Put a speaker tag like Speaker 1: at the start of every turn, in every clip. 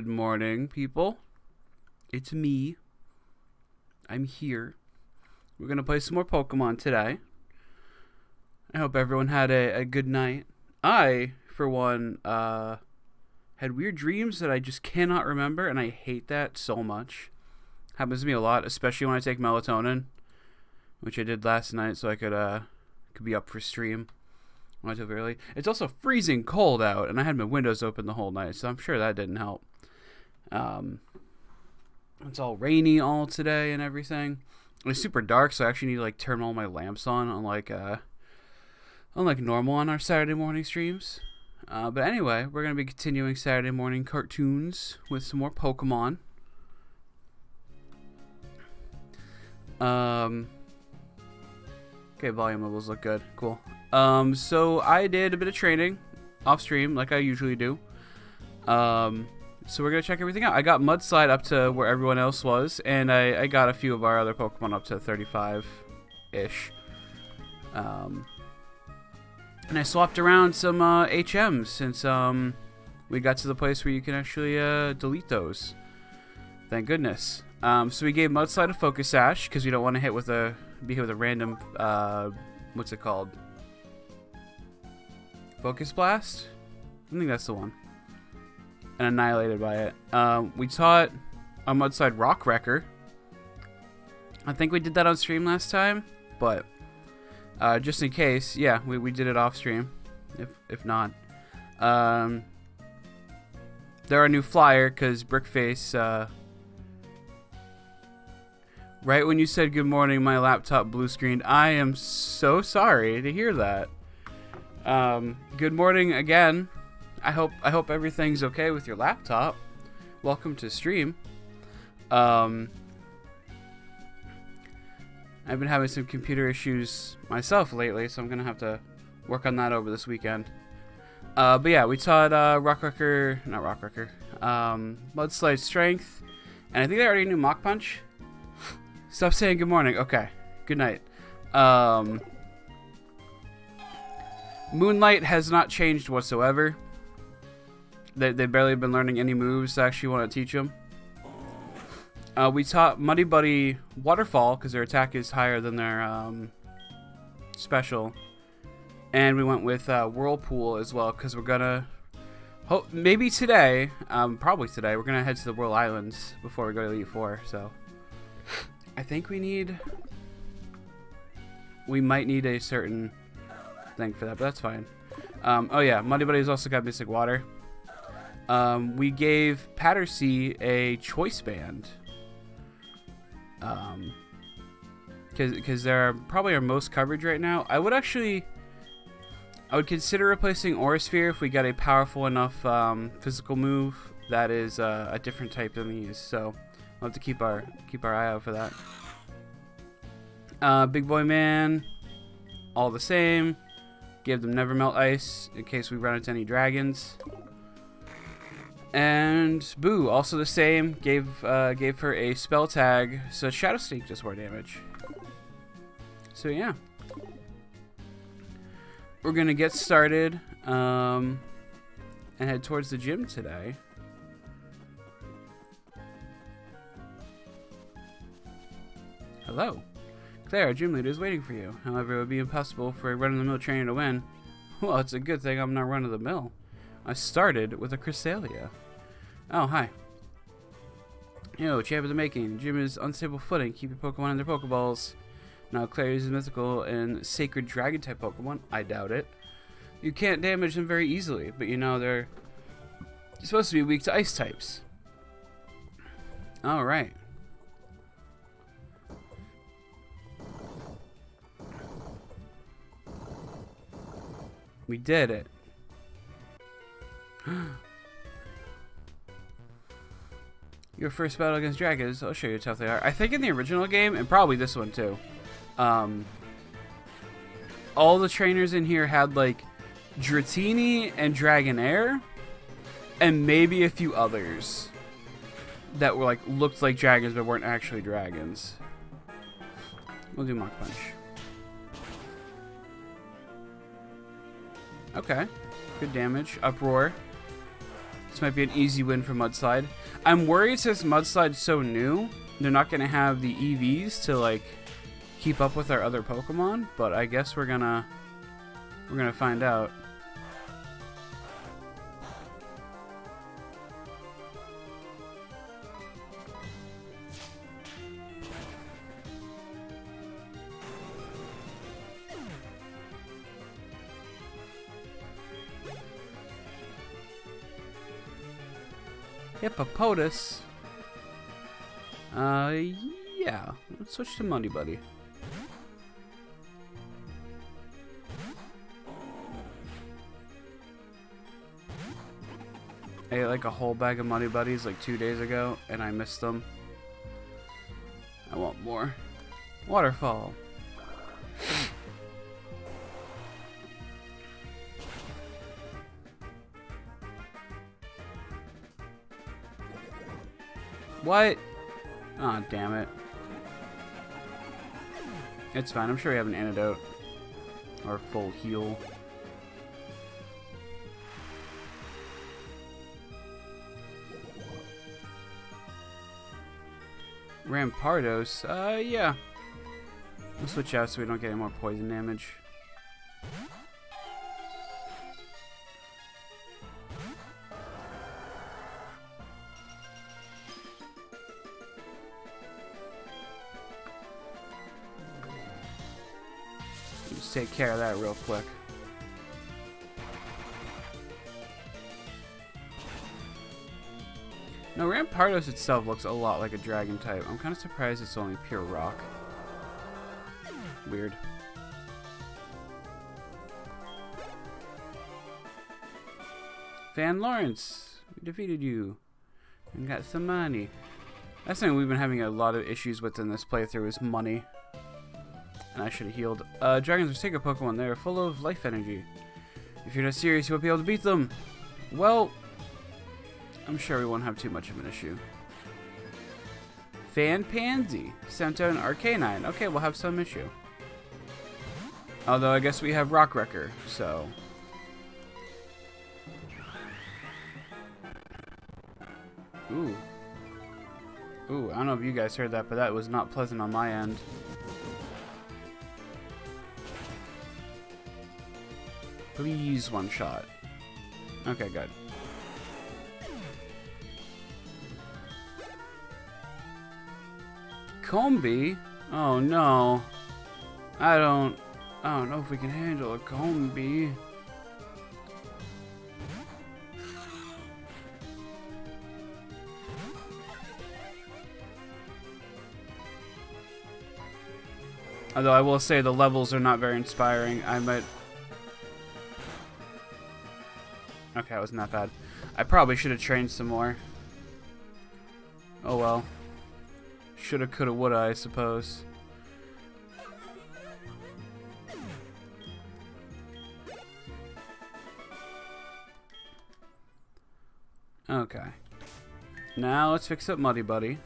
Speaker 1: Good morning, people. It's me. I'm here. We're going to play some more Pokemon today. I hope everyone had a good night. I, for one, had weird dreams that I just cannot remember, and I hate that so much. Happens to me a lot, especially when I take melatonin, which I did last night so I could be up for stream when I took it early. It's also freezing cold out, and I had my windows open the whole night, so I'm sure that didn't help. It's all rainy all today and everything. It's super dark, so I actually need to turn all my lamps on, unlike normal on our Saturday morning streams. But anyway, we're going to be continuing Saturday morning cartoons with some more Pokemon. Okay, volume levels look good. Cool. So I did a bit of training off stream, like I usually do. So we're going to check everything out. I got Mudslide up to where everyone else was, and I got a few of our other Pokemon up to 35-ish. And I swapped around some HMs since we got to the place where you can actually delete those. Thank goodness. So we gave Mudslide a Focus Sash because we don't want to be hit with a random what's it called? Focus Blast? I think that's the one. And annihilated by it. We taught a Mudslide Rock Wrecker. I think we did that on stream last time, but just in case, yeah, we did it off stream. If not, they're a new flyer because Brickface. Right when you said good morning, my laptop blue screened. I am so sorry to hear that. Good morning again. I hope everything's okay with your laptop. Welcome to stream. I've been having some computer issues myself lately, so I'm gonna have to work on that over this weekend. But yeah, we taught Mudslide Strength, and I think they already knew Mach Punch. Stop saying good morning. Okay, good night. Moonlight has not changed whatsoever. They barely have been learning any moves I actually want to teach them. We taught Muddy Buddy Waterfall because their attack is higher than their special. And we went with Whirlpool as well because we're going to... maybe today, probably today, we're going to head to the Whirl Islands before we go to Elite Four. So I think we might need a certain thing for that, but that's fine. Oh yeah, Muddy Buddy's also got Mystic Water. We gave Pattersea a Choice Band. Because they're probably our most coverage right now. I would consider replacing Aurasphere if we got a powerful enough physical move that is a different type than these. So we'll have to keep our eye out for that. Big Boy Man, all the same. Give them Never Melt Ice in case we run into any dragons. And Boo, also the same. Gave her a spell tag, so Shadow Sneak does more damage. So yeah, we're gonna get started and head towards the gym today. Hello, Claire, our gym leader is waiting for you. However, it would be impossible for a run-of-the-mill trainer to win. Well, it's a good thing I'm not run-of-the-mill. I started with a Cresselia. Oh, hi. Yo, champ of the making. Gym is unstable footing. Keep your Pokemon in their Pokeballs. Now, Clair uses mythical and sacred dragon-type Pokemon. I doubt it. You can't damage them very easily, but you know they're supposed to be weak to ice types. Alright. We did it. Your first battle against dragons. I'll show you how tough they are. I think in the original game, and probably this one too, all the trainers in here had Dratini and Dragonair, and maybe a few others that were looked like dragons but weren't actually dragons. We'll do Mach Punch. Okay, good damage. Uproar. This might be an easy win for Mudslide. I'm worried since Mudslide's so new, they're not going to have the EVs to like keep up with our other Pokemon, but I guess we're gonna find out. Hippopotas. Yeah. Let's switch to Money Buddy. I ate like a whole bag of Money Buddies like 2 days ago, and I missed them. I want more. Waterfall. What? Aw, oh, damn it. It's fine. I'm sure we have an antidote. Or full heal. Rampardos? Yeah. We'll switch out so we don't get any more poison damage. Just take care of that real quick. No, Rampardos itself looks a lot like a dragon type. I'm kind of surprised it's only pure rock. Weird. Van Lawrence, we defeated you and got some money. That's something we've been having a lot of issues with in this playthrough is money. And I should have healed. Dragons are sacred Pokemon. They're full of life energy. If you're not serious, you won't be able to beat them. Well, I'm sure we won't have too much of an issue. Fan Pansy sent out an Arcanine. Okay, we'll have some issue. Although I guess we have Rock Wrecker, so. Ooh. Ooh, I don't know if you guys heard that, but that was not pleasant on my end. Please one shot. Okay, good. Combi? Oh no. I don't know if we can handle a Combi. Although I will say the levels are not very inspiring. I might... Okay, it wasn't that bad. I probably should have trained some more. Oh well. Shoulda, coulda, woulda, I suppose. Okay. Now let's fix up Muddy Buddy.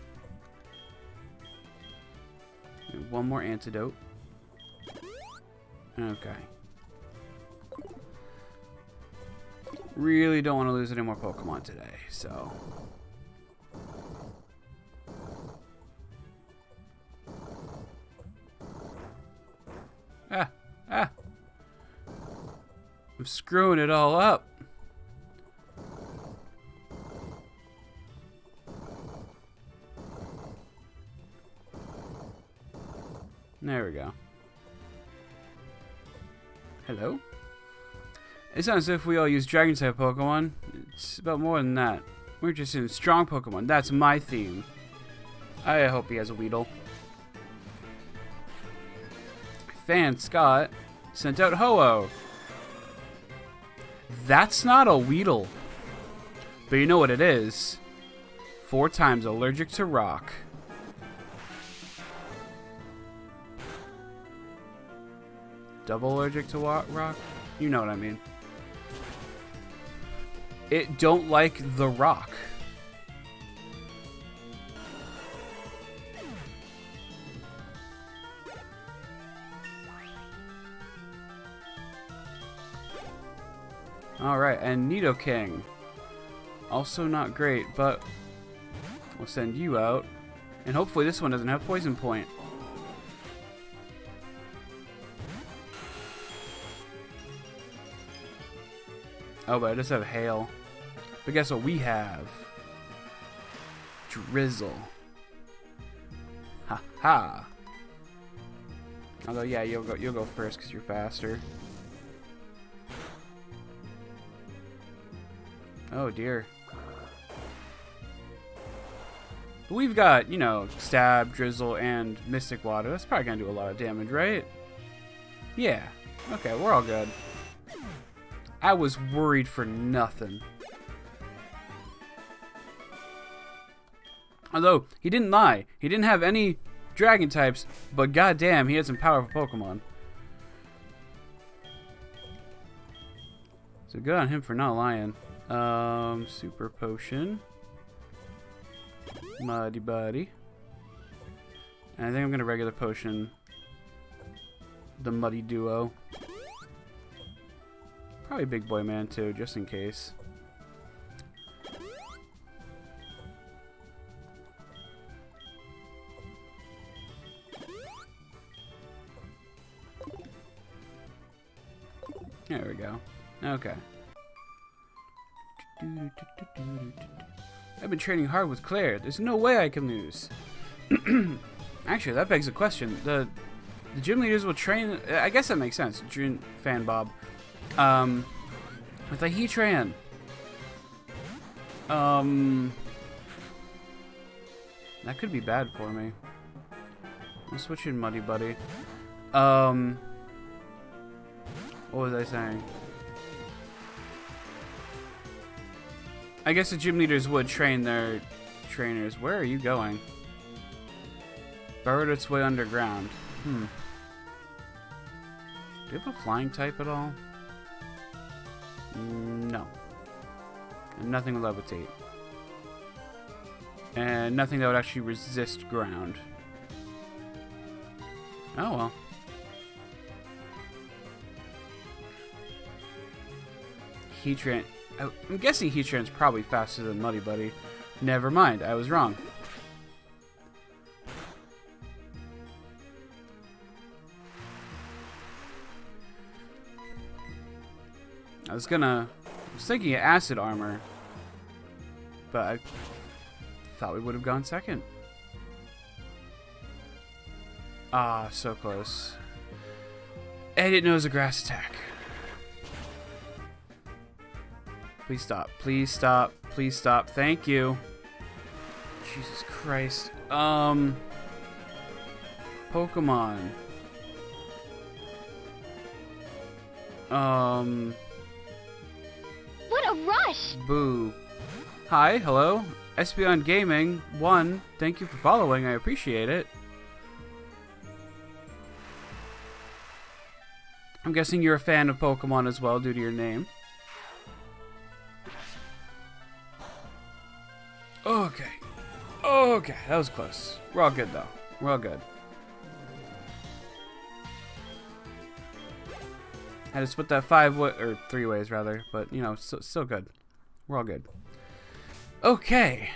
Speaker 1: One more antidote. Okay. Really don't want to lose any more Pokemon today, so... Ah! I'm screwing it all up. There we go. Hello? It's not as if we all use Dragon type Pokemon. It's about more than that. We're just in strong Pokemon. That's my theme. I hope he has a Weedle. Fan Scott sent out Ho-Oh. That's not a Weedle. But you know what it is. 4 times allergic to rock. Double allergic to rock? You know what I mean. It don't like the rock. Alright, and Nidoking. Also not great, but we'll send you out. And hopefully this one doesn't have poison point. Oh, but it does have hail. But guess what we have? Drizzle. Ha ha. Although yeah, you'll go first because you're faster. Oh dear. But we've got, you know, Stab, Drizzle, and Mystic Water. That's probably gonna do a lot of damage, right? Yeah. Okay, we're all good. I was worried for nothing. Although, he didn't lie. He didn't have any dragon types, but goddamn, he had some powerful Pokemon. So good on him for not lying. Super Potion. Muddy Buddy. And I think I'm gonna regular potion the Muddy Duo. Probably Big Boy Man too, just in case. There we go. Okay. I've been training hard with Clair. There's no way I can lose. Actually, that begs a question. The gym leaders will train... I guess that makes sense. Fan Bob. With a Heatran. That could be bad for me. I'll switch in Muddy Buddy. What was I saying? I guess the gym leaders would train their trainers. Where are you going? Burrowed its way underground. Do you have a flying type at all? No. And nothing will levitate. And nothing that would actually resist ground. Oh well. Heatran. I'm guessing Heatran's probably faster than Muddy Buddy. Never mind, I was wrong. I was thinking of Acid Armor, but I thought we would have gone second. Ah, so close. And it knows a grass attack. Please stop. Please stop. Please stop. Thank you. Jesus Christ. Pokemon.
Speaker 2: What a rush!
Speaker 1: Boo. Hi, hello. Espeon Gaming 1. Thank you for following. I appreciate it. I'm guessing you're a fan of Pokemon as well due to your name. Okay. Okay, that was close. We're all good, though. We're all good. Had to split that 3 ways, rather. But, you know, still good. We're all good. Okay.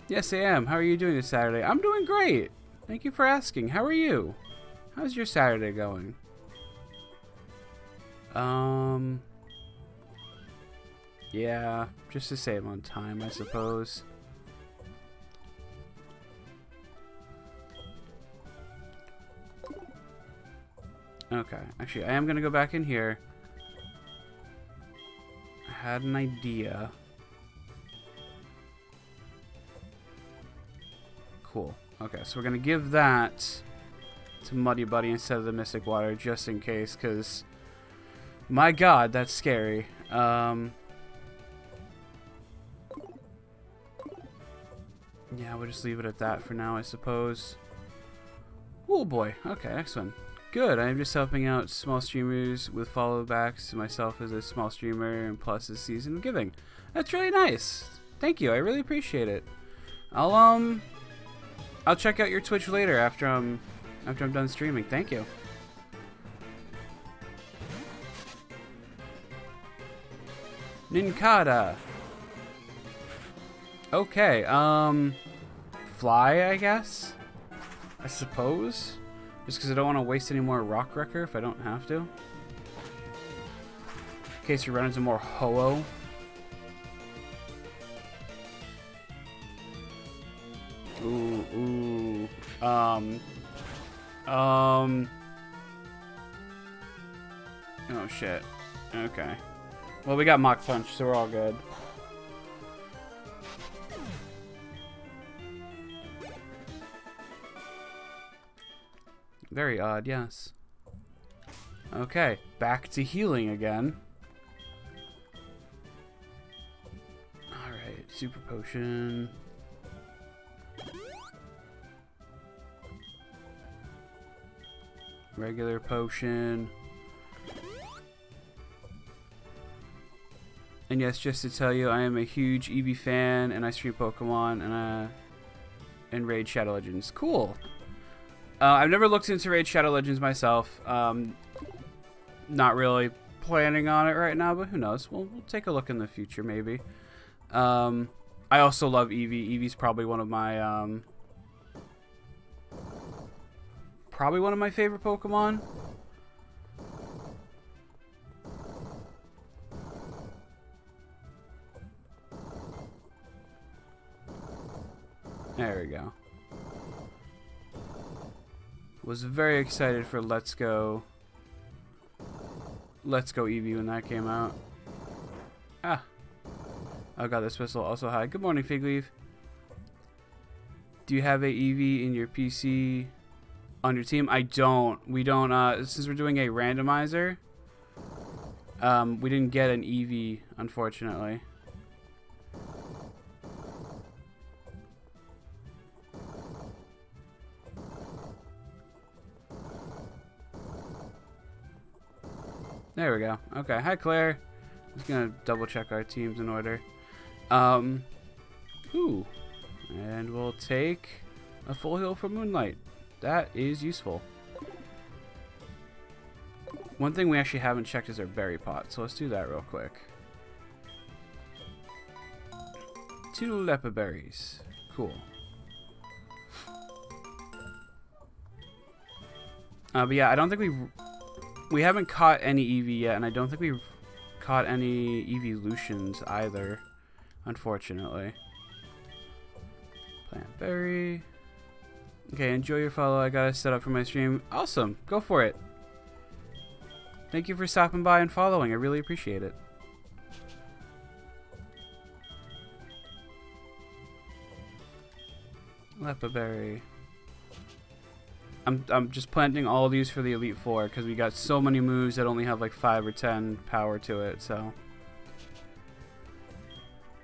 Speaker 1: Yes, I am. How are you doing this Saturday? I'm doing great. Thank you for asking. How are you? How's your Saturday going? Yeah, just to save on time, I suppose. Okay, actually, I am going to go back in here. I had an idea. Cool. Okay, so we're going to give that to Muddy Buddy instead of the Mystic Water, just in case, because... my god, that's scary. Yeah, we'll just leave it at that for now, I suppose. Oh boy. Okay, next one. Good. I'm just helping out small streamers with follow backs to myself as a small streamer and plus a season of giving. That's really nice. Thank you. I really appreciate it. I'll check out your Twitch later after I'm done streaming. Thank you. Nincada. Okay, fly, I guess? I suppose? Just because I don't want to waste any more Rock Wrecker if I don't have to. In case you run into more Ho-Oh. Ooh. Oh, shit. Okay. Well, we got Mach Punch, so we're all good. Very odd, yes. Okay, back to healing again. Alright, Super Potion. Regular Potion. And yes, just to tell you, I am a huge Eevee fan, and I stream Pokemon and Raid Shadow Legends. Cool. I've never looked into Raid Shadow Legends myself. Not really planning on it right now, but who knows? We'll take a look in the future, maybe. I also love Eevee. Eevee's probably one of my favorite Pokemon. There we go. Was very excited for Let's Go Eevee when that came out. Ah. Oh god, this whistle also hi. Good morning, Figleaf. Do you have a Eevee in your PC on your team? I don't. We don't, since we're doing a randomizer, we didn't get an Eevee, unfortunately. There we go. Okay, hi Claire. Just gonna double check our teams in order. Ooh. And we'll take a full heal from Moonlight. That is useful. One thing we actually haven't checked is our berry pot, so let's do that real quick. 2 leopard berries. Cool. But yeah, I don't think we haven't caught any Eevee yet, and I don't think we've caught any Eeveelutions either, unfortunately. Plant berry. Okay, enjoy your follow. I got it set up for my stream. Awesome. Go for it. Thank you for stopping by and following. I really appreciate it. Lepaberry. I'm just planting all these for the Elite Four because we got so many moves that only have like 5 or 10 power to it. So,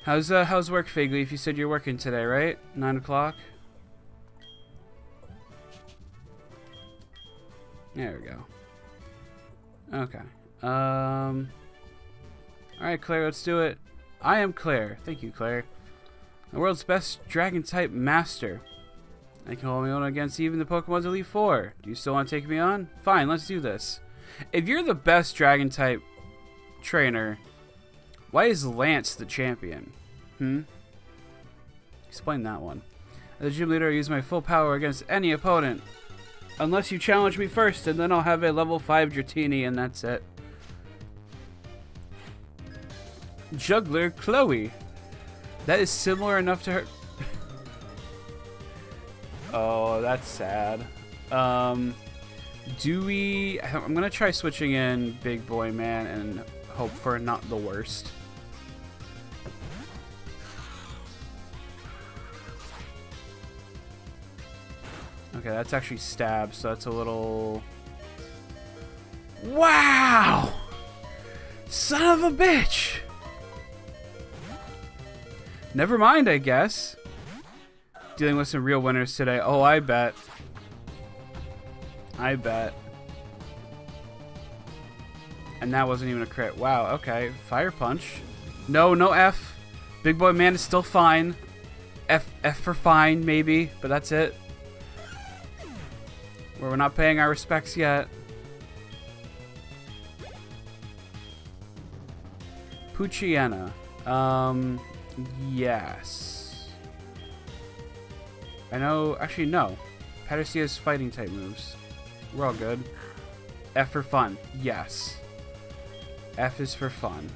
Speaker 1: how's work, Figleaf? You said you're working today, right? 9 o'clock. There we go. Okay. All right, Claire, let's do it. I am Claire. Thank you, Claire. The world's best Dragon-type master. I can hold my own against even the Pokemon's Elite Four. Do you still want to take me on? Fine, let's do this. If you're the best Dragon-type trainer, why is Lance the champion? Explain that one. As a gym leader, I use my full power against any opponent. Unless you challenge me first, and then I'll have a level 5 Dratini, and that's it. Juggler Chloe. That is similar enough to her. Oh, that's sad. Do we... I'm going to try switching in Big Boy Man and hope for not the worst. Okay, that's actually stab, so that's a little... Wow! Son of a bitch! Never mind, I guess. Dealing with some real winners today. Oh, I bet. I bet. And that wasn't even a crit. Wow, okay. Fire Punch. No, no F. Big Boy Man is still fine. F for fine, maybe, but that's it. We're not paying our respects yet. Poochyena. Yes. I know. Actually, no. Pedersey has fighting type moves. We're all good. F for fun. Yes. F is for fun.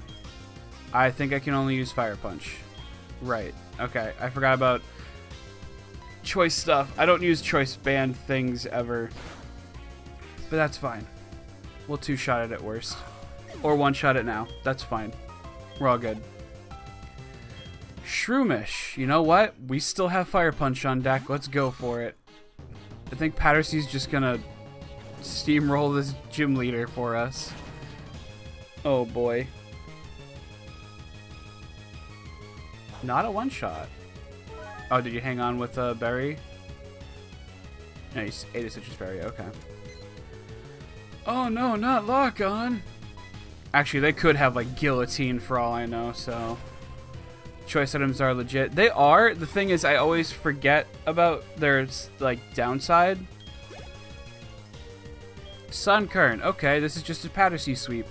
Speaker 1: I think I can only use Fire Punch. Right. Okay. I forgot about choice stuff. I don't use choice band things ever. But that's fine. We'll two-shot it at worst. Or one-shot it now. That's fine. We're all good. Shroomish. You know what? We still have Fire Punch on deck. Let's go for it. I think Pedersey's just gonna steamroll this gym leader for us. Oh boy. Not a one-shot. Oh, did you hang on with a berry? Nice. Ate a citrus berry. Okay. Oh no, not lock on. Actually, they could have like guillotine for all I know, so choice items are legit. They are. The thing is, I always forget about their like downside. Sun Current. Okay, this is just a Pedersey sweep.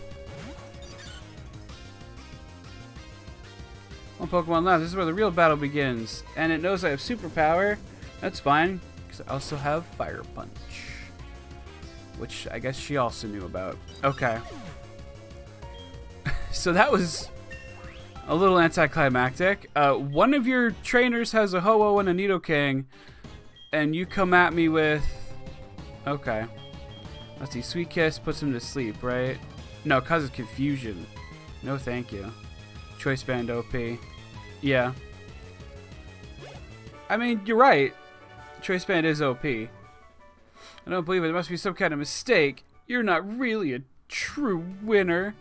Speaker 1: One Pokemon left. This is where the real battle begins. And it knows I have superpower. That's fine, because I also have Fire Punch. Which I guess she also knew about. Okay. So that was a little anticlimactic. One of your trainers has a Ho-Oh and a Nidoking. And you come at me with... Okay. Let's see. Sweet Kiss puts him to sleep, right? No, causes confusion. No thank you. Choice Band OP. Yeah. I mean, you're right. Choice Band is OP. I don't believe it. There must be some kind of mistake. You're not really a true winner.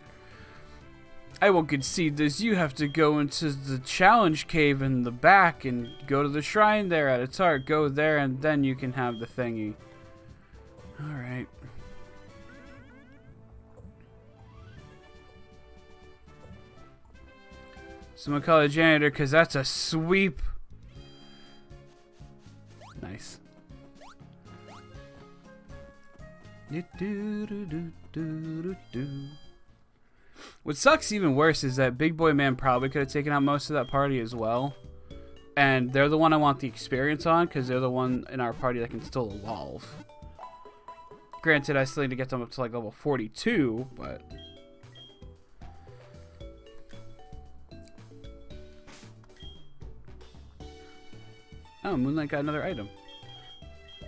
Speaker 1: I won't concede this. You have to go into the challenge cave in the back and go to the shrine there at its heart. Go there and then you can have the thingy. Alright. Someone call a janitor because that's a sweep. Nice. What sucks even worse is that Big Boy Man probably could have taken out most of that party as well. And they're the one I want the experience on because they're the one in our party that can still evolve. Granted, I still need to get them up to like level 42, but... Oh, Moonlight got another item.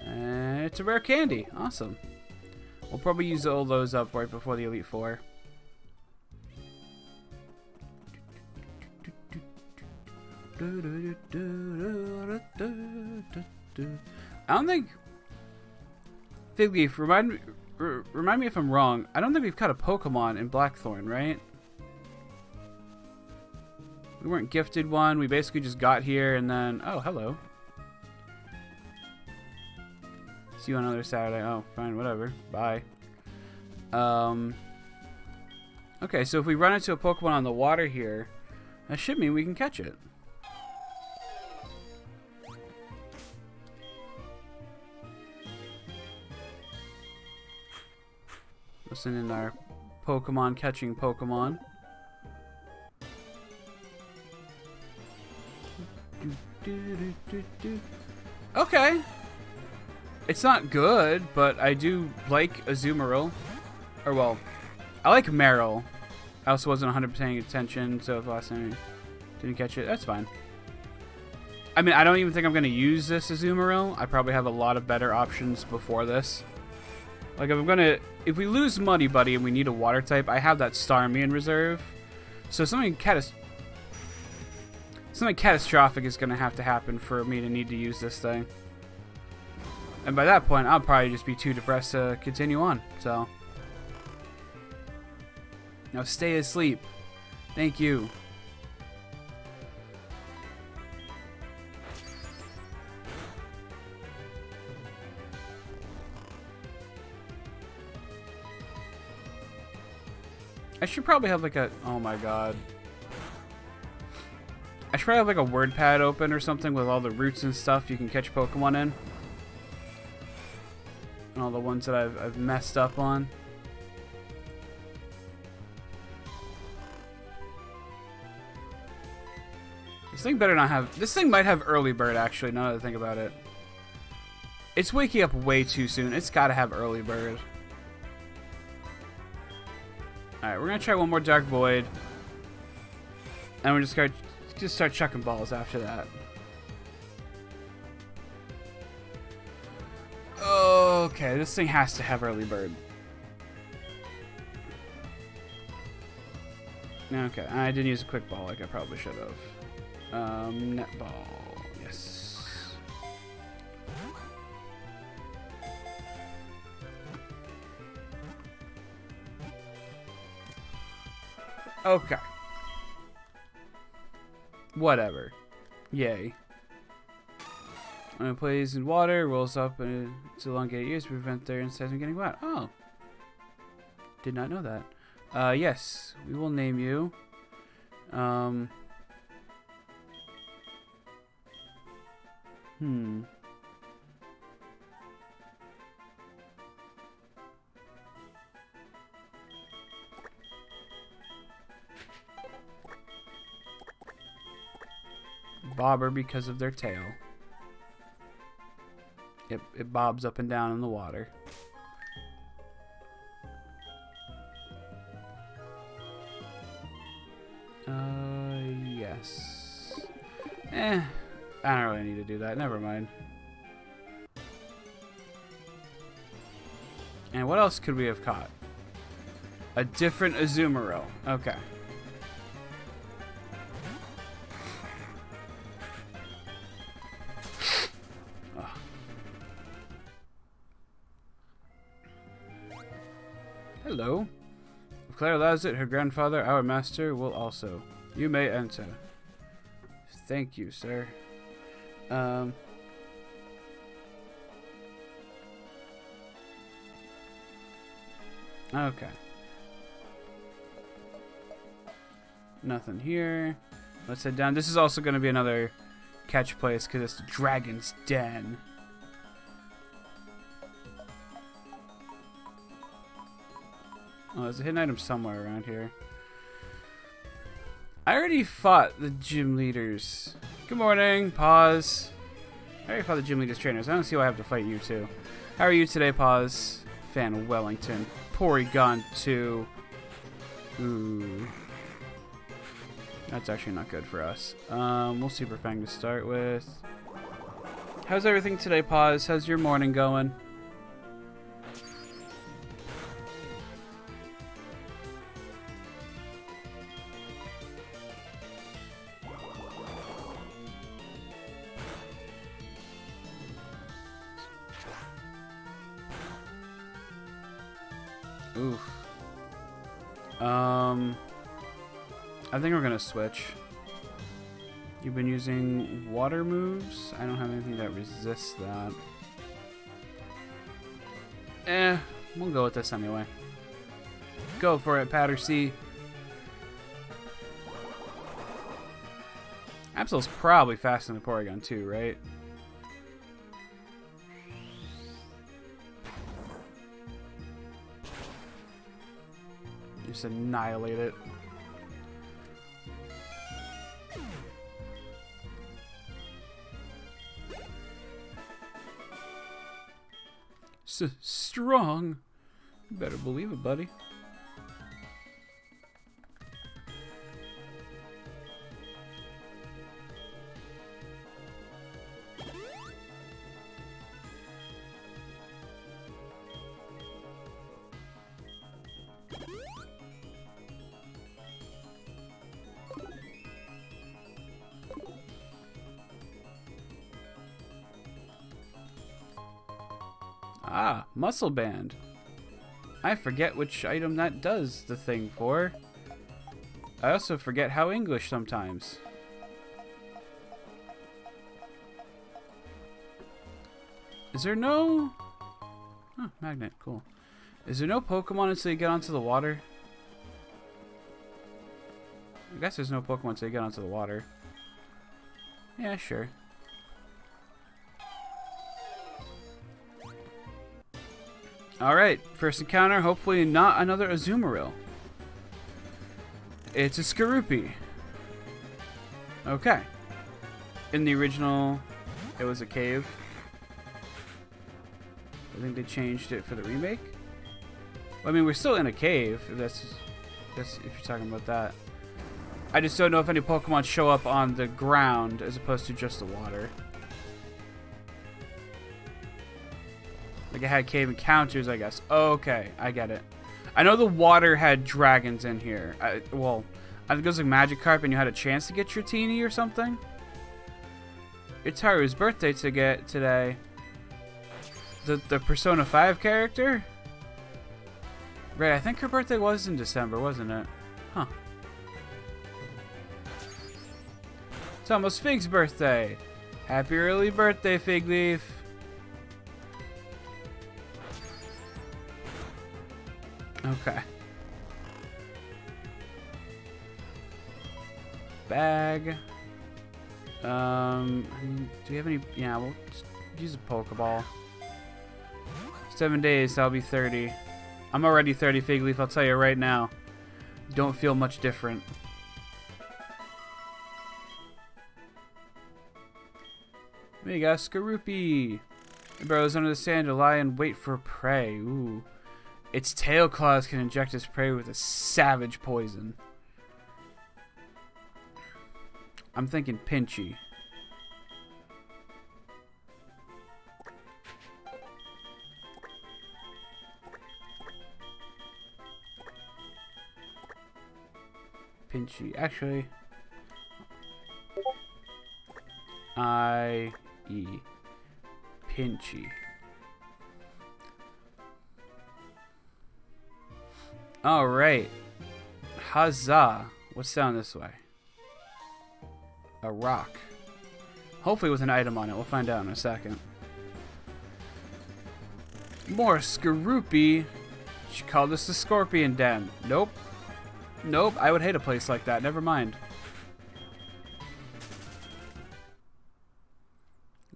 Speaker 1: It's a rare candy. Awesome. We'll probably use all those up right before the Elite Four. I don't think... Figleaf, remind me if I'm wrong. I don't think we've caught a Pokemon in Blackthorn, right? We weren't gifted one. We basically just got here and then... Oh, hello. See you on another Saturday. Oh, fine, whatever. Bye. Okay, so if we run into a Pokemon on the water here, that should mean we can catch it. Listen in our Pokemon catching Pokemon. Okay. It's not good, but I do like Azumarill. Or, well, I like Marill. I also wasn't 100% paying attention, so if last time I didn't catch it, that's fine. I mean, I don't even think I'm going to use this Azumarill. I probably have a lot of better options before this. Like, if we lose Muddy Buddy and we need a water type, I have that Starmie in reserve. So something catastrophic is going to have to happen for me to need to use this thing. And by that point, I'll probably just be too depressed to continue on. So, now stay asleep. Thank you. I should probably have like a... Oh my god. I should probably have like a word pad open or something with all the roots and stuff you can catch Pokemon in. And all the ones that I've messed up on. This thing better not have... This thing might have early bird, actually, now that I think about it. It's waking up way too soon. It's got to have early bird. Alright, we're going to try one more Dark Void. And we're just going to start chucking balls after that. Okay, this thing has to have early bird. Okay, I didn't use a quick ball like I probably should have. Netball, yes. Okay. Whatever. Yay. When it plays in water, rolls up to elongate ears to prevent their insides from getting wet. Oh. Did not know that. Yes, we will name you. Bobber because of their tail. It bobs up and down in the water. Yes. I don't really need to do that. Never mind. And what else could we have caught? A different Azumarill. Okay. Hello. If Clair allows it, her grandfather, our master, will also. You may enter. Thank you, sir. Okay. Nothing here. Let's head down. This is also going to be another catch place because it's the Dragon's Den. Oh, there's a hidden item somewhere around here. I already fought the gym leaders. Good morning. Pause. I already fought the gym leaders trainers. I don't see why I have to fight you too. How are you today, Pause? Fan Wellington. Porygon 2. Ooh. That's actually not good for us. We'll Super Fang to start with. How's everything today, Pause? How's your morning going? Oof. I think we're gonna switch. You've been using water moves. I don't have anything that resists that. We'll go with this anyway. Go for it, Pattersea. Absol's probably faster than the Porygon too, right? Just annihilate it. Strong. You better believe it, buddy. Ah, Muscle Band. I forget which item that does the thing for. I also forget how English sometimes. Is there no... Oh, magnet, cool. Is there no Pokemon until you get onto the water? I guess there's no Pokemon until you get onto the water. Yeah, sure. Alright, first encounter, hopefully not another Azumarill. It's a Skorupi. Okay. In the original, it was a cave. I think they changed it for the remake. Well, I mean, we're still in a cave. That's if you're talking about that. I just don't know if any Pokemon show up on the ground as opposed to just the water. Like it had cave encounters, I guess. Okay, I get it. I know the water had dragons in here. Well, I think it was like Magikarp and you had a chance to get your teeny or something. It's Haru's birthday to get today. The Persona 5 character? Right, I think her birthday was in December, wasn't it? Huh. It's almost Fig's birthday. Happy early birthday, Fig Leaf. Okay. Bag. Do we have any? Yeah, we'll just use a Pokeball. 7 days, I'll be 30. I'm already 30, Fig Leaf, I'll tell you right now. Don't feel much different. There you go, Skorupi. It burrows under the sand to lie and wait for prey. Ooh. Its tail claws can inject its prey with a savage poison. I'm thinking Pinchy. Pinchy. Actually, I-E. Pinchy. Alright. Huzzah. What's down this way? A rock. Hopefully with an item on it. We'll find out in a second. More Skorupi. She called this the Scorpion Den. Nope. Nope. I would hate a place like that. Never mind.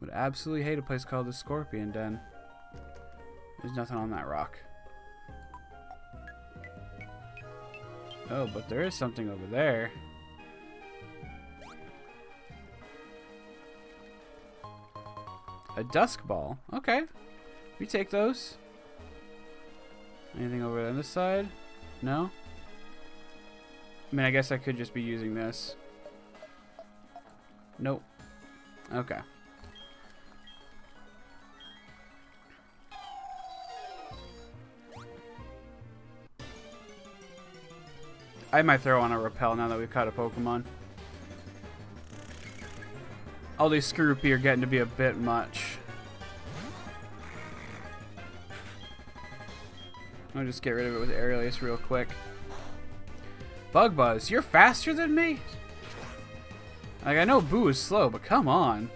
Speaker 1: Would absolutely hate a place called the Scorpion Den. There's nothing on that rock. Oh, but there is something over there. A Dusk Ball. Okay. We take those. Anything over on this side? No? I mean, I guess I could just be using this. Nope. Okay. I might throw on a Repel now that we've caught a Pokemon. All these Skorupi are getting to be a bit much. I'll just get rid of it with Aurelius real quick. Bug Buzz, you're faster than me? Like, I know Boo is slow, but come on.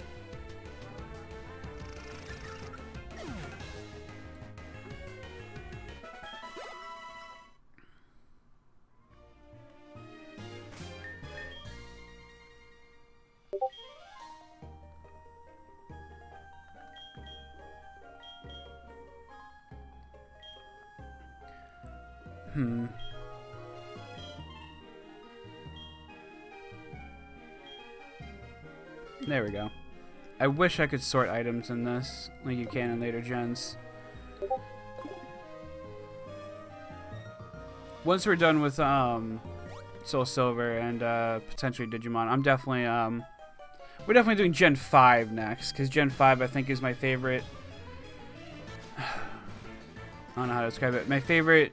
Speaker 1: There we go. I wish I could sort items in this, like you can in later gens. Once we're done with SoulSilver and potentially Digimon, I'm definitely we're definitely doing Gen 5 next, because Gen 5 I think is my favorite. I don't know how to describe it. My favorite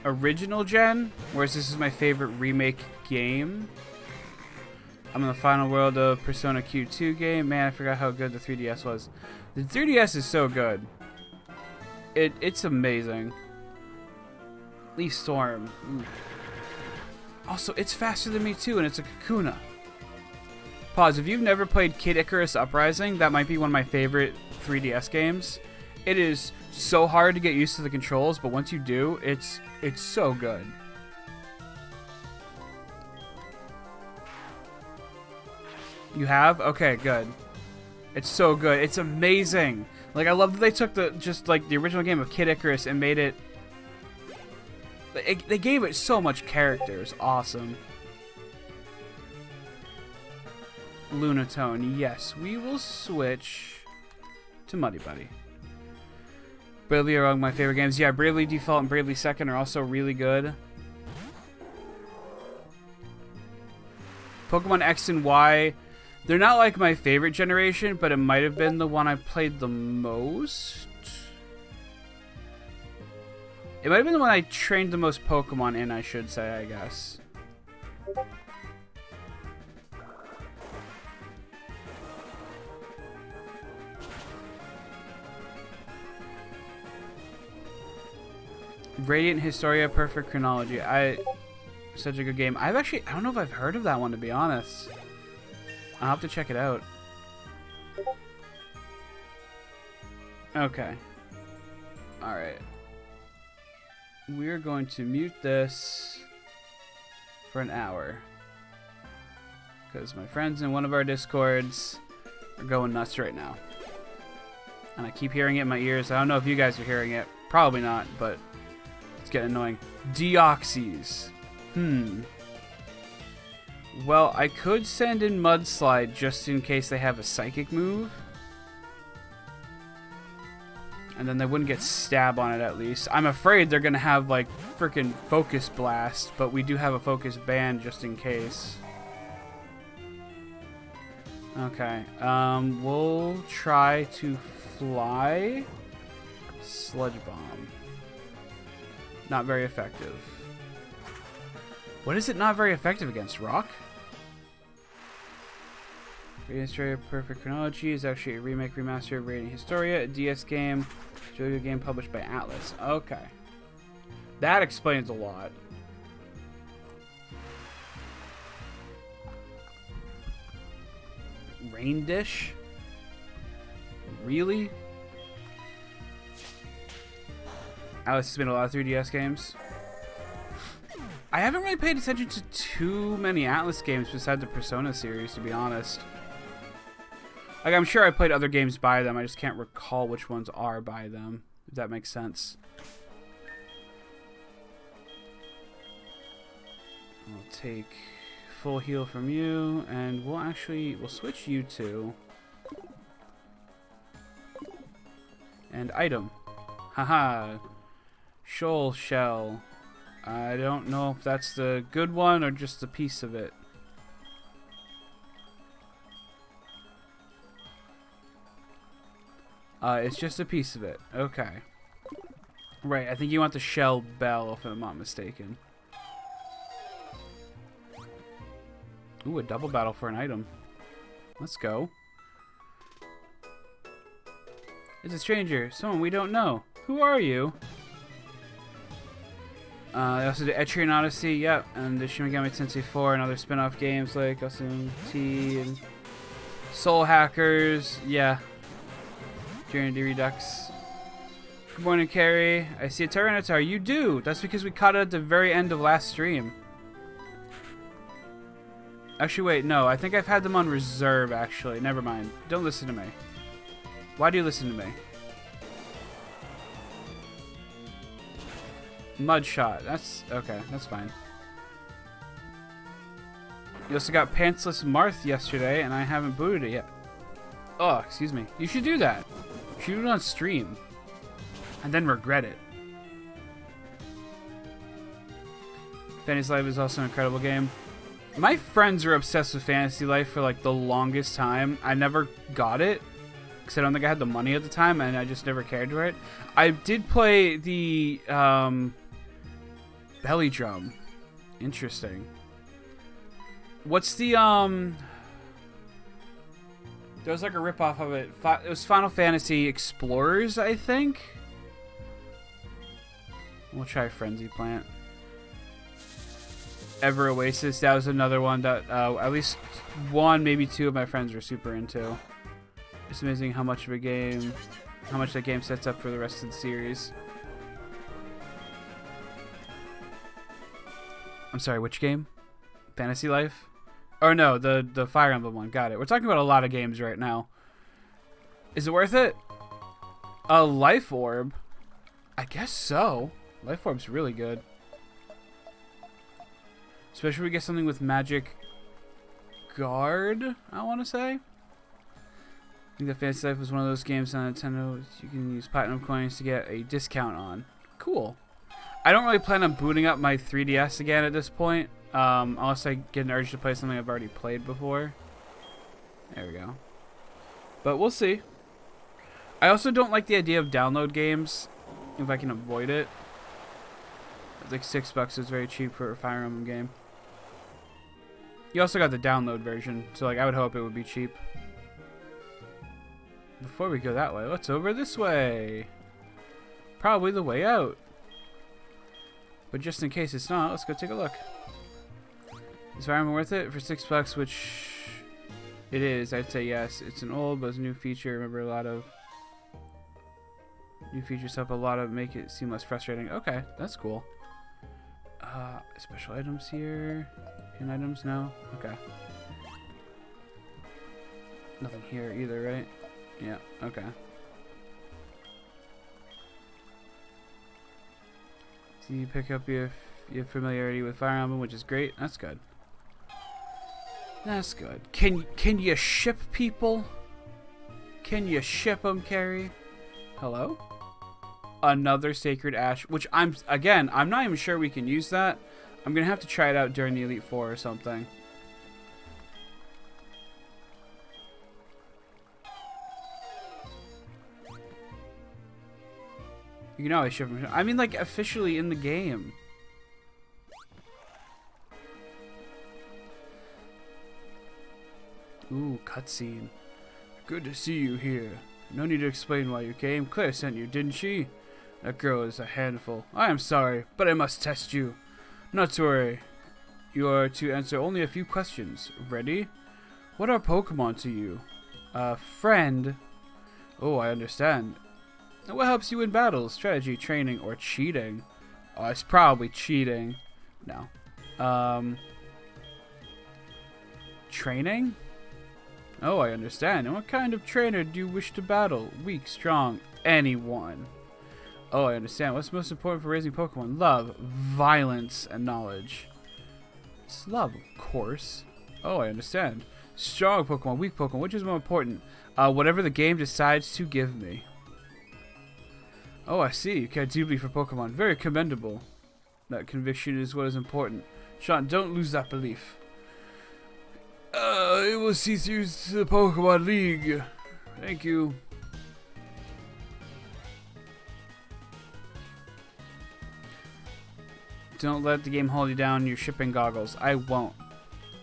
Speaker 1: original gen, whereas this is my favorite remake game. I'm in the final world of Persona Q2 game. Man, I forgot how good the 3DS was. The 3DS is so good. It's amazing. Lee Storm. Ooh. Also, it's faster than me too, and it's a Kakuna. Pause. If you've never played Kid Icarus Uprising, that might be one of my favorite 3DS games. It is so hard to get used to the controls, but once you do, it's so good. You have? Okay, good. It's so good. It's amazing. Like, I love that they took the original game of Kid Icarus and made it... They gave it so much character. It's awesome. Lunatone. Yes, we will switch to Muddy Buddy. Bravely are among my favorite games. Yeah, Bravely Default and Bravely Second are also really good. Pokemon X and Y, they're not like my favorite generation, but it might have been the one I played the most. It might have been the one I trained the most Pokemon in, I should say, I guess. Radiant Historia Perfect Chronology. Such a good game. I don't know if I've heard of that one, to be honest. I'll have to check it out. Okay. Alright. We're going to mute this for an hour. Because my friends in one of our Discords are going nuts right now. And I keep hearing it in my ears. I don't know if you guys are hearing it. Probably not, but it's getting annoying. Deoxys. Well, I could send in Mudslide just in case they have a psychic move. And then they wouldn't get stab on it at least. I'm afraid they're going to have like freaking Focus Blast, but we do have a Focus Band just in case. Okay, we'll try to fly. Sludge Bomb. Not very effective. What is it not very effective against? Rock? Radiant Historia Perfect Chronology is actually a remake remaster of Radiant Historia, a DS game, JoJo game published by Atlas. Okay. That explains a lot. Rain Dish? Really? Atlas has been a lot of 3DS games. I haven't really paid attention to too many Atlas games besides the Persona series, to be honest. Like, I'm sure I played other games by them. I just can't recall which ones are by them, if that makes sense. I'll take full heal from you, and we'll switch you to. And item. Haha. Shoal Shell. I don't know if that's the good one or just a piece of it. It's just a piece of it. Okay. Right, I think you want the Shell Bell, if I'm not mistaken. Ooh, a double battle for an item. Let's go. It's a stranger, someone we don't know. Who are you? They also did Etrian Odyssey, yep, and the Shin Megami Tensei 4 and other spin-off games like SMT and Soul Hackers, yeah. Journey Redux. Good morning, Carrie. I see a Tyranitar. You do! That's because we caught it at the very end of last stream. Actually, wait, no. I think I've had them on reserve, actually. Never mind. Don't listen to me. Why do you listen to me? Mudshot. That's okay. That's fine. You also got Pantsless Marth yesterday, and I haven't booted it yet. Oh, excuse me. You should do that. You should do it on stream. And then regret it. Fantasy Life is also an incredible game. My friends were obsessed with Fantasy Life for like the longest time. I never got it. Because I don't think I had the money at the time, and I just never cared for it. I did play the Belly Drum. Interesting. What's the there was like a ripoff of it. It was Final Fantasy Explorers, I think. We'll try Frenzy Plant. Ever Oasis. That was another one that at least one, maybe two of my friends were super into. It's amazing how much of a game, how much that game sets up for the rest of the series. I'm sorry, which game? Fantasy Life? Or no, the Fire Emblem one. Got it. We're talking about a lot of games right now. Is it worth it? A Life Orb? I guess so. Life Orb's really good. Especially if we get something with magic Guard, I want to say. I think that Fantasy Life was one of those games on Nintendo you can use platinum coins to get a discount on. Cool. I don't really plan on booting up my 3DS again at this point, unless I get an urge to play something I've already played before. There we go. But we'll see. I also don't like the idea of download games if I can avoid it. It's like $6 is very cheap for a Fire Emblem game. You also got the download version, so like I would hope it would be cheap. Before we go that way, let's over this way. Probably the way out. But just in case it's not, let's go take a look. Is Fire Emblem worth it for $6? Which it is. I'd say yes. It's an old, but it's a new feature. Remember, a lot of new features help a lot of make it seem less frustrating. Okay, that's cool. Special items here. In items, no. Okay. Nothing here either, right? Yeah. Okay. So you pick up your familiarity with Fire Emblem, which is great. That's good. That's good. Can you ship people? Can you ship them, Carrie? Hello? Another Sacred Ash, which I'm not even sure we can use that. I'm gonna have to try it out during the Elite Four or something. You can always ship them. I mean, like, officially in the game. Ooh, cutscene. Good to see you here. No need to explain why you came. Claire sent you, didn't she? That girl is a handful. I am sorry, but I must test you. Not to worry. You are to answer only a few questions. Ready? What are Pokemon to you? Friend. Oh, I understand. What helps you in battles? Strategy, training, or cheating? Oh, it's probably cheating. No. Training? Oh, I understand. And what kind of trainer do you wish to battle? Weak, strong, anyone. Oh, I understand. What's most important for raising Pokemon? Love, violence, and knowledge. It's love, of course. Oh, I understand. Strong Pokemon, weak Pokemon. Which is more important? Whatever the game decides to give me. Oh, I see. You care deeply for Pokemon. Very commendable. That conviction is what is important. Sean, don't lose that belief. It will see through to the Pokemon League. Thank you. Don't let the game hold you down. You're shipping goggles. I won't.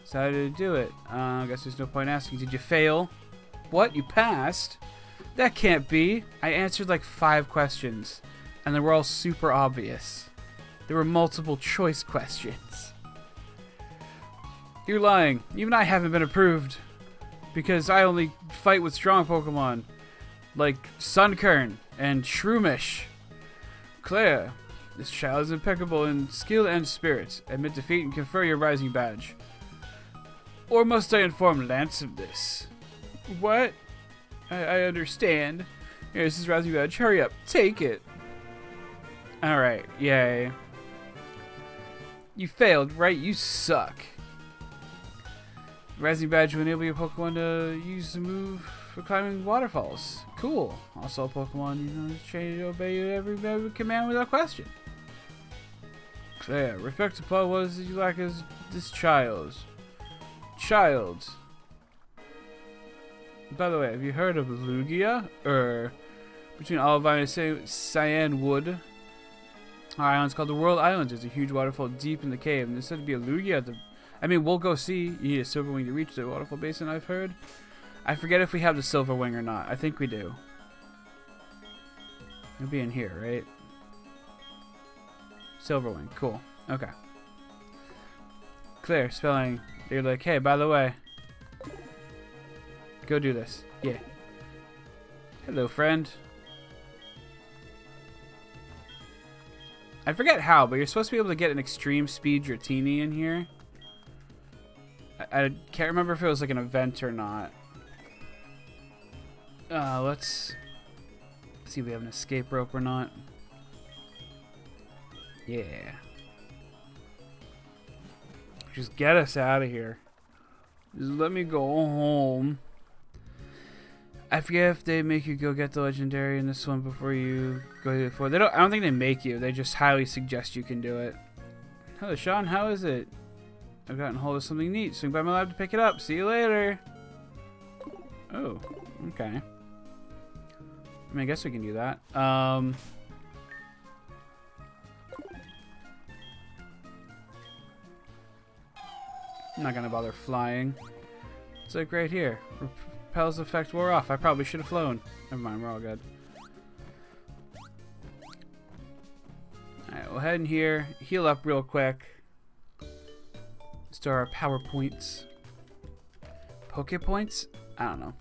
Speaker 1: Decided to do it. I guess there's no point asking. Did you fail? What? You passed? That can't be. I answered like 5 questions, and they were all super obvious. There were multiple choice questions. You're lying. Even I haven't been approved, because I only fight with strong Pokemon, like Sunkern and Shroomish. Claire, this child is impeccable in skill and spirit. Admit defeat and confer your rising badge. Or must I inform Lance of this? What? I understand. Here, this is rising badge. Hurry up. Take it. Alright. Yay. You failed, right? You suck. Rising badge will enable your Pokemon to use the move for climbing waterfalls. Cool. Also, a Pokemon trained to obey every command without question. Claire, respect to Paul was you like as this child. By the way, have you heard of Lugia? Between Olivine and Cyan Wood, our island's called the World Islands. There's a huge waterfall deep in the cave, and there's said to be a Lugia at the... I mean, we'll go see. You need a Silver Wing to reach the waterfall basin, I've heard. I forget if we have the Silver Wing or not. I think we do. It'll be in here, right? Silver Wing. Cool. Okay. Claire, spelling. They're like, hey, by the way, go do this. Yeah. Hello, friend. I forget how, but you're supposed to be able to get an extreme speed Dratini in here. I can't remember if it was like an event or not. Let's see if we have an escape rope or not. Yeah. Just get us out of here. Just let me go home. I forget if they make you go get the legendary in this one before you go to the floor. They don't. I don't think they make you. They just highly suggest you can do it. Hello, Sean. How is it? I've gotten hold of something neat. Swing by my lab to pick it up. See you later. Oh, okay. I mean, I guess we can do that. I'm not gonna bother flying. It's like right here. Repel's effect wore off. I probably should have flown. Never mind, we're all good. Alright, we'll head in here, heal up real quick. Store our power points. Poke points? I don't know.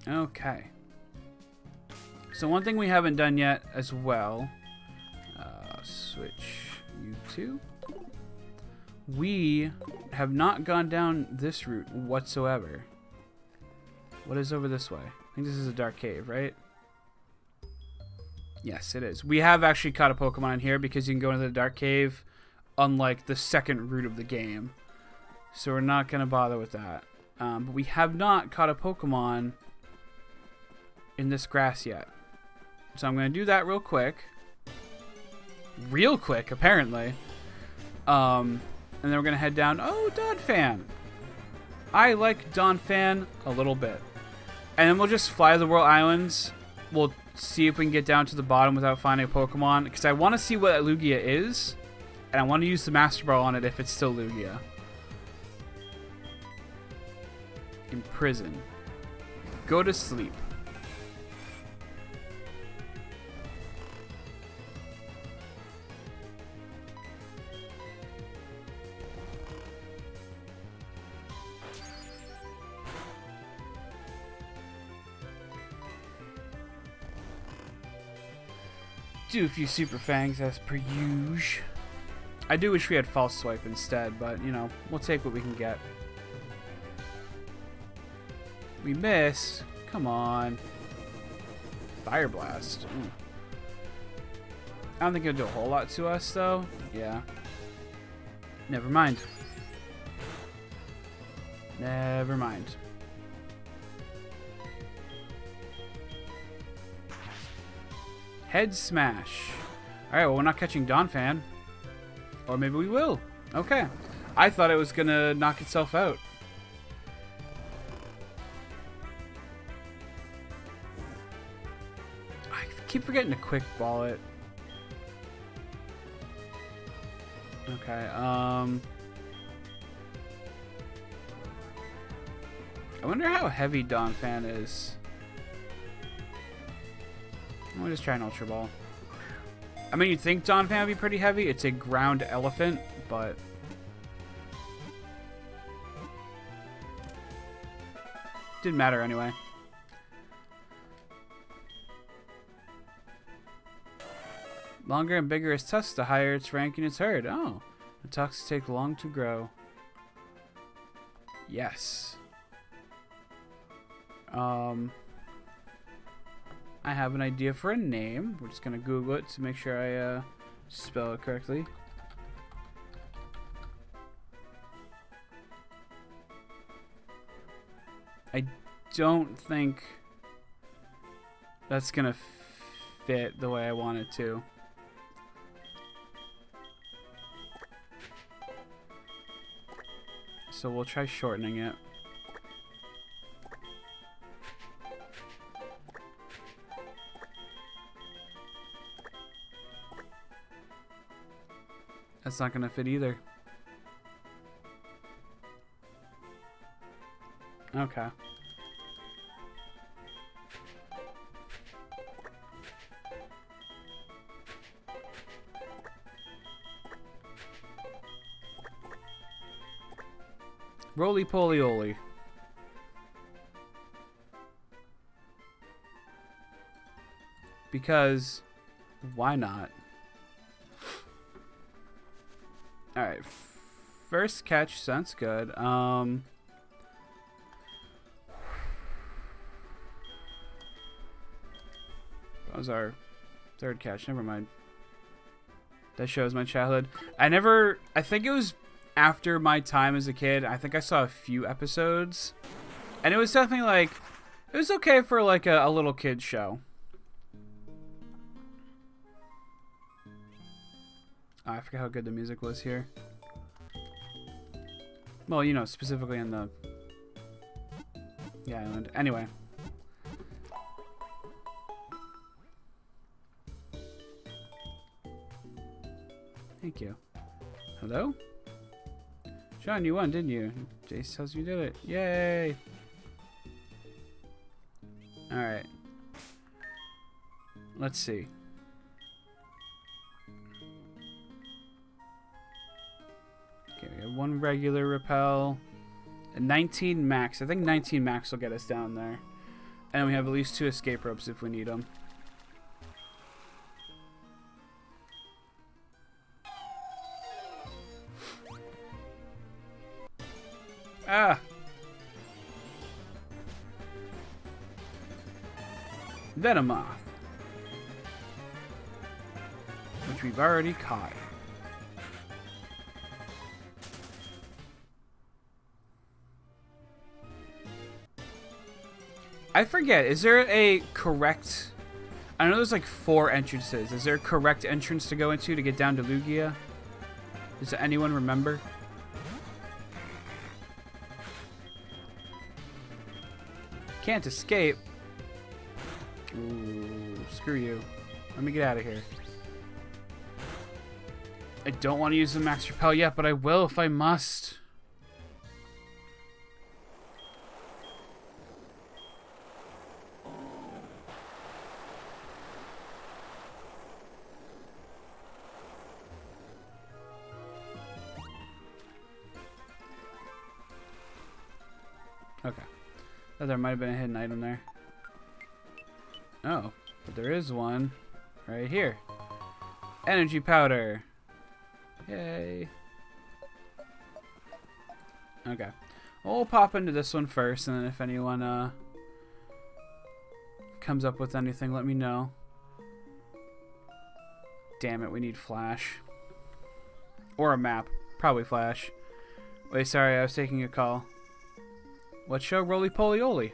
Speaker 1: Okay. So one thing we haven't done yet as well. Switch you two. We have not gone down this route whatsoever. What is over this way? I think this is a dark cave, right? Yes, it is. We have actually caught a Pokemon in here because you can go into the dark cave unlike the second route of the game. So we're not going to bother with that. But we have not caught a Pokemon in this grass yet. So I'm going to do that real quick. Real quick, apparently. And then we're going to head down. Oh, Donphan. I like Donphan a little bit. And then we'll just fly to the World Islands. We'll see if we can get down to the bottom without finding a Pokemon. Because I want to see what Lugia is. And I want to use the Master Ball on it if it's still Lugia. Imprison. Go to sleep. Do a few Super Fangs as per usual. I do wish we had False Swipe instead, but, you know, we'll take what we can get. We miss. Come on. Fire Blast. Ooh. I don't think it'll do a whole lot to us, though. Yeah. Never mind. Never mind. Head Smash. Alright, well, we're not catching Donphan. Or maybe we will. Okay. I thought it was going to knock itself out. I keep forgetting to quick ball it. Okay, I wonder how heavy Donphan is. We'll just try an Ultra Ball. I mean, you'd think Donphan would be pretty heavy. It's a ground elephant, but... didn't matter anyway. Longer and bigger its tusks, the higher its rank in its herd. Oh, the tusks take long to grow. Yes. I have an idea for a name. We're just going to Google it to make sure I spell it correctly. I don't think that's going to fit the way I want it to. So we'll try shortening it. That's not going to fit either. Okay. Roly-poly-oly. Because, why not? Alright, first catch, sounds good. was our third catch. Never mind. That shows my childhood. I think it was after my time as a kid. I think I saw a few episodes. And it was definitely like, it was okay for like a little kid show. Oh, I forget how good the music was here. Well, you know, specifically in the island. Anyway. Thank you. Hello? Sean, you won, didn't you? Jace tells you did it. Yay! Alright. Let's see. Okay, we have one regular repel. And 19 max. I think 19 max will get us down there. And we have at least 2 escape ropes if we need them. Ah! Venomoth. Which we've already caught. I forget, is there a correct... I know there's like 4 entrances. Is there a correct entrance to go into to get down to Lugia? Does anyone remember? Can't escape. Ooh, screw you. Let me get out of here. I don't want to use the max repel yet, but I will if I must. Okay. Oh, there might have been a hidden item there. Oh, but there is one right here. Energy powder. Yay. Okay. Well, we'll pop into this one first, and then if anyone comes up with anything, let me know. Damn it, we need flash. Or a map. Probably flash. Wait, sorry, I was taking a call. What show? Roly Poly Oly.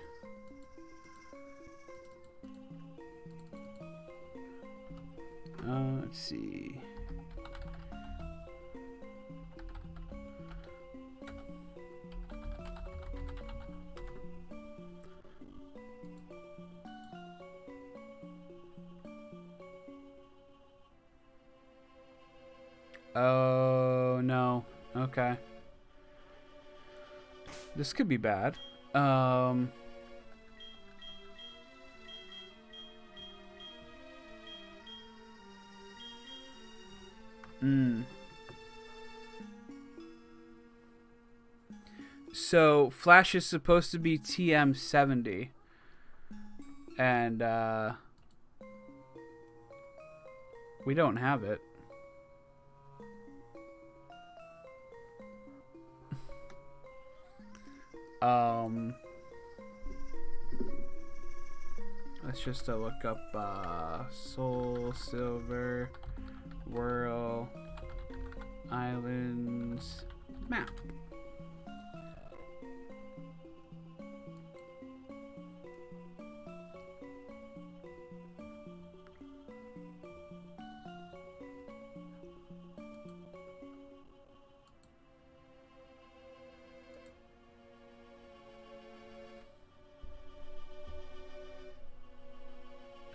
Speaker 1: Let's see. Oh, no. Okay. This could be bad. So, Flash is supposed to be TM70. And, we don't have it. Let's just look up SoulSilver World Islands map.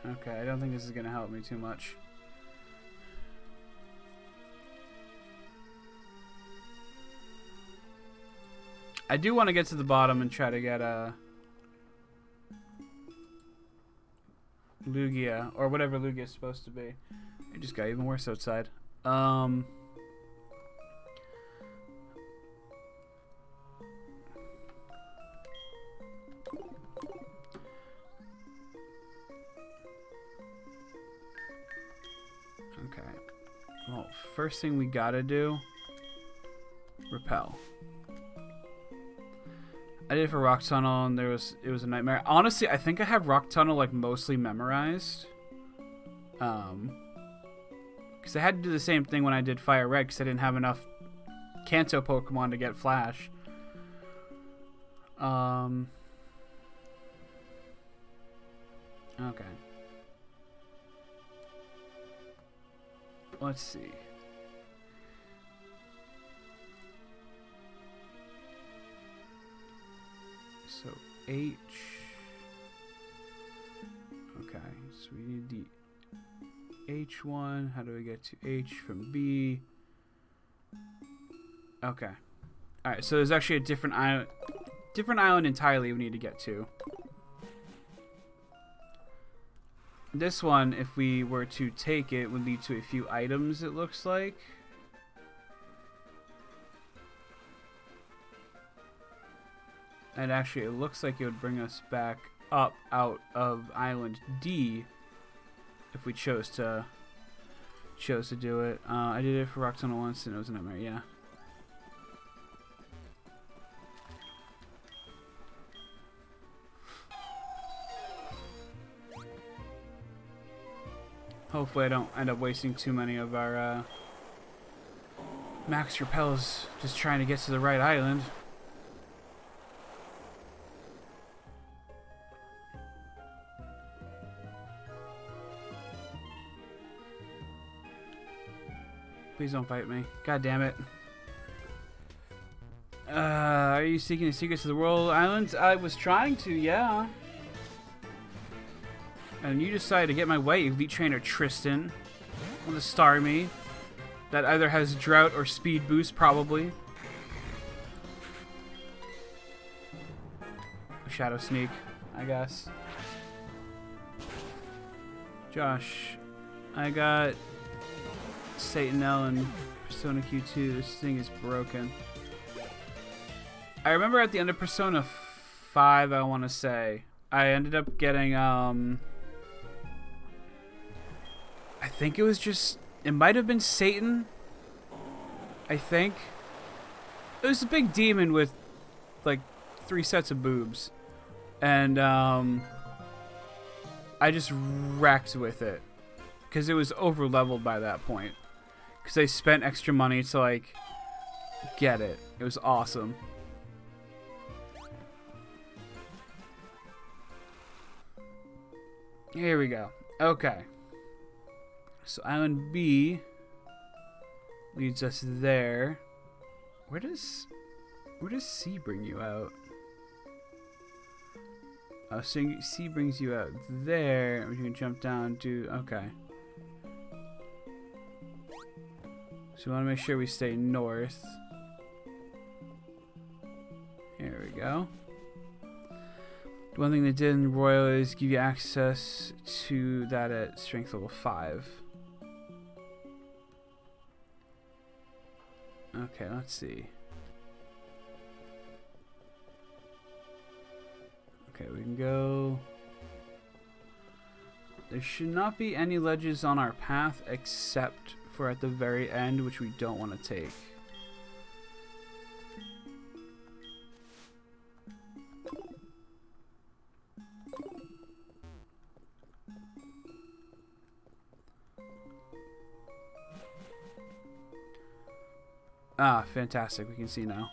Speaker 1: Okay, I don't think this is going to help me too much. I do want to get to the bottom and try to get Lugia, or whatever Lugia is supposed to be. It just got even worse outside. Okay. Well, first thing we gotta do, repel. I did it for Rock Tunnel, and it was a nightmare. Honestly, I think I have Rock Tunnel like mostly memorized. Because I had to do the same thing when I did Fire Red, because I didn't have enough Kanto Pokemon to get Flash. Okay. Let's see. So H. Okay, so we need the H1. How do we get to H from B? Okay. Alright, so there's actually a different island entirely we need to get to. This one, if we were to take it, would lead to a few items, it looks like. And actually, it looks like it would bring us back up out of Island D if we chose to do it. I did it for Rock Tunnel once and it was a nightmare, yeah. Hopefully I don't end up wasting too many of our max repels just trying to get to the right island. Please don't fight me. God damn it. Are you seeking the secrets of the World Islands? I was trying to, yeah. And you decided to get my way, Elite Trainer Tristan. On the Starmie. That either has Drought or Speed Boost, probably. A Shadow Sneak, I guess. Josh, I got Satan L and Persona Q2. This thing is broken. I remember at the end of Persona 5, I want to say, I ended up getting, I think it was just, it might have been Satan, I think. It was a big demon with, like, 3 sets of boobs. And, I just wrecked with it. Because it was over-leveled by that point. Because I spent extra money to, like, get it. It was awesome. Here we go. Okay. So Island B leads us there. Where does C bring you out? Oh, so C brings you out there. We can jump down to... Okay. So we want to make sure we stay north. Here we go. One thing they did in Royal is give you access to that at strength level 5. Okay, let's see. Okay, we can go... There should not be any ledges on our path except for at the very end, which we don't want to take. Ah, fantastic. We can see now.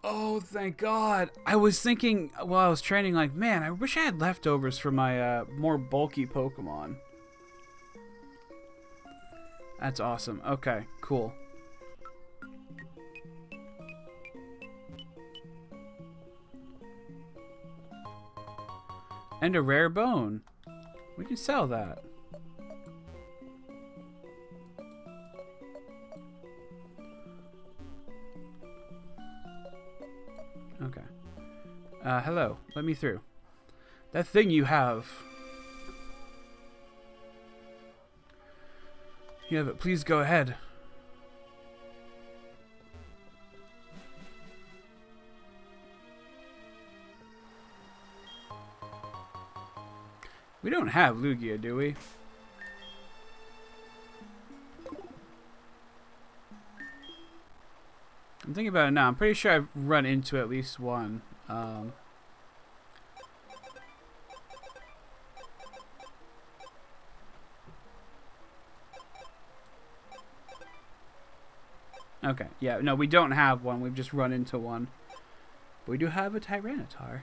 Speaker 1: Oh, thank God. I was thinking while I was training, like, man, I wish I had leftovers for my more bulky Pokemon. That's awesome. Okay, cool. And a rare bone. We can sell that. Okay. Hello. Let me through. That thing you have. You have it. Please go ahead. We don't have Lugia, do we? I'm thinking about it now. I'm pretty sure I've run into at least one. Okay, yeah, no, we don't have one. We've just run into one. But we do have a Tyranitar.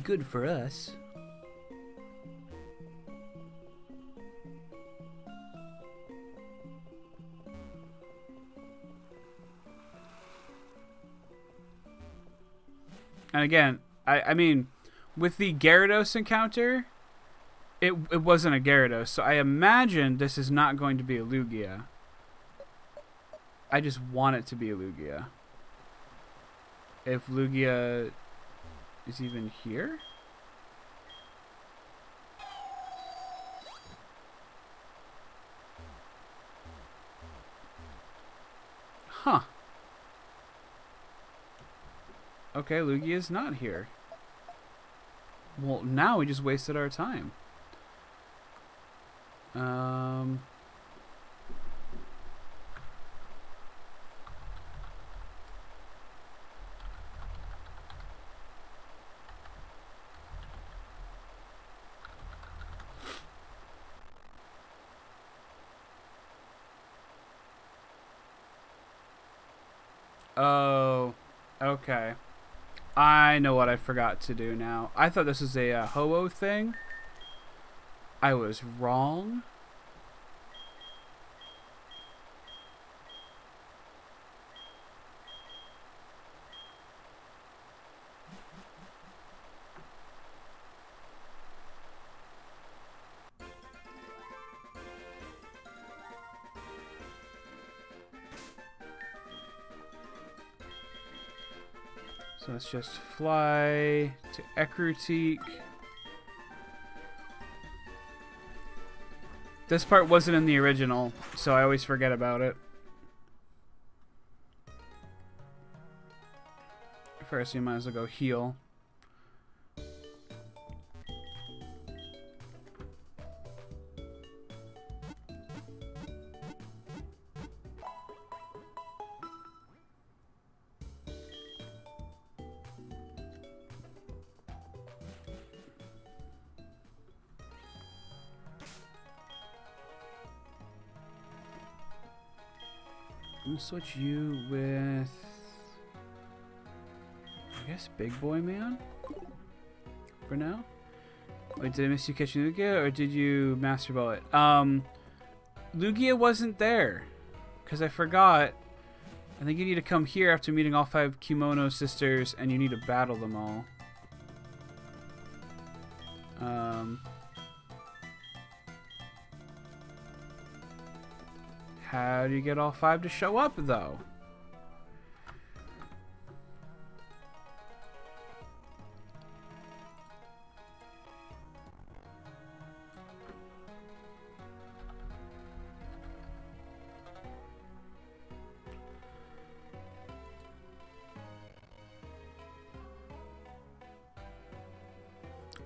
Speaker 1: Good for us. And again, I mean, with the Gyarados encounter, it wasn't a Gyarados, so I imagine this is not going to be a Lugia. I just want it to be a Lugia. If Lugia is even here? Huh. Okay, Lugia is not here. Well, now we just wasted our time. Oh, okay. I know what I forgot to do now. I thought this was a Ho-Oh thing. I was wrong. So let's just fly to Ekrutik. This part wasn't in the original, so I always forget about it. First, you might as well go heal. I'm gonna switch you with, I guess, Big Boy Man for now. Wait, did I miss you catching Lugia, or did you Master Ball it? Lugia wasn't there because I forgot. I think you need to come here after meeting all 5 Kimono sisters, and you need to battle them all. How do you get all 5 to show up, though?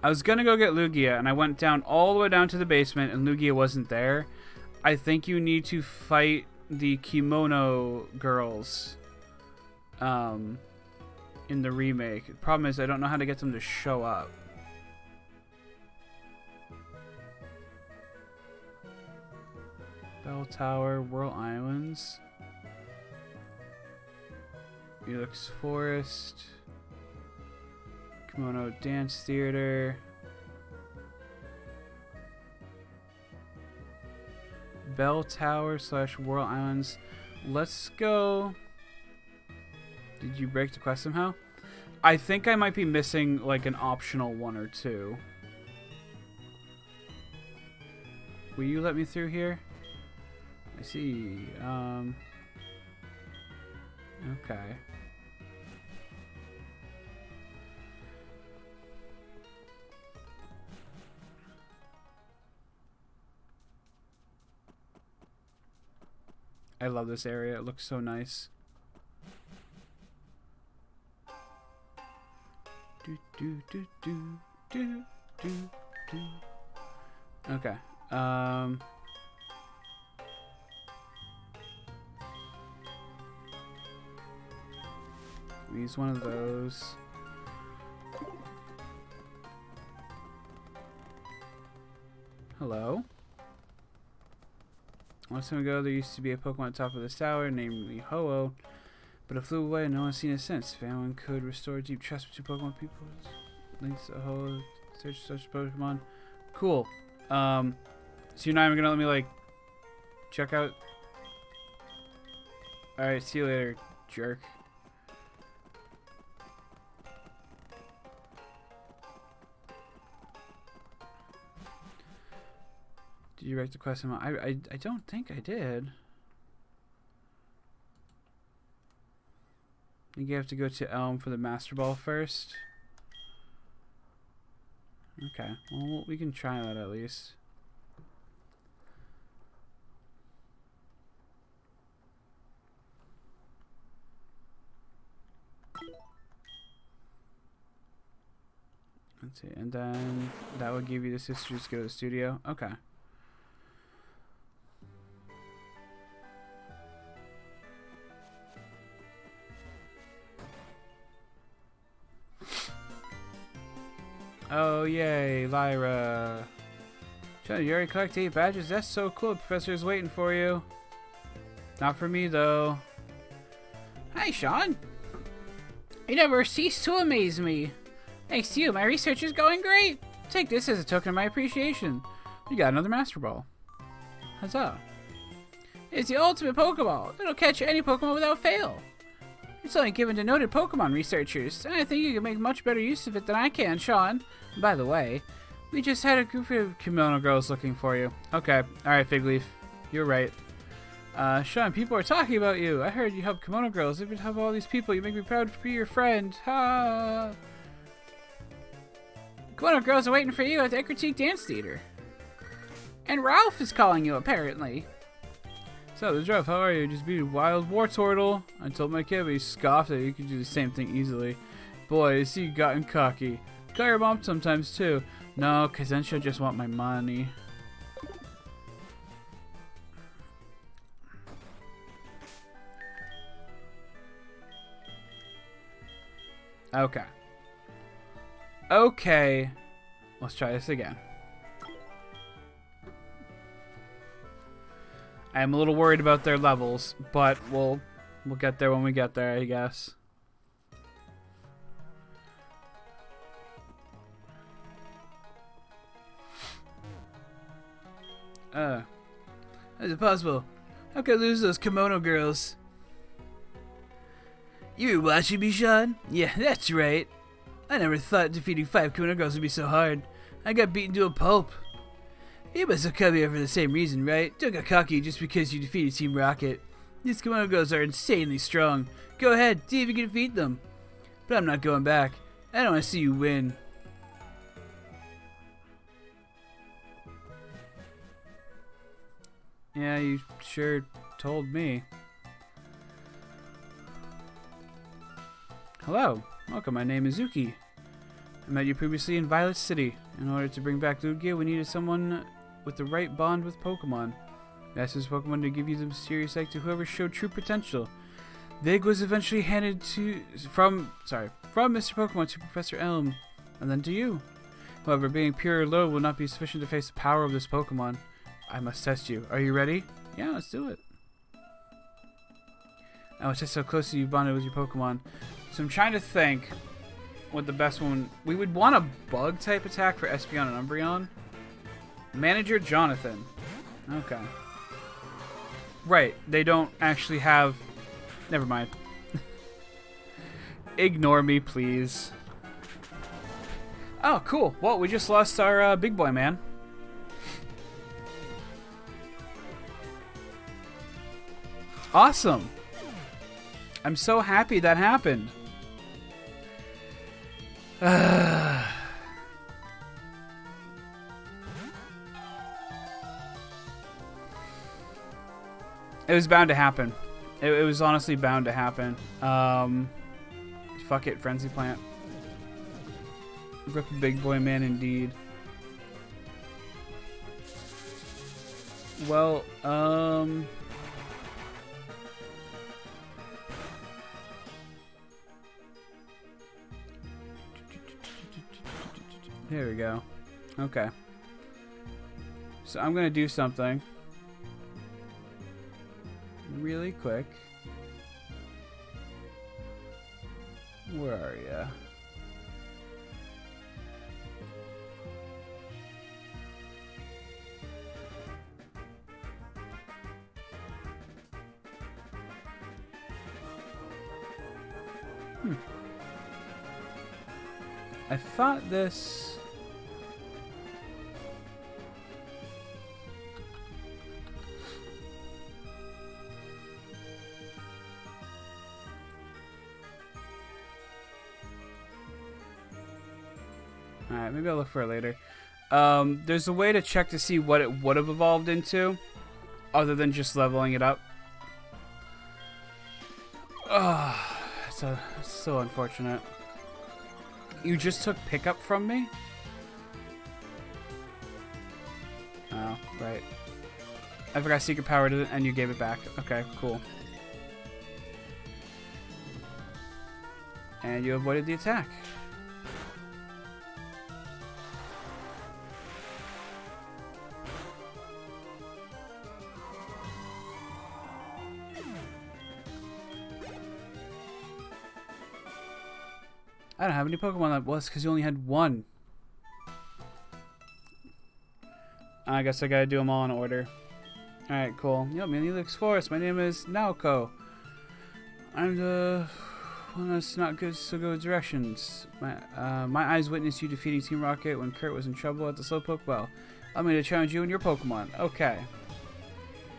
Speaker 1: I was gonna go get Lugia, and I went down all the way down to the basement, and Lugia wasn't there. I think you need to fight the Kimono girls in the remake. The problem is I don't know how to get them to show up. Bell Tower, Whirl Islands, Helix Forest, Kimono Dance Theater, Bell Tower / Whirl Islands. Let's go. Did you break the quest somehow? I think I might be missing like an optional 1 or 2. Will you let me through here? I see. Okay. I love this area. It looks so nice. Do do do do do do do. Okay. Use one of those. Hello? A long time ago, there used to be a Pokemon at the top of this tower named Ho-Oh, but it flew away and no one's seen it since. If anyone could restore deep trust between Pokemon people, links to Ho-Oh, search such Pokemon. Cool. So you're not even gonna let me, like, check out? Alright, see you later, jerk. Did you write the question? I don't think I did. I think you have to go to Elm for the Master Ball first. Okay, well, we can try that at least. Let's see, and then that would give you the sister to go to the studio. Okay. Oh, yay, Lyra. Sean, you already collected 8 badges? That's so cool. The professor's waiting for you. Not for me, though. Hi, Sean. You never cease to amaze me. Thanks to you, my research is going great. Take this as a token of my appreciation. You got another Master Ball. Huzzah. It's the ultimate Pokeball. It'll catch any Pokemon without fail. It's only given to noted Pokemon researchers, and I think you can make much better use of it than I can, Sean. By the way, we just had a group of kimono girls looking for you. Okay, alright, Figleaf. You're right. Sean, people are talking about you. I heard you help kimono girls. If you help all these people, you make me proud to be your friend. Ha! Kimono girls are waiting for you at the Critique Dance Theater. And Ralph is calling you, apparently. So, there's Ralph. How are you? Just beat a wild Wartortle. I told my kid, but he scoffed that you could do the same thing easily. Boy, has he gotten cocky. Call your mom sometimes, too. No, because then she'll just want my money. Okay. Okay. Let's try this again. I am a little worried about their levels, but we'll get there when we get there, I guess. How is it possible? How could I lose those kimono girls? You were watching me, Sean? Yeah, that's right. I never thought defeating 5 kimono girls would be so hard. I got beaten to a pulp. You must have come here for the same reason, right? Don't get cocky just because you defeated Team Rocket. These kimono girls are insanely strong. Go ahead, see if you can defeat them. But I'm not going back. I don't want to see you win. Yeah, you sure told me. Hello, welcome, my name is Zuki. I met you previously in Violet City. In order to bring back Lugia, we needed someone with the right bond with Pokemon. I asked this Pokemon to give you the mysterious egg to whoever showed true potential. The egg was eventually handed from Mr. Pokemon to Professor Elm, and then to you. However, being pure alone will not be sufficient to face the power of this Pokemon. I must test you. Are you ready? Yeah, let's do it. I will test how closely you bonded with your Pokemon. So I'm trying to think what the best one... We would want a bug type attack for Espeon and Umbreon. Manager Jonathan. Okay. Right, they don't actually have... Never mind. Ignore me, please. Oh, cool. Well, we just lost our big boy man. Awesome. I'm so happy that happened. It was bound to happen. It was honestly bound to happen. Fuck it, Frenzy Plant. Rip a big boy man indeed. Well, there we go. Okay. So I'm gonna do something. really quick. Where are ya? I thought this... Alright, maybe I'll look for it later. There's a way to check to see what it would have evolved into, other than just leveling it up. Ugh, it's so unfortunate. You just took pickup from me? Oh, right. I forgot secret power did it, and you gave it back. Okay, cool. And you avoided the attack. I don't have any Pokemon that was because you only had one. I guess I gotta do them all in order. Alright, cool. Yep, Manelix Forest. My name is Naoko. I'm the one that's not good, so good with directions. My eyes witnessed you defeating Team Rocket when Kurt was in trouble at the Slowpoke Well. I'm going to challenge you and your Pokemon. Okay.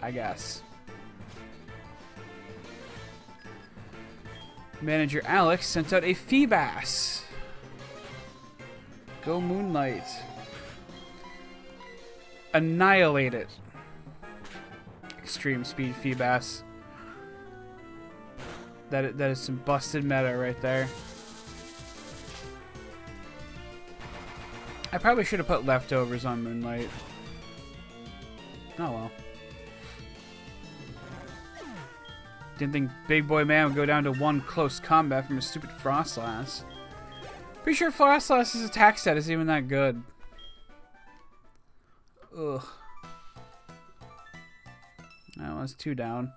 Speaker 1: I guess. Manager Alex sent out a Feebas. Go Moonlight. Annihilate it. Extreme Speed Feebas. That is some busted meta right there. I probably should have put leftovers on Moonlight. Oh well. Didn't think Big Boy Man would go down to one close combat from a stupid Frostlass. Pretty sure Frostlass's attack stat isn't even that good. Ugh. That was 2 down.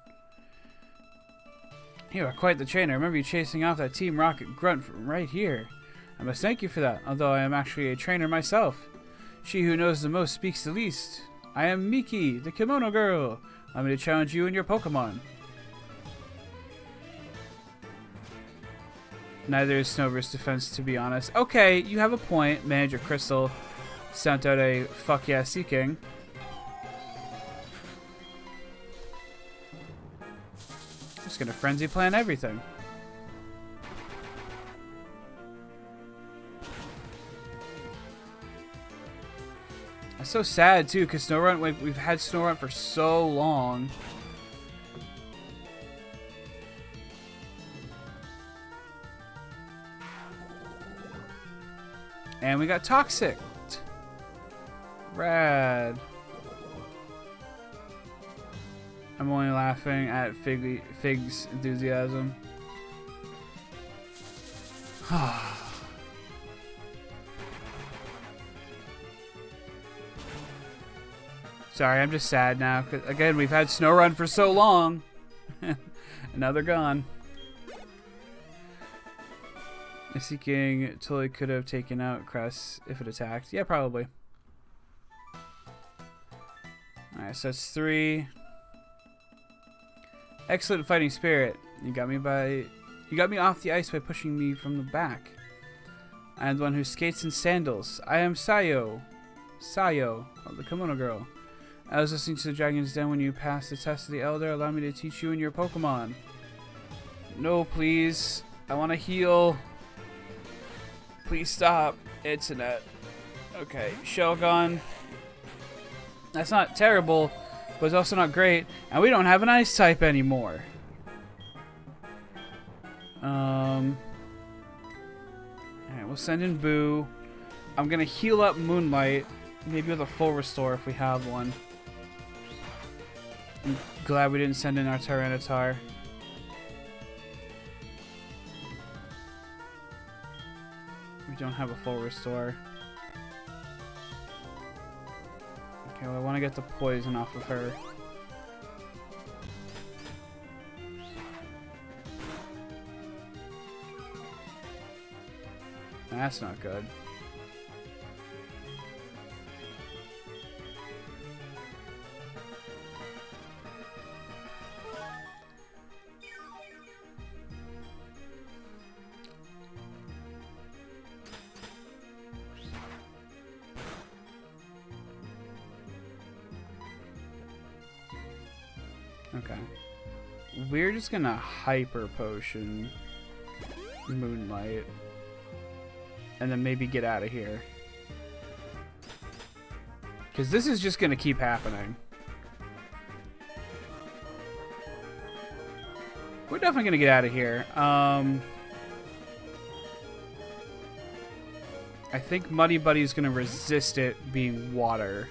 Speaker 1: You are quite the trainer. I remember you chasing off that Team Rocket grunt from right here. I must thank you for that, although I am actually a trainer myself. She who knows the most speaks the least. I am Miki, the Kimono Girl. I'm going to challenge you and your Pokemon. Neither is Snover's defense, to be honest. Okay, you have a point. Manager Crystal sent out a fuck yeah Seeking. Just gonna frenzy plan everything. That's so sad too, because Snorunt, we've had Snorunt for so long. And we got Toxic. Rad. I'm only laughing at Fig's enthusiasm. Sorry, I'm just sad now. 'Cause again, we've had Snorunt for so long. And now they're gone. Seeking totally could have taken out Cress if it attacked. Yeah, probably. Alright, so that's 3. Excellent fighting spirit. You got me off the ice by pushing me from the back. I am the one who skates in sandals. I am Sayo. Sayo, the Kimono Girl. I was listening to the Dragon's Den when you passed the test of the Elder. Allow me to teach you and your Pokemon. No, please. I want to heal. Please stop. Internet. Okay, Shelgon. That's not terrible, but it's also not great. And we don't have an ice type anymore. Alright, we'll send in Boo. I'm gonna heal up Moonlight. Maybe with a full restore if we have one. I'm glad we didn't send in our Tyranitar. We don't have a full restore. Okay, well, I want to get the poison off of her. That's not good. Okay. We're just gonna hyper potion Moonlight. And then maybe get out of here. Because this is just gonna keep happening. We're definitely gonna get out of here. I think Muddy Buddy is gonna resist it being water.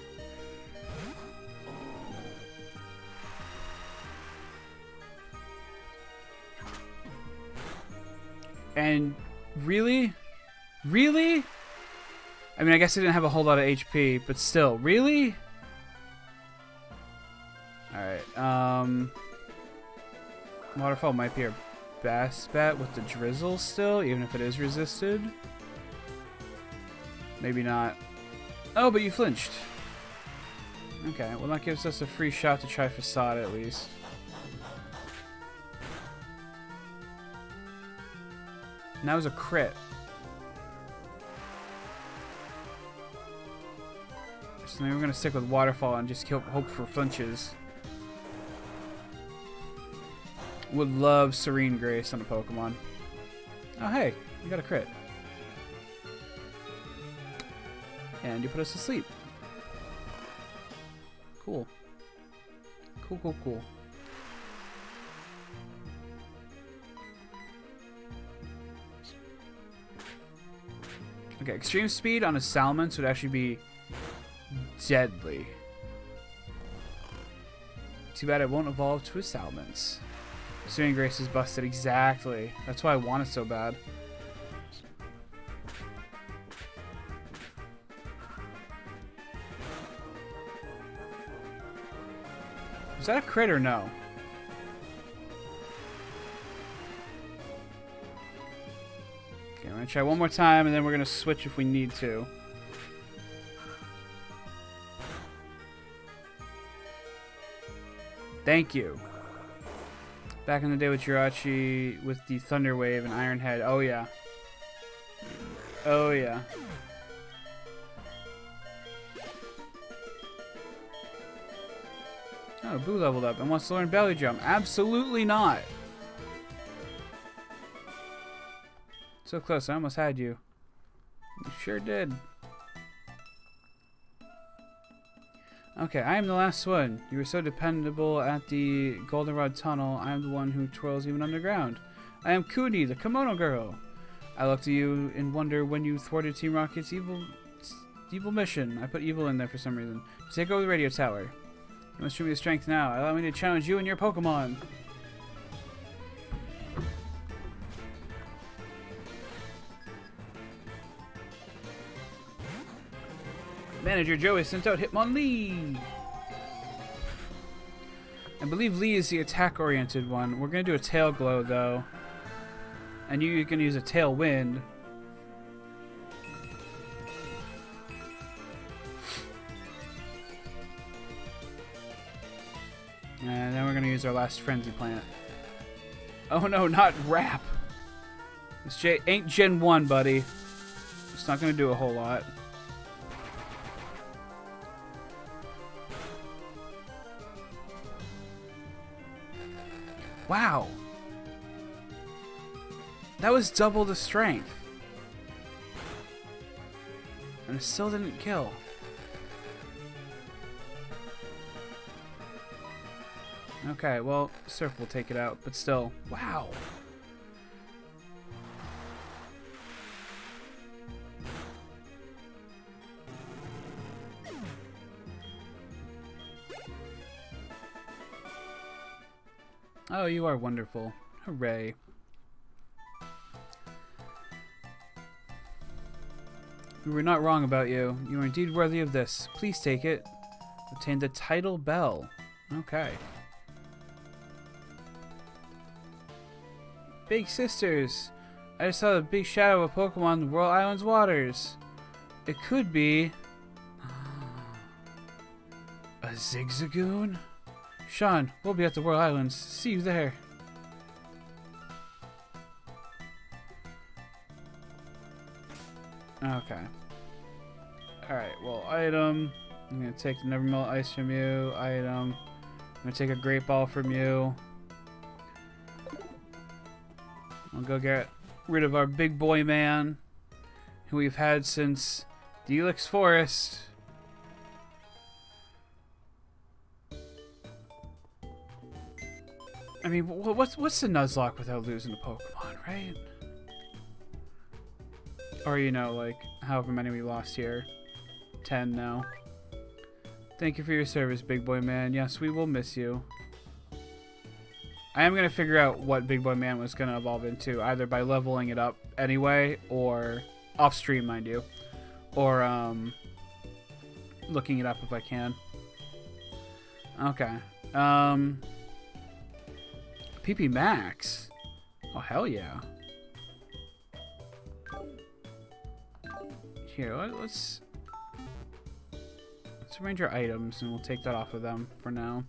Speaker 1: And really? Really? I mean, I guess I didn't have a whole lot of HP, but still, really? Alright, Waterfall might be our best bet with the drizzle still, even if it is resisted. Maybe not. Oh, but you flinched. Okay, well that gives us a free shot to try Facade at least. And that was a crit. So maybe we're going to stick with Waterfall and just hope for flinches. Would love Serene Grace on a Pokemon. Oh, hey, you got a crit. And you put us to sleep. Cool. Cool, cool, cool. Okay, extreme speed on a Salamence would actually be deadly. Too bad it won't evolve to a Salamence. Serene Grace is busted, exactly. That's why I want it so bad. Is that a crit or no? Okay, I'm gonna try one more time and then we're gonna switch if we need to. Thank you. Back in the day with Jirachi with the Thunder Wave and Iron Head. Oh yeah. Oh yeah. Oh, Boo leveled up and wants to learn Belly Jump. Absolutely not. So close, I almost had you. You sure did. Okay, I am the last one. You were so dependable at the Goldenrod Tunnel. I am the one who twirls even underground. I am Kuni, the Kimono Girl. I look to you in wonder when you thwarted Team Rocket's evil mission. I put evil in there for some reason. Take over the radio tower. You must show me the strength now. Allow me to challenge you and your Pokemon. Manager Joey sent out Hitmonlee. I believe Lee is the attack-oriented one. We're going to do a Tail Glow, though. And you're going to use a Tailwind. And then we're going to use our last Frenzy Plant. Oh no, not Wrap. This ain't Gen 1, buddy. It's not going to do a whole lot. Wow. That was double the strength. And it still didn't kill. Okay, well, Surf will take it out, but still. Wow. Oh, you are wonderful. Hooray. We were not wrong about you. You are indeed worthy of this. Please take it. Obtain the Tidal Bell. Okay. Big Sisters. I just saw the big shadow of a Pokemon in the World Island's waters. It could be a Zigzagoon? Sean, we'll be at the World Islands. See you there. Okay. Alright, well, item. I'm going to take the Nevermelt Ice from you. Item. I'm going to take a Great Ball from you. We'll go get rid of our big boy man, who we've had since the Elix Forest. I mean, what's the Nuzlocke without losing a Pokemon, right? Or, you know, like, however many we lost here. 10 now. Thank you for your service, big boy man. Yes, we will miss you. I am going to figure out what big boy man was going to evolve into, either by leveling it up anyway, or off stream, mind you. Or, looking it up if I can. Okay. PP Max. Oh, hell yeah. Here, let's arrange our items, and we'll take that off of them for now.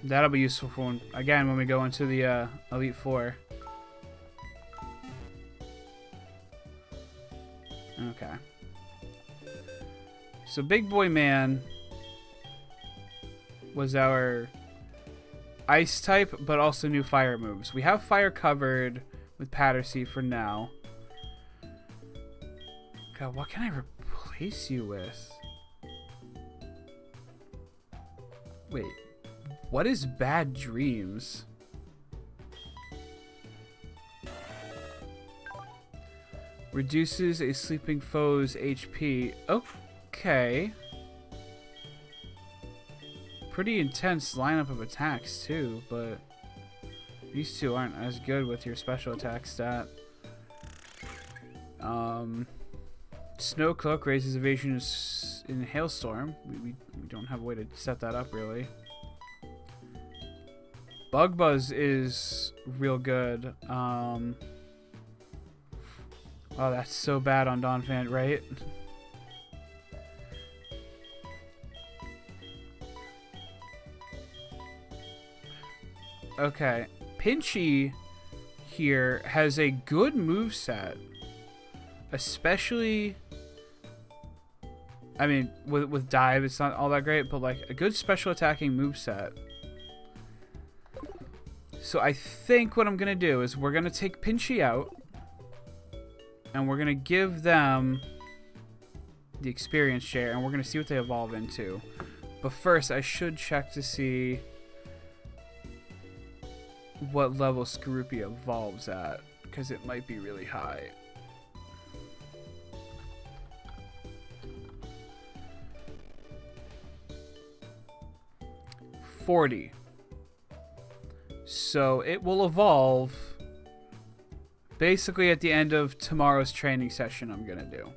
Speaker 1: That'll be useful for when we go into the Elite Four. Okay. So Big Boy Man was our ice type, but also new fire moves. We have fire covered with Pattersea for now. God, what can I replace you with? Wait, what is Bad Dreams? Reduces a sleeping foe's HP. Okay. Pretty intense lineup of attacks too, but these two aren't as good with your special attack stat. Snow Cloak raises evasion in Hailstorm. We don't have a way to set that up really. Bug Buzz is real good. Oh, that's so bad on Donphan, right? Okay, Pinchy here has a good moveset, especially, I mean, with Dive, it's not all that great, but like a good special attacking moveset. So I think what I'm going to do is we're going to take Pinchy out, and we're going to give them the experience share, and we're going to see what they evolve into. But first, I should check to see what level Skorupi evolves at, because it might be really high. $40. So it will evolve basically at the end of tomorrow's training session I'm gonna do.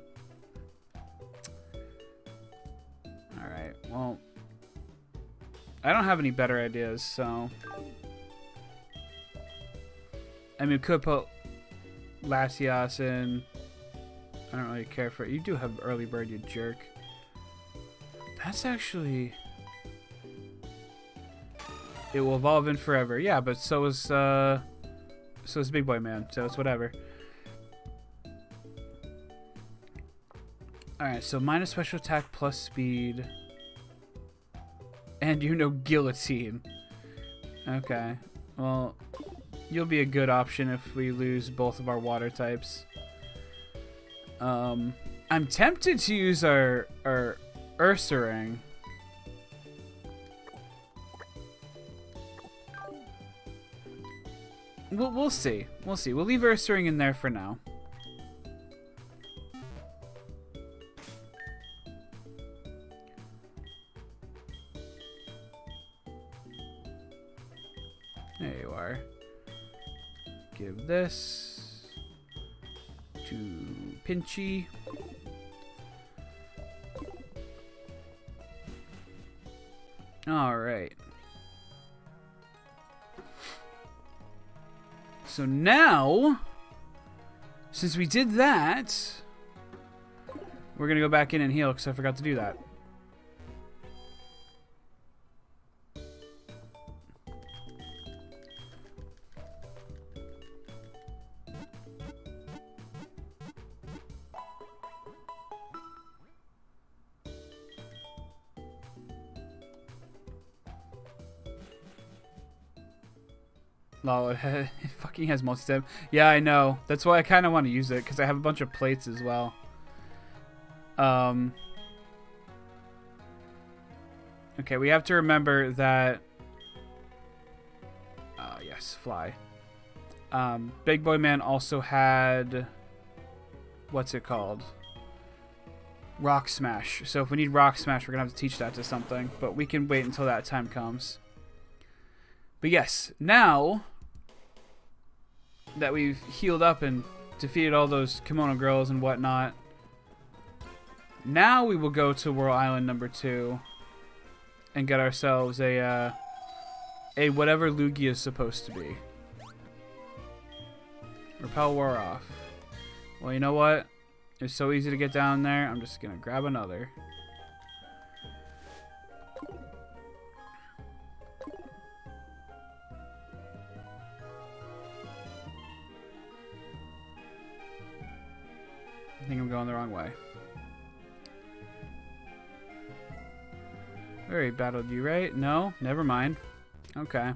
Speaker 1: Alright, well, I don't have any better ideas, so I mean, we could put Latias in. I don't really care for it. You do have Early Bird, you jerk. That's actually... It will evolve in forever. Yeah, but so is Big Boy Man, so it's whatever. Alright, so minus special attack plus speed. And you know Guillotine. Okay. Well, you'll be a good option if we lose both of our water types. I'm tempted to use our Ursaring. We'll see. We'll see. We'll leave Ursaring in there for now. There you are. Give this to Pinchy. All right. So now, since we did that, we're going to go back in and heal because I forgot to do that. Oh, it fucking has multi-step. Yeah, I know. That's why I kind of want to use it, because I have a bunch of plates as well. Okay, we have to remember that... yes, fly. Big Boy Man also had... What's it called? Rock Smash. So if we need Rock Smash, we're going to have to teach that to something. But we can wait until that time comes. But yes, now... that we've healed up and defeated all those kimono girls and whatnot. Now we will go to World Island number 2 and get ourselves a whatever Lugia is supposed to be. Repel wore off. Well, you know what? It's so easy to get down there. I'm just gonna grab another. I think I'm going the wrong way. We already battled you, right? No? Never mind. Okay.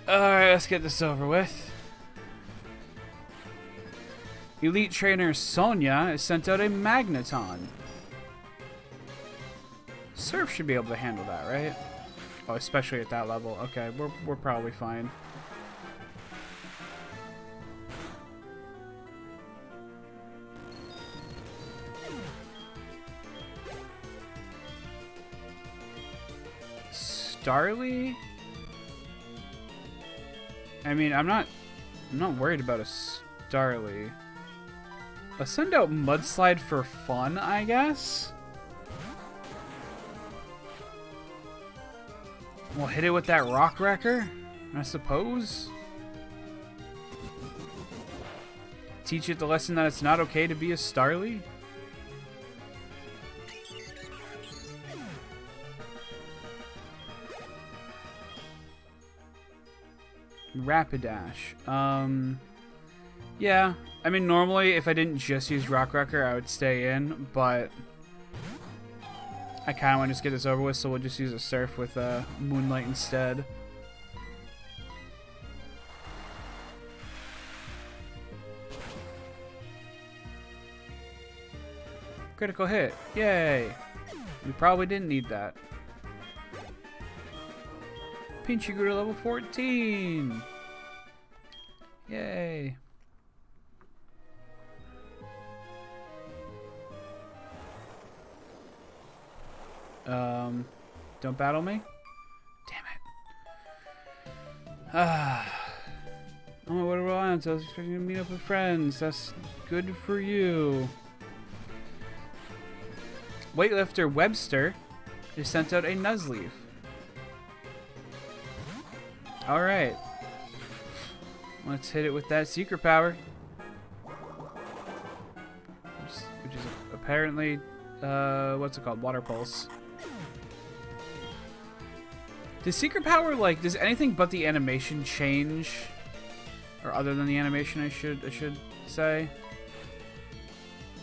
Speaker 1: Alright, let's get this over with. Elite Trainer Sonia has sent out a Magneton. Surf should be able to handle that, right? Oh, especially at that level. Okay, we're probably fine. Starly? I mean, I'm not worried about a Starly. Let's send out Mudslide for fun, I guess. We'll hit it with that Rock Wrecker, I suppose. Teach it the lesson that it's not okay to be a Starly. Rapidash. Yeah. I mean, normally, if I didn't just use Rock Wrecker, I would stay in, but I kind of want to just get this over with, so we'll just use a Surf with Moonlight instead. Critical hit. Yay. We probably didn't need that. Pinchy grew to level 14. Yay. Don't battle me? Damn it. Oh, what are I was expecting to meet up with friends. That's good for you. Weightlifter Webster has sent out a Nuzlocke. Alright. Let's hit it with that secret power. Which is apparently, what's it called? Water Pulse. Does secret power, like, does anything but the animation change? Or other than the animation, I should say?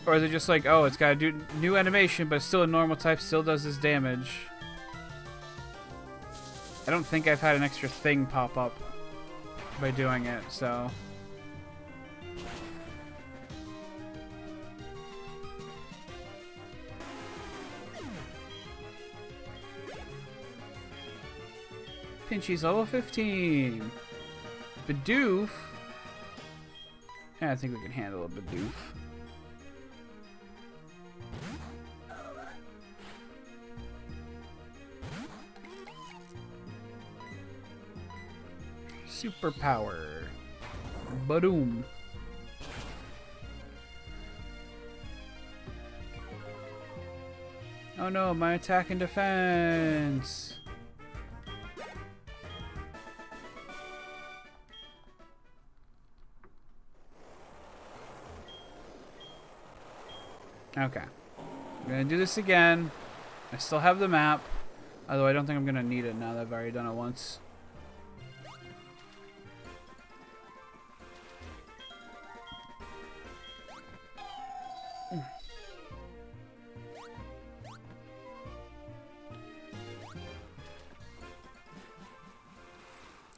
Speaker 1: Or is it just like, oh, it's got to do new animation, but it's still a normal type, still does this damage? I don't think I've had an extra thing pop up by doing it, so... Pinchy's level 15. Bidoof. Yeah, I think we can handle a Bidoof. Superpower. Badoom. Oh no, my attack and defense. Okay. I'm going to do this again. I still have the map. Although I don't think I'm going to need it now that I've already done it once.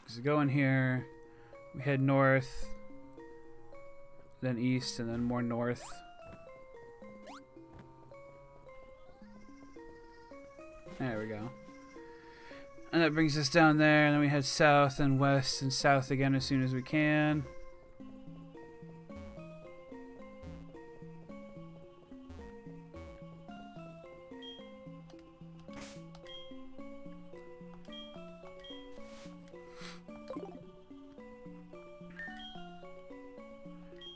Speaker 1: So go in here. We head north. Then east and then more north. There we go. And that brings us down there, and then we head south and west and south again as soon as we can.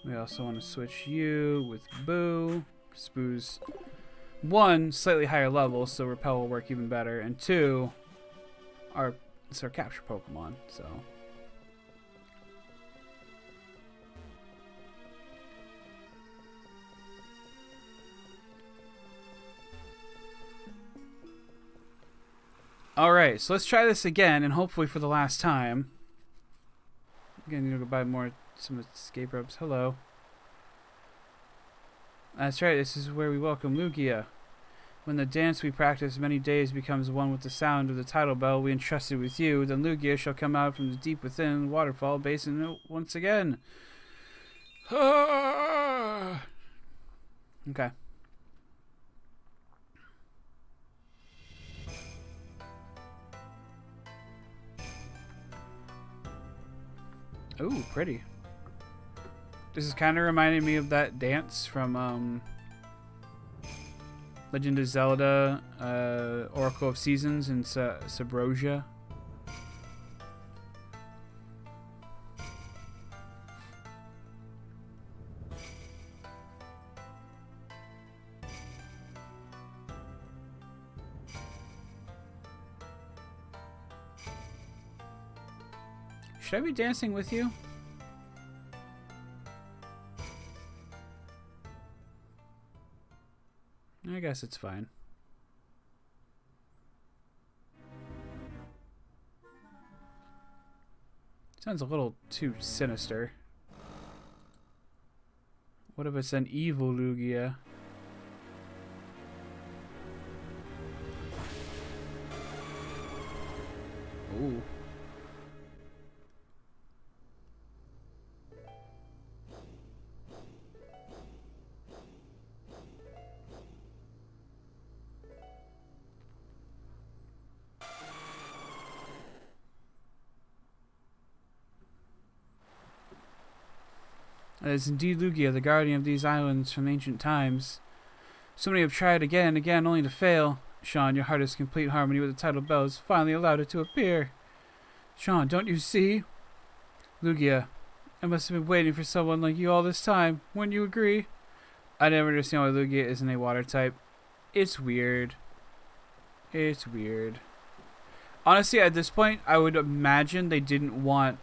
Speaker 1: We also want to switch you with Boo. Boo's 1, slightly higher level, so Repel will work even better, and 2, it's our capture Pokemon, so. Alright, so let's try this again, and hopefully for the last time. Again, you go buy some escape ropes. Hello. That's right, this is where we welcome Lugia. When the dance we practice many days becomes one with the sound of the tidal bell we entrusted with you, then Lugia shall come out from the deep within the waterfall basin once again. Okay. Ooh, pretty. This is kind of reminding me of that dance from Legend of Zelda, Oracle of Seasons in Subrosia. Should I be dancing with you? I guess it's fine. Sounds a little too sinister. What if it's an evil Lugia? Ooh. It is indeed Lugia, the guardian of these islands from ancient times. So many have tried again and again, only to fail. Sean, your heart is complete harmony with the tidal bells finally allowed it to appear. Sean, don't you see? Lugia, I must have been waiting for someone like you all this time. Wouldn't you agree? I never understand why Lugia isn't a water type. It's weird. It's weird. Honestly, at this point, I would imagine they didn't want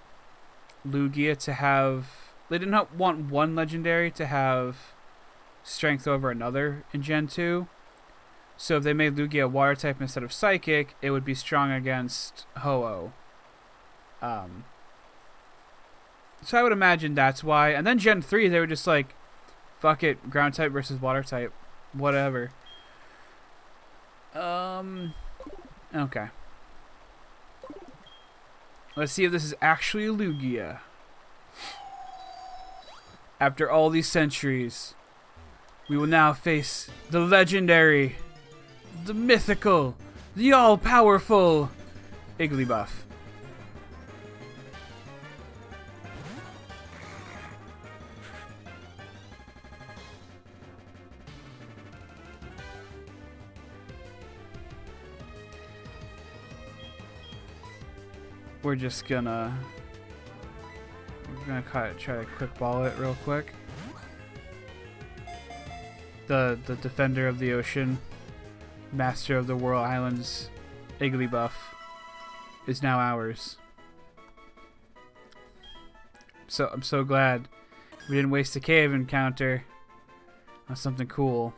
Speaker 1: Lugia to have... They did not want one legendary to have strength over another in Gen 2. So if they made Lugia water type instead of psychic, it would be strong against Ho-Oh. So I would imagine that's why. And then Gen 3, they were just like, fuck it, ground type versus water type. Whatever. Okay. Let's see if this is actually Lugia. After all these centuries, we will now face the legendary, the mythical, the all-powerful Igglybuff. We're just gonna... We're gonna try to quick ball it real quick. The defender of the ocean, master of the Whirl Islands, Igglybuff, is now ours. I'm so glad we didn't waste a cave encounter on something cool.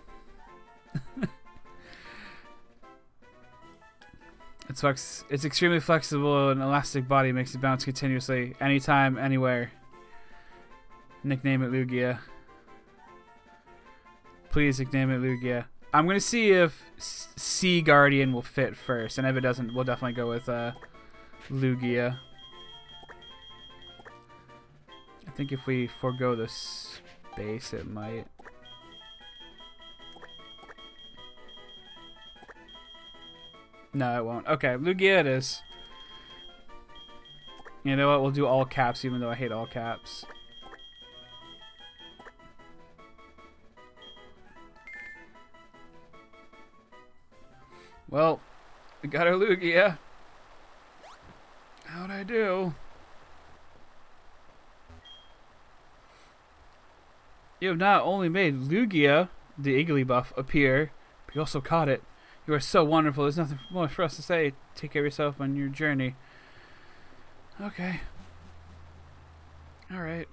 Speaker 1: It's extremely flexible and elastic body makes it bounce continuously, anytime, anywhere. Nickname it Lugia. Please nickname it Lugia. I'm gonna see if Sea Guardian will fit first, and if it doesn't, we'll definitely go with Lugia. I think if we forego the space, it might. No, it won't. Okay, Lugia it is. You know what? We'll do all caps, even though I hate all caps. Well, we got our Lugia. How'd I do? You have not only made Lugia, the Igglybuff, appear, but you also caught it. You are so wonderful. There's nothing more for us to say. Take care of yourself on your journey. Okay. All right.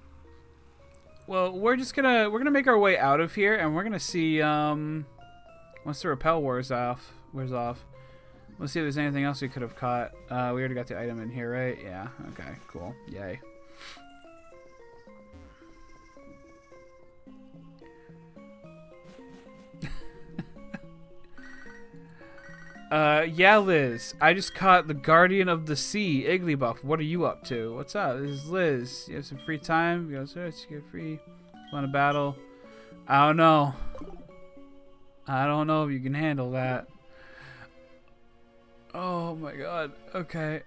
Speaker 1: Well, we're gonna make our way out of here, and we're gonna see once the repel wears off. Let's see if there's anything else we could have caught. We already got the item in here, right? Yeah. Okay. Cool. Yay. Yeah, Liz. I just caught the Guardian of the Sea, Igglybuff. What are you up to? What's up? This is Liz. You have some free time? You go search, get free. Want to battle? I don't know. I don't know if you can handle that. Oh my god. Okay.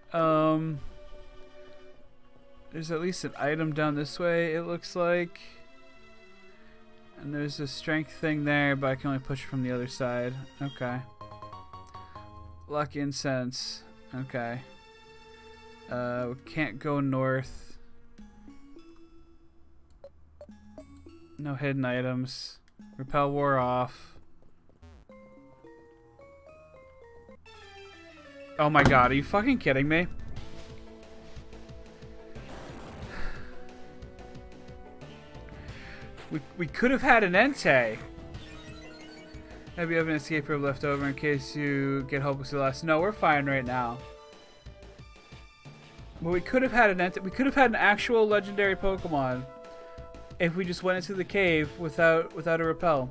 Speaker 1: There's at least an item down this way, it looks like. And there's a strength thing there, but I can only push from the other side. Okay. Luck incense. Okay. We can't go north. No hidden items. Repel wore off. Oh my god, are you fucking kidding me? We could have had an Entei. Have you have an escape rope left over in case you get hopelessly lost? No, we're fine right now. But we could have had an Entei. We could have had an actual legendary Pokemon if we just went into the cave without a repel.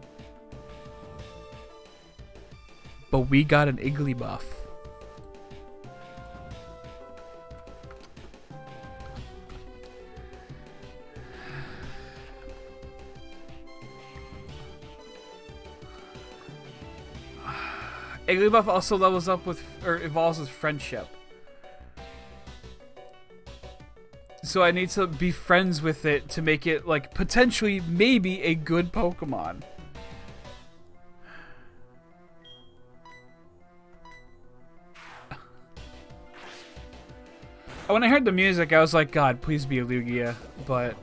Speaker 1: But we got an Igglybuff. Igglybuff also levels up with, or evolves with friendship. So I need to be friends with it to make it, like, potentially, maybe a good Pokemon. When I heard the music, I was like, God, please be a Lugia, but...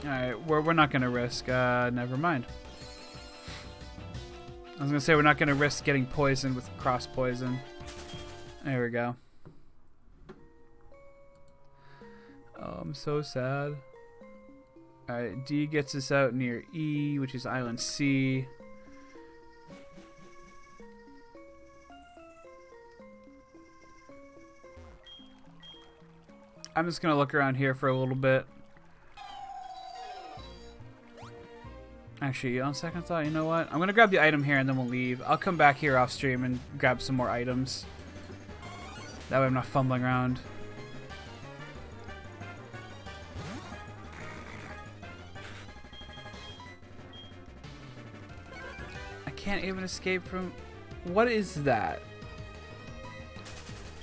Speaker 1: Alright, we're not gonna risk, never mind. I was gonna say we're not gonna risk getting poisoned with cross poison. There we go. Oh, I'm so sad. Alright, D gets us out near E, which is Island C. I'm just gonna look around here for a little bit. Actually, on second thought, you know what? I'm gonna grab the item here and then we'll leave. I'll come back here off stream and grab some more items. That way I'm not fumbling around. I can't even escape from... What is that?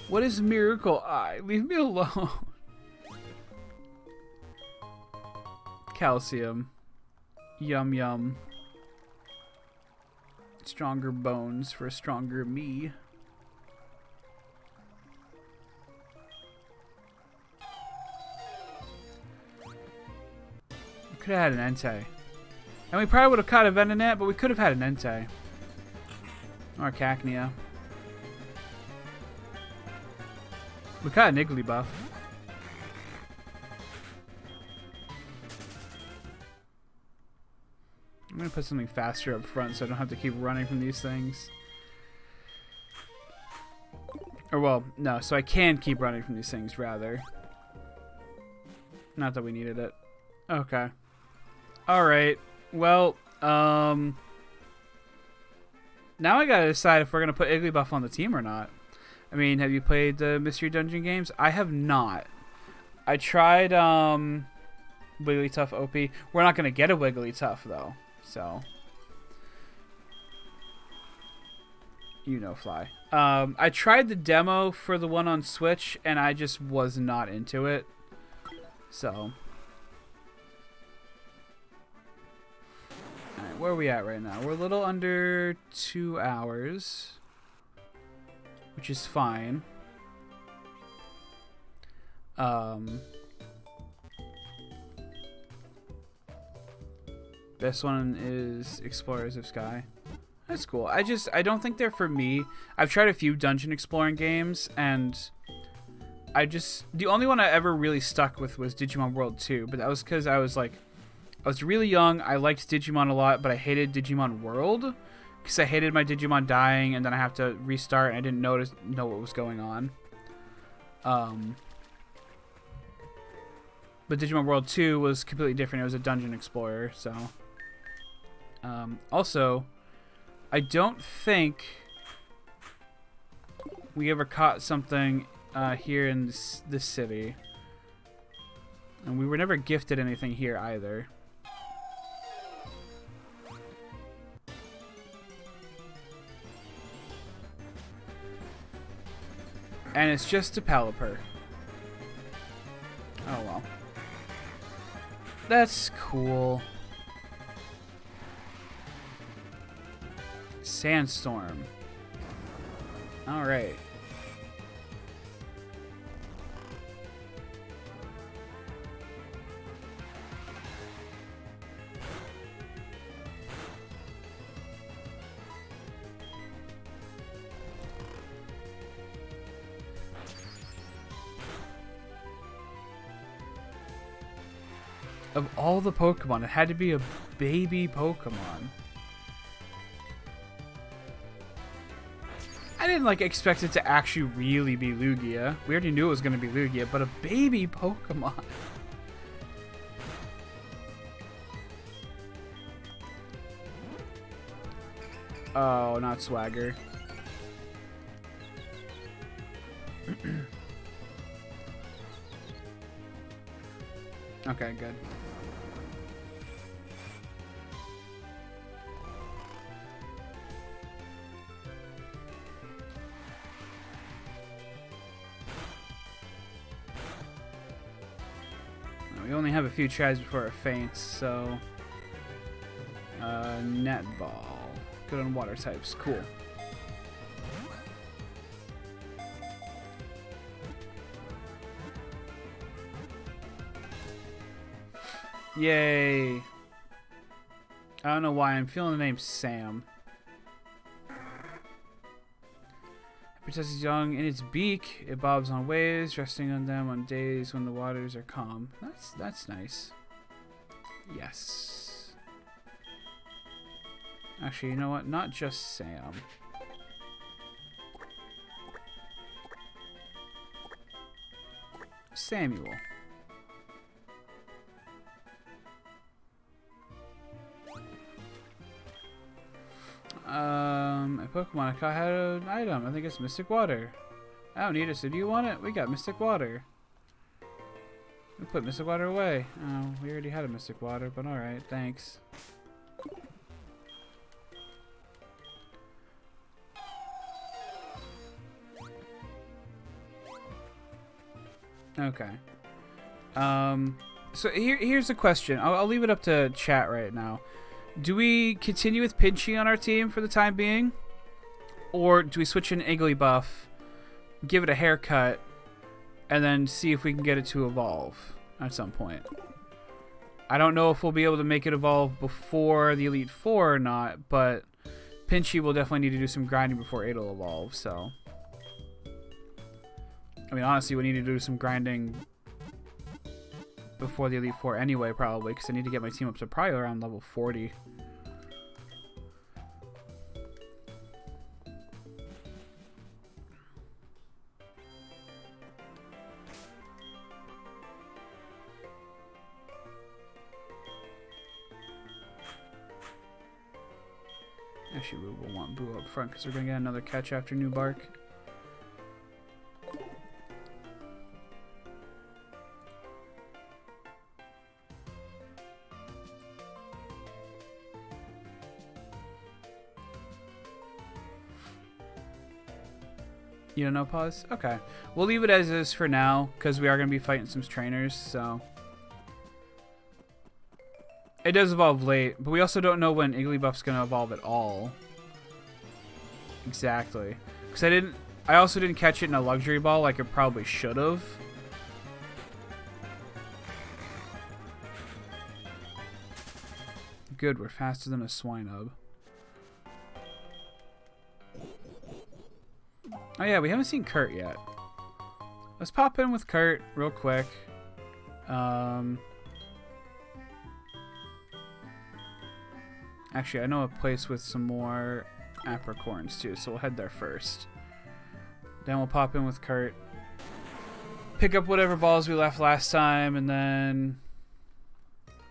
Speaker 1: What is Miracle Eye? Leave me alone. Calcium. Yum yum. Stronger bones for a stronger me. We could have had an Entei. And we probably would have caught a Venonat, but we could have had an Entei. Or a Cacnea. We caught an Igglybuff. gonna put something faster up front so I don't have to keep running from these things. Or, well, no, so I can keep running from these things, rather. Not that we needed it. Okay. Alright. Well, now I gotta decide if we're gonna put Igglybuff on the team or not. I mean, have you played the Mystery Dungeon games? I have not. I tried, Wigglytuff OP. We're not gonna get a Wigglytuff, though, so... You know, Fly. I tried the demo for the one on Switch, and I just was not into it. So. Alright, where are we at right now? We're a little under 2 hours. Which is fine. This one is Explorers of Sky. That's cool. I don't think they're for me. I've tried a few dungeon exploring games, and the only one I ever really stuck with was Digimon World 2, but that was because I was really young. I liked Digimon a lot, but I hated Digimon World because I hated my Digimon dying, and then I have to restart, and I didn't know what was going on. But Digimon World 2 was completely different. It was a dungeon explorer, so. Also, I don't think we ever caught something here in this city. And we were never gifted anything here either. And it's just a Pelipper. Oh well. That's cool. Sandstorm. Alright. Of all the Pokemon, it had to be a baby Pokemon. I didn't expect it to actually really be Lugia. We already knew it was going to be Lugia, but a baby Pokemon. Oh, not Swagger. Okay, good. We only have a few tries before it faints, so... Netball. Good on water types. Cool. Yay. I don't know why I'm feeling the name Sam. Princess is young in its beak. It bobs on waves, resting on them on days when the waters are calm. That's nice. Yes. Actually, you know what? Not just Sam. Samuel. A Pokemon I caught had an item. I think it's Mystic Water. I don't need it, so do you want it? We got Mystic Water. We put Mystic Water away. Oh, we already had a Mystic Water, but alright, thanks. Okay. So here's a question. I'll leave it up to chat right now. Do we continue with Pinchy on our team for the time being? Or do we switch in Igglybuff, give it a haircut, and then see if we can get it to evolve at some point? I don't know if we'll be able to make it evolve before the Elite Four or not, but Pinchy will definitely need to do some grinding before it'll evolve, so... I mean, honestly, we need to do some grinding before the Elite Four anyway, probably, because I need to get my team up to probably around level 40. Actually, we will want Boo up front because we're going to get another catch after New Bark. You don't know pause? Okay. We'll leave it as is for now because we are going to be fighting some trainers, so... It does evolve late, but we also don't know when Igglybuff's going to evolve at all. Exactly. Because I also didn't catch it in a luxury ball like it probably should have. Good, we're faster than a Swinub. Oh yeah, we haven't seen Kurt yet. Let's pop in with Kurt real quick. Actually, I know a place with some more apricorns too, so we'll head there first. Then we'll pop in with Kurt. Pick up whatever balls we left last time, and then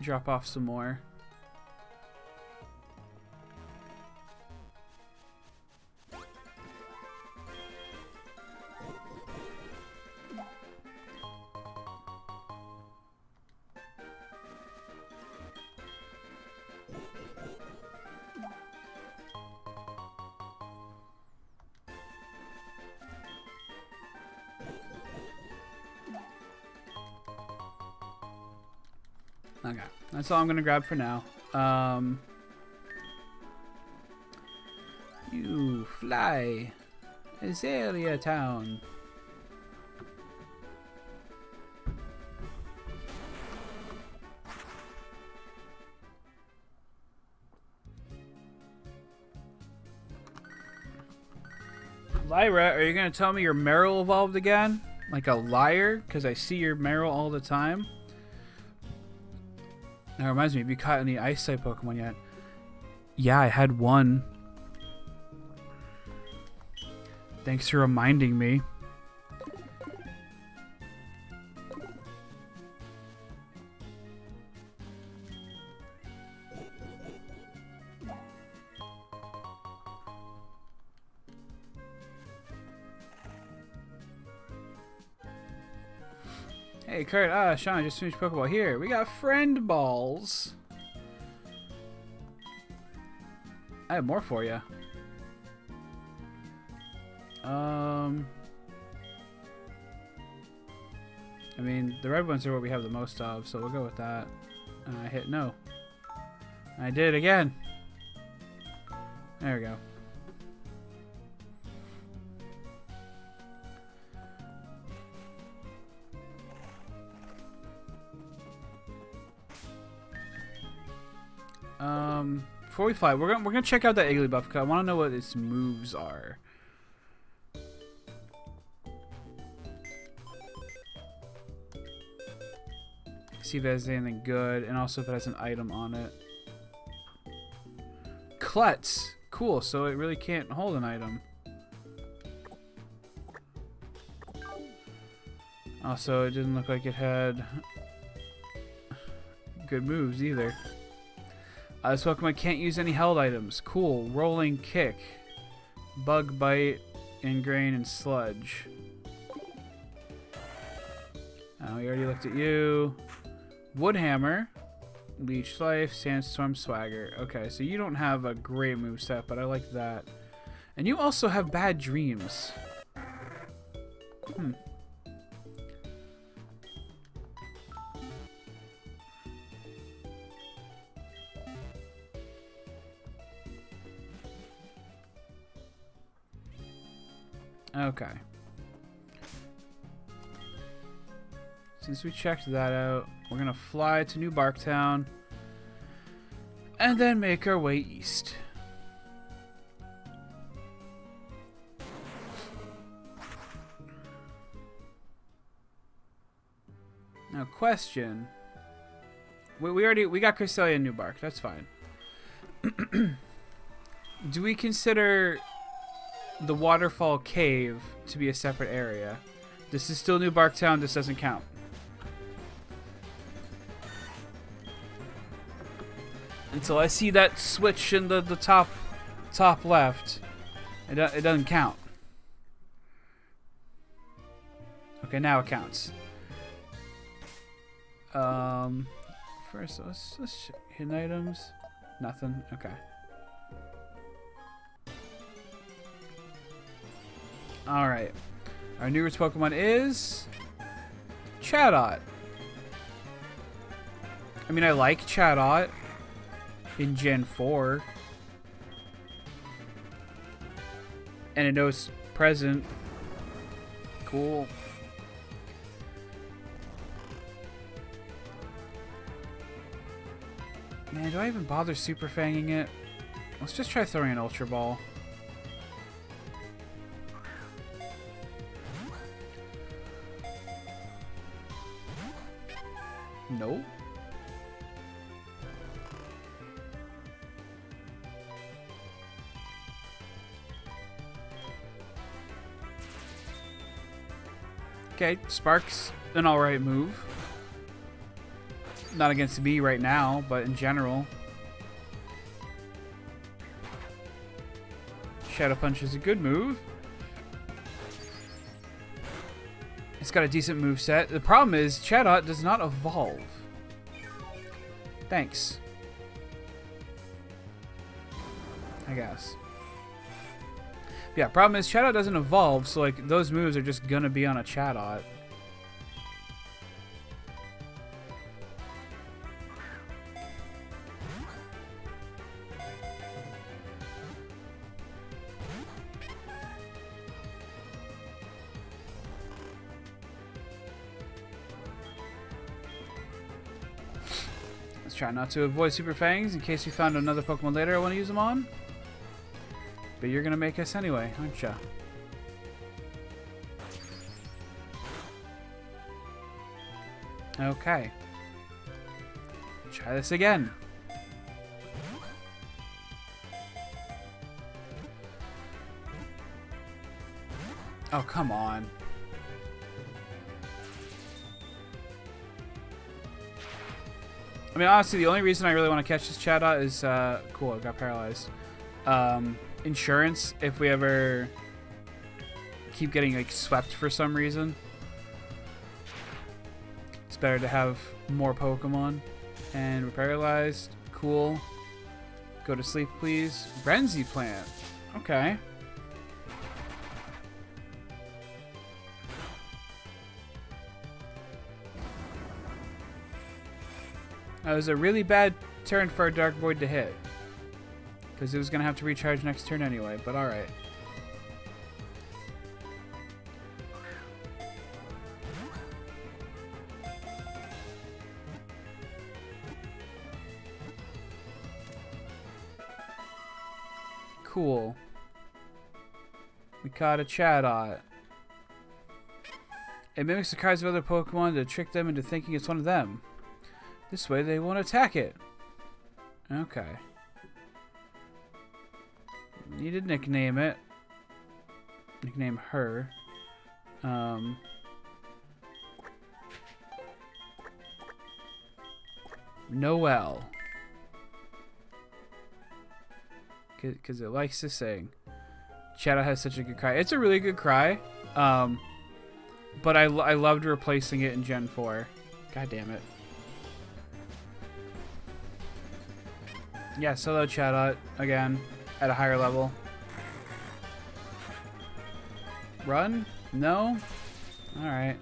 Speaker 1: drop off some more. Okay, that's all I'm gonna grab for now. You fly, Azalea Town. Lyra, are you gonna tell me your Meryl evolved again? Like a liar? Because I see your Meryl all the time. That reminds me, have you caught any ice type Pokemon yet? Yeah, I had one. Thanks for reminding me. Hey Kurt, Sean, I just finished Pokeball. Here, we got friend balls. I have more for you. I mean, the red ones are what we have the most of, so we'll go with that. I hit no. I did it again. There we go. Before we fly, we're gonna check out that Igglybuff because I want to know what its moves are. See if it has anything good, and also if it has an item on it. Klutz, cool. So it really can't hold an item. Also, it didn't look like it had good moves either. This Pokemon can't use any held items. Cool. Rolling Kick. Bug Bite. Ingrain and Sludge. We already looked at you. Woodhammer. Leech Life. Sandstorm Swagger. Okay, so you don't have a great moveset, but I like that. And you also have Bad Dreams. Okay. Since we checked that out, we're gonna fly to New Barktown and then make our way east. Now, question. We got Cresselia and New Bark. That's fine. Do we consider the waterfall cave to be a separate area? This is still New Barktown. This doesn't count. Until I see that switch in the top top left, it doesn't count. Okay, now it counts. First, let's hidden items. Nothing. Okay. All right. Our newest Pokemon is Chatot. I mean, I like Chatot in Gen 4. And it knows present. Cool. Man, do I even bother Super Fanging it? Let's just try throwing an Ultra Ball. Nope. Okay, Spark's an alright move. Not against me right now, but in general. Shadow Punch is a good move. It's got a decent move set. The problem is Chatot does not evolve. Thanks. I guess. Yeah, problem is Chatot doesn't evolve, so like those moves are just gonna be on a Chatot. Let's try not to avoid Super Fangs in case we found another Pokemon later I want to use them on. But you're gonna make us anyway, aren't ya? Okay. Try this again. Oh, come on. I mean, honestly, the only reason I really want to catch this Chatot is, cool, I got paralyzed. Insurance, if we ever keep getting, like, swept for some reason. It's better to have more Pokemon. And we're paralyzed. Cool. Go to sleep, please. Renzi plant. Okay. That was a really bad turn for our Dark Void to hit. Because it was going to have to recharge next turn anyway, but alright. Cool. We caught a Chatot. It mimics the cries of other Pokemon to trick them into thinking it's one of them. This way they won't attack it. Okay. Need to nickname it. Nickname her. Noelle. Because it likes to sing. Chatot has such a good cry. It's a really good cry. But I loved replacing it in Gen 4. God damn it. Yeah, solo Chatot again at a higher level. Run? No? Alright.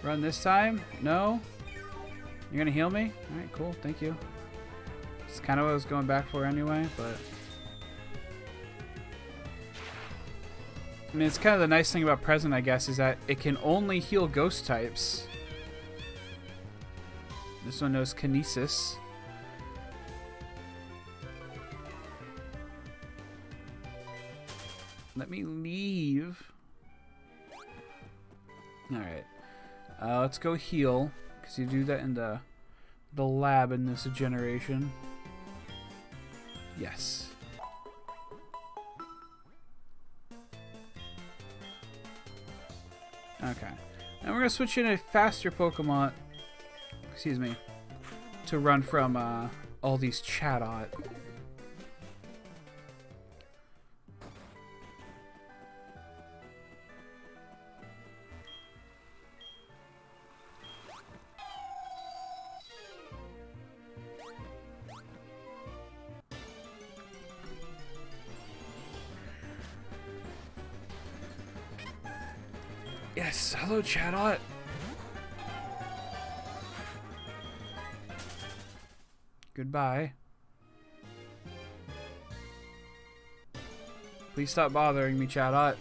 Speaker 1: Run this time? No? You're gonna heal me? Alright, cool. Thank you. It's kind of what I was going back for anyway, but... I mean, it's kind of the nice thing about Present, I guess, is that it can only heal ghost types. This one knows Kinesis. Let me leave. Alright. Let's go heal. Because you do that in the lab in this generation. Yes. Okay. Now we're going to switch in a faster Pokemon. Excuse me. to run from all these Chatot. Yes, hello Chatot. Goodbye. Please stop bothering me, Chatot.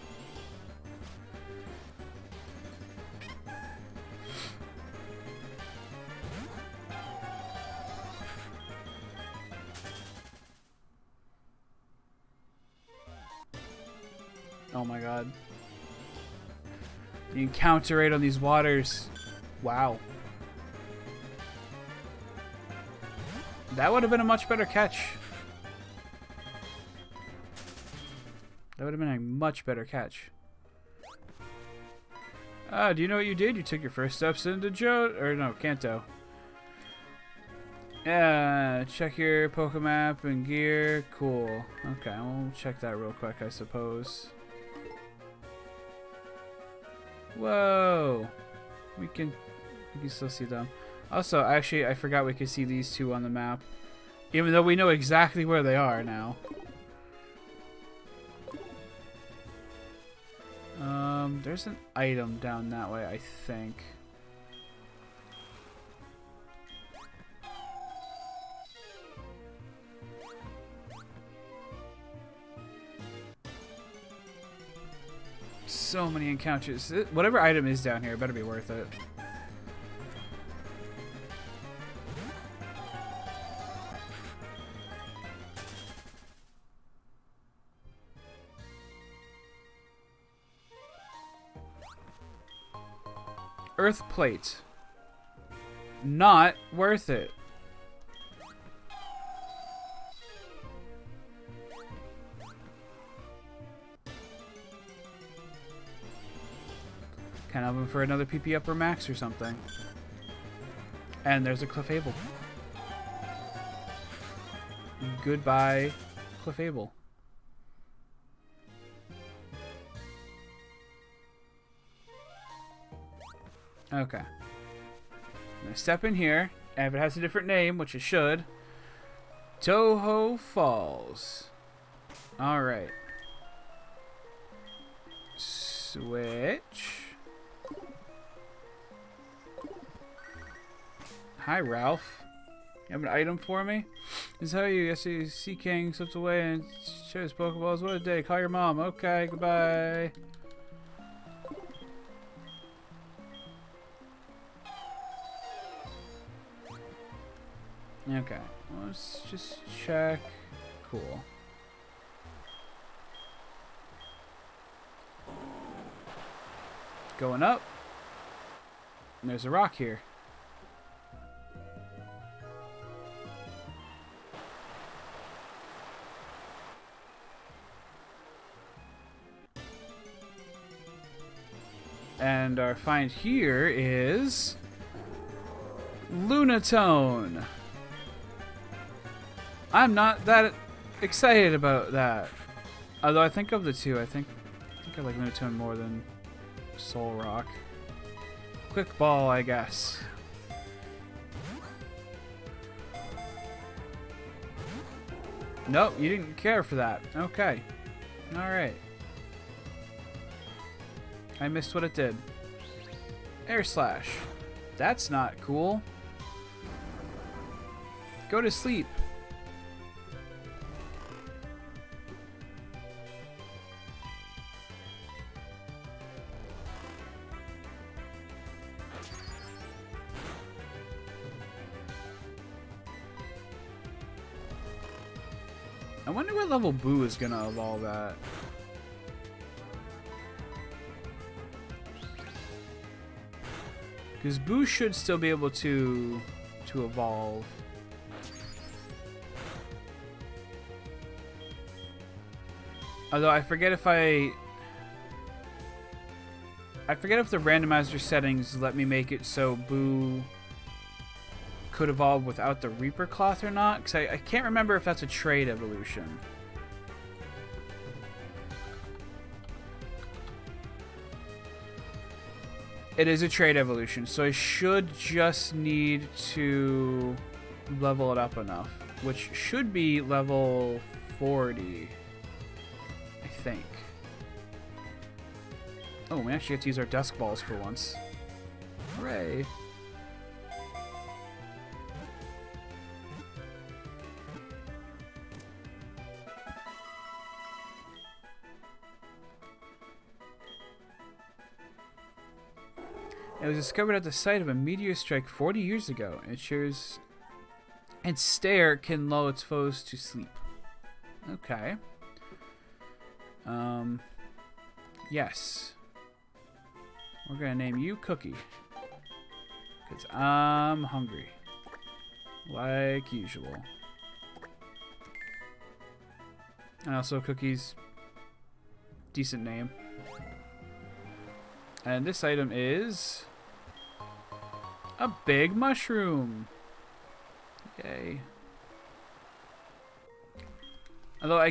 Speaker 1: Oh my god. The encounter rate on these waters. Wow. That would have been a much better catch. That would have been a much better catch. Ah, do you know what you did? You took your first steps into Kanto. Yeah, check your Pokemap and gear. Cool. Okay, we'll check that real quick, I suppose. Whoa. We can still see them. Also, actually, I forgot we could see these two on the map. Even though we know exactly where they are now. There's an item down that way, I think. So many encounters. Whatever item is down here better be worth it. Earth plate. Not worth it. Kind of hoping for another PP upper max or something. And there's a Clefable. Goodbye, Clefable. Okay. I'm gonna step in here, and if it has a different name, which it should, Toho Falls. Alright. Switch. Hi, Ralph. You have an item for me? This is how you see King slips away and shares Pokeballs. What a day. Call your mom. Okay, goodbye. Okay, let's just check. Cool. Going up. And there's a rock here. And our find here is Lunatone. I'm not that excited about that. Although I think of the two, I think I like Lunatone more than Soul Rock. Quick Ball, I guess. Nope, you didn't care for that. Okay. Alright. I missed what it did. Air Slash. That's not cool. Go to sleep. I wonder what level Boo is gonna evolve at. Because Boo should still be able to evolve. Although I forget if the randomizer settings let me make it so Boo could evolve without the Reaper Cloth or not, because I can't remember if that's a trade evolution. It is a trade evolution, so I should just need to level it up enough, which should be level 40, I think. Oh, we actually get to use our Dusk Balls for once. Hooray. It was discovered at the site of a meteor strike 40 years ago. It shares and stare can lull its foes to sleep. Okay. Yes. We're gonna name you Cookie. Because I'm hungry. Like usual. And also Cookie's decent name. And this item is a big mushroom. Yay. Although I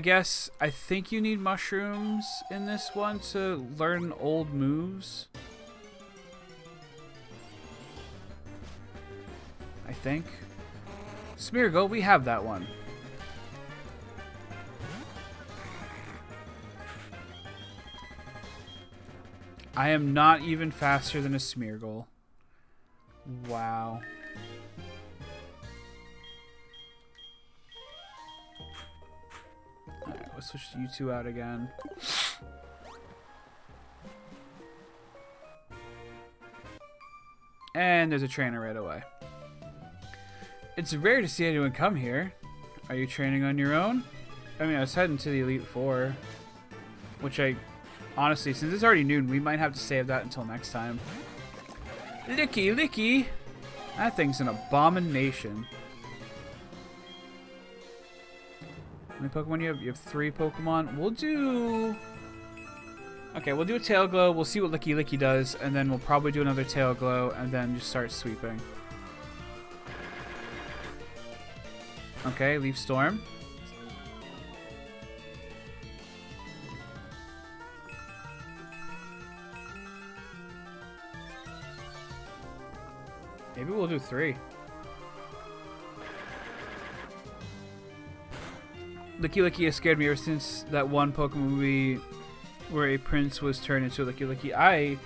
Speaker 1: think you need mushrooms in this one to learn old moves. I think. Smeargle, we have that one. I am not even faster than a Smeargle. Wow. Alright, let's switch you two out again. And there's a trainer right away. It's rare to see anyone come here. Are you training on your own? I mean, I was heading to the Elite Four. Which honestly, since it's already noon, we might have to save that until next time. Licky, Licky! That thing's an abomination. How many Pokemon you have? You have 3 Pokemon. We'll do... Okay, we'll do a Tail Glow. We'll see what Licky Licky does, and then we'll probably do another Tail Glow, and then just start sweeping. Okay, Leaf Storm. Maybe we'll do 3. Licky Licky has scared me ever since that one Pokemon movie where a prince was turned into a Licky Licky. I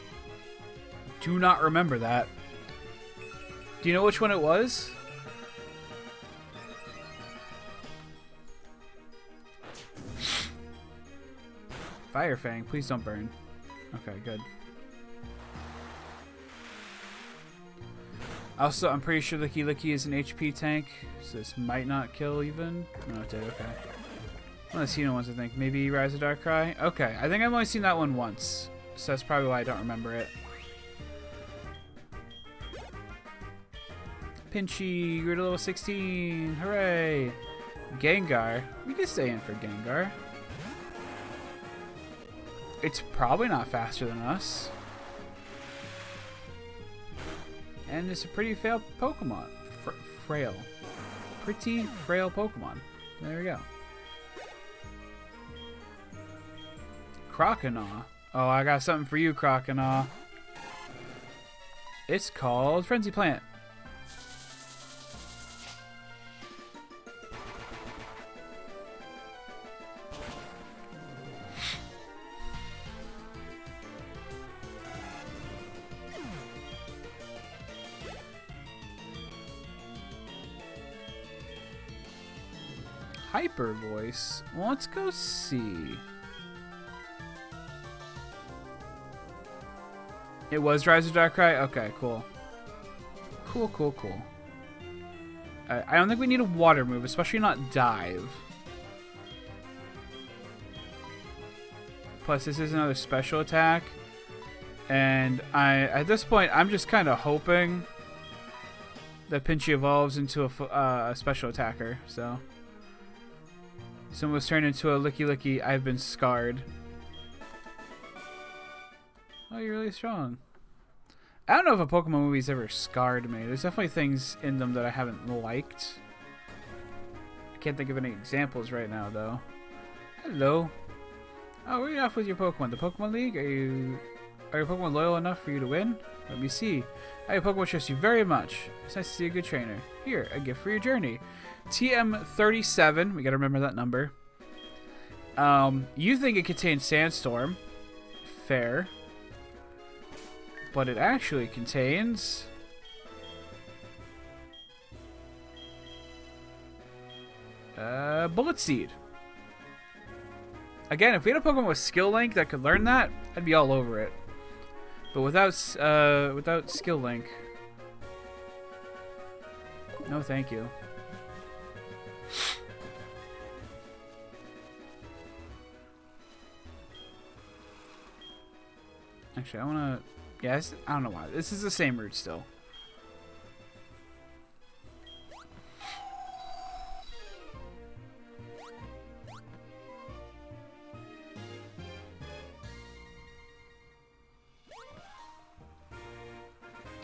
Speaker 1: do not remember that. Do you know which one it was? Fire Fang, please don't burn. Okay, good. Also, I'm pretty sure Licky Licky is an HP tank, so this might not kill even. No, it did, okay. One of the seen ones, I think. Maybe Rise of Darkrai? Okay, I think I've only seen that one once, so that's probably why I don't remember it. Pinchy, you're to level 16, hooray! Gengar, we can stay in for Gengar. It's probably not faster than us. And it's a pretty frail Pokemon. Frail. Pretty frail Pokemon. There we go. Croconaw. Oh, I got something for you, Croconaw. It's called Frenzy Plant. Hyper Voice. Well, let's go see. It was Rise of Darkrai? Okay, cool. Cool, cool, cool. I don't think we need a water move, especially not dive. Plus, this is another special attack. And at this point, I'm just kind of hoping that Pinchy evolves into a special attacker, so... Someone was turned into a Licky Licky. I've been scarred. Oh, you're really strong.
Speaker 2: I don't know if a Pokemon movie's ever scarred me. There's definitely things in them that I haven't liked. I can't think of any examples right now, though. Hello. Oh, where are you off with your Pokemon? The Pokemon League? Are your Pokemon loyal enough for you to win? Let me see. Your Pokemon trust you very much. It's nice to see a good trainer. Here, a gift for your journey. TM37. We gotta remember that number. You think it contains Sandstorm. Fair. But it actually contains... Bullet Seed. Again, if we had a Pokemon with Skill Link that could learn that, I'd be all over it. But without Skill Link... No, thank you. Actually, I want to... Yes, I don't know why. This is the same route still.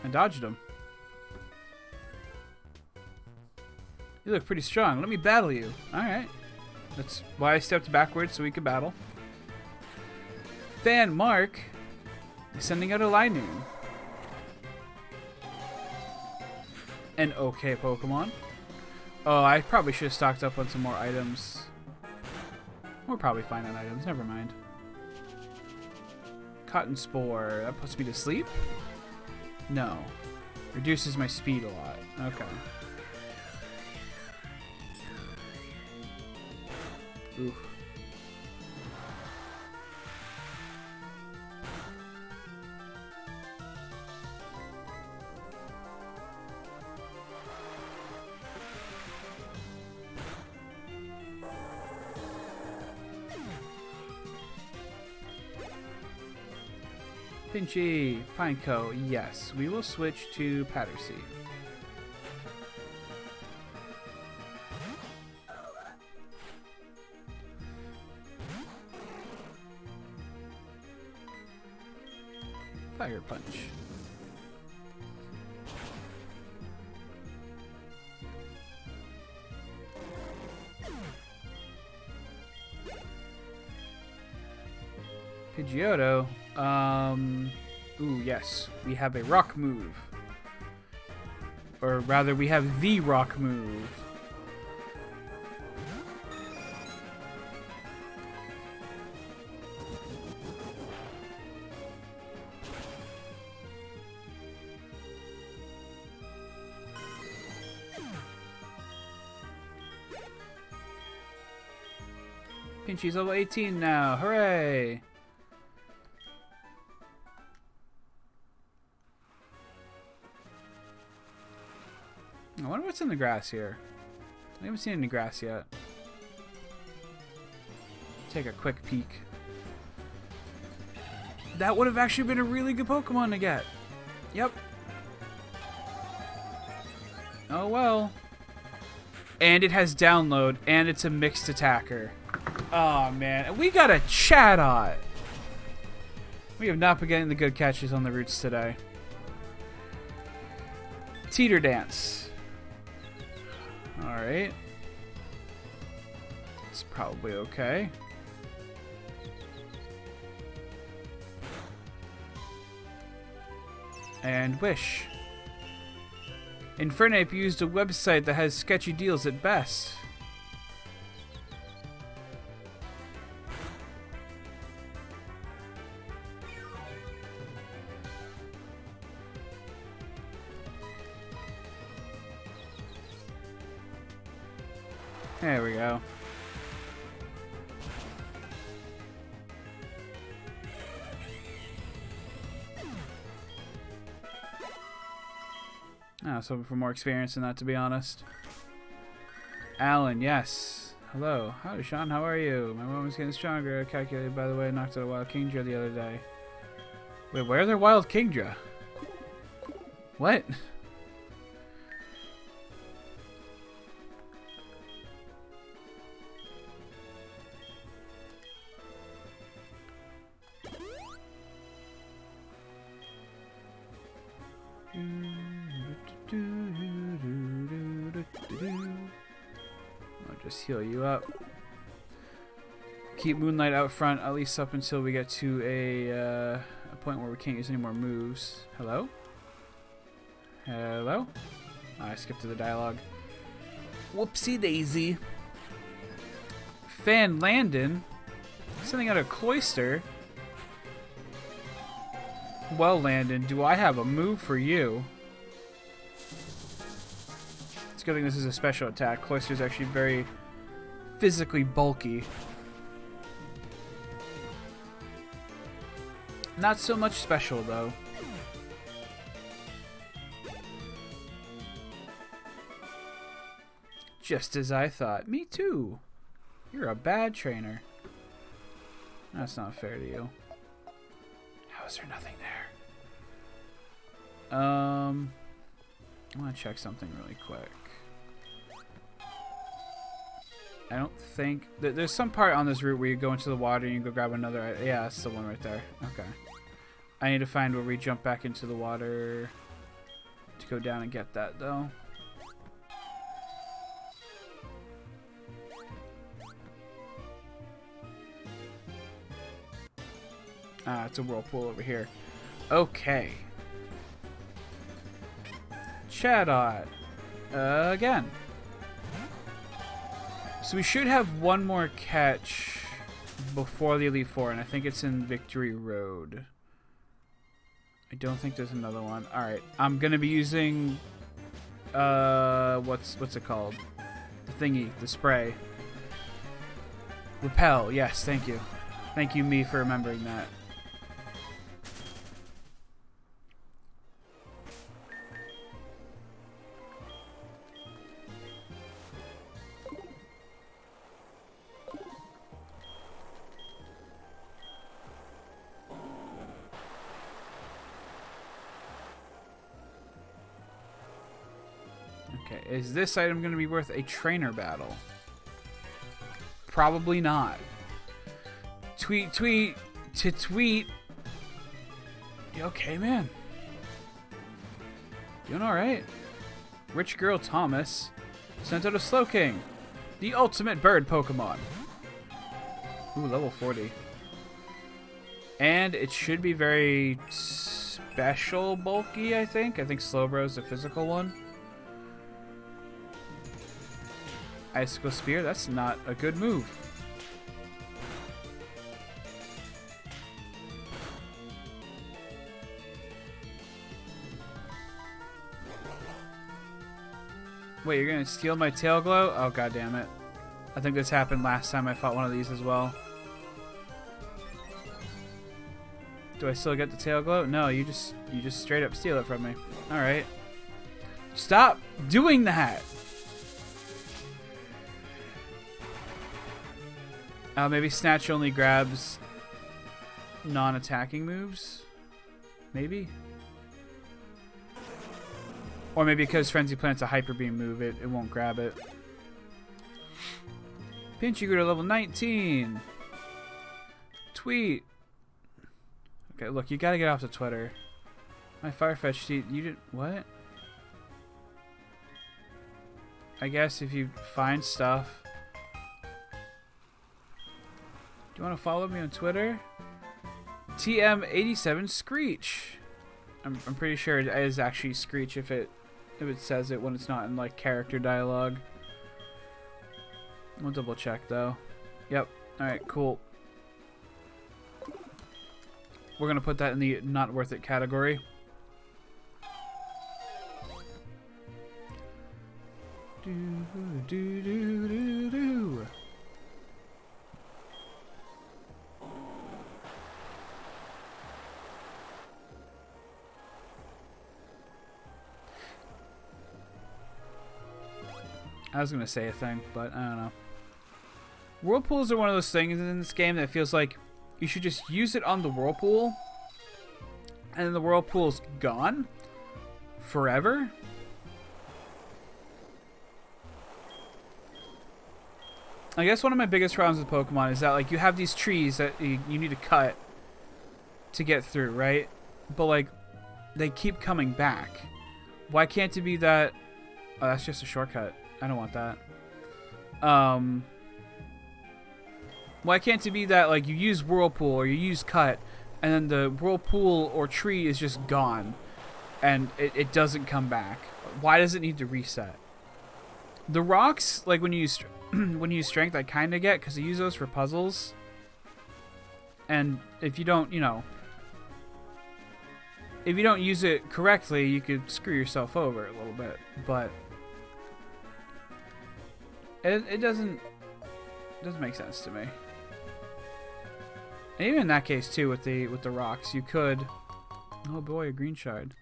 Speaker 2: I dodged him. You look pretty strong. Let me battle you. Alright. That's why I stepped backwards so we could battle. Fan Mark is sending out a Linoon. An okay Pokemon. Oh, I probably should have stocked up on some more items. We're probably fine on items. Never mind. Cotton Spore. That puts me to sleep? No. Reduces my speed a lot. Okay. Oof. Pinchy, Pineco, yes. We will switch to Pattersea. Fire Punch. Pidgeotto. Ooh, yes. We have a rock move. Or rather, we have the rock move. Pinchy's level 18 now. Hooray! I wonder what's in the grass here. I haven't seen any grass yet. Take a quick peek. That would have actually been a really good Pokemon to get. Yep. Oh well. And it has download, and it's a mixed attacker. Oh man, we got a Chatot. We have not been getting the good catches on the routes today. Teeter Dance. Alright. It's probably okay. And Wish. Infernape used a website that has sketchy deals at best. There we go. I was hoping for more experience in that, to be honest. Alan, yes. Hello. Howdy, Sean. How are you? My woman's getting stronger. Calculated, by the way. I knocked out a wild Kingdra the other day. Wait, where are there wild Kingdra? What? Just heal you up. Keep Moonlight out front, at least up until we get to a point where we can't use any more moves. Hello? Hello? Oh, I skipped to the dialogue.
Speaker 1: Whoopsie daisy.
Speaker 2: Fan Landon? Something out of Cloister? Well, Landon, do I have a move for you? It's a good thing this is a special attack. Cloister's actually very physically bulky. Not so much special, though. Just as I thought. Me too. You're a bad trainer. That's not fair to you. How is there nothing there? I want to check something really quick. I don't think... There's some part on this route where you go into the water and you go grab another... Yeah, that's the one right there. Okay. I need to find where we jump back into the water to go down and get that, though. Ah, it's a whirlpool over here. Okay. Chatot. Again. So we should have one more catch before the Elite Four, and I think it's in Victory Road. I don't think there's another one. Alright, I'm gonna be using what's it called? The thingy, the spray. Repel, yes, thank you. Thank you, me, for remembering that. Okay, is this item going to be worth a trainer battle? Probably not. Tweet to tweet. You okay, man? Doing alright. Rich Girl Thomas sent out a Slowking, the ultimate bird Pokemon. Ooh, level 40. And it should be very special bulky, I think. I think Slowbro's the physical one. Icicle Spear, that's not a good move. Wait, you're gonna steal my Tail Glow? Oh, god damn it. I think this happened last time I fought one of these as well. Do I still get the Tail Glow? No, you just straight up steal it from me. Alright. Stop doing that! Maybe Snatch only grabs non-attacking moves? Maybe? Or maybe because Frenzy Plant's a Hyper Beam move, it won't grab it. Pinchy grew to level 19! Tweet! Okay, look, you gotta get off the Twitter. My Firefetch, you did... What? I guess if you find stuff... You want to follow me on Twitter? TM87 Screech. I'm pretty sure it is actually Screech if it says it when it's not in like character dialogue. We'll double check though. Yep. All right. Cool. We're gonna put that in the not worth it category. Do do do do do. I was going to say a thing, but I don't know. Whirlpools are one of those things in this game that feels like you should just use it on the Whirlpool, and then the Whirlpool's gone forever. I guess one of my biggest problems with Pokemon is that like you have these trees that you need to cut to get through, right? But like they keep coming back. Why can't it be that... Oh, that's just a shortcut. I don't want that. Why can't it be that like you use Whirlpool or you use Cut, and then the Whirlpool or tree is just gone, and it doesn't come back? Why does it need to reset? The rocks, like when you use when you use Strength, I kind of get because I use those for puzzles. And if you don't, if you don't use it correctly, you could screw yourself over a little bit. But it doesn't make sense to me. And even in that case too, with the rocks, you could. Oh boy, a green shard.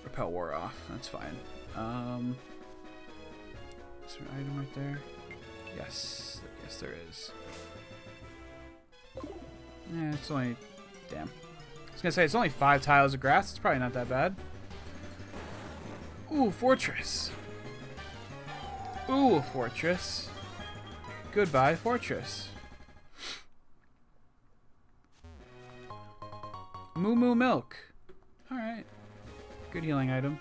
Speaker 2: Repel wore off. That's fine. Is there an item right there? Yes, there is. Yeah, it's only. Damn. I was gonna say it's only 5 tiles of grass. It's probably not that bad. Ooh, fortress. Ooh, fortress. Goodbye, fortress. Moo Moo Milk. Alright. Good healing item.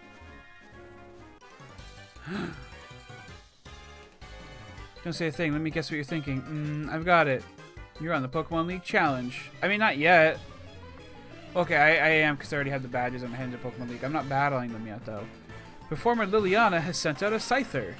Speaker 2: Don't say a thing. Let me guess what you're thinking. I've got it. You're on the Pokemon League Challenge. I mean, not yet. Okay, I am, because I already have the badges on my hand in Pokemon League. I'm not battling them yet, though. Performer Liliana has sent out a Scyther.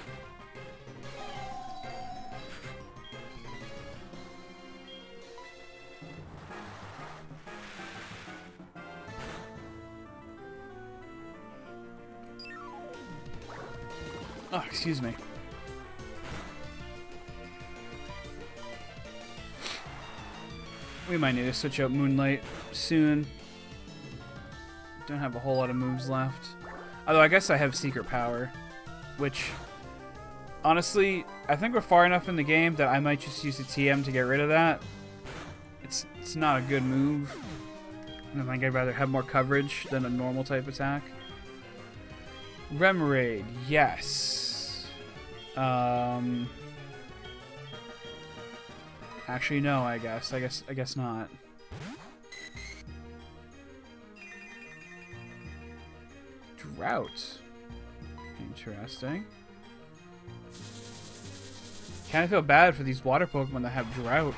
Speaker 2: Oh, excuse me. We might need to switch out Moonlight soon. Don't have a whole lot of moves left. Although I guess I have Secret Power, which, honestly, I think we're far enough in the game that I might just use the TM to get rid of that. It's not a good move. I think I'd rather have more coverage than a normal type attack. Remoraid, yes. Actually, no. I guess not. Drought. Interesting. Kind of feel bad for these water Pokemon that have drought.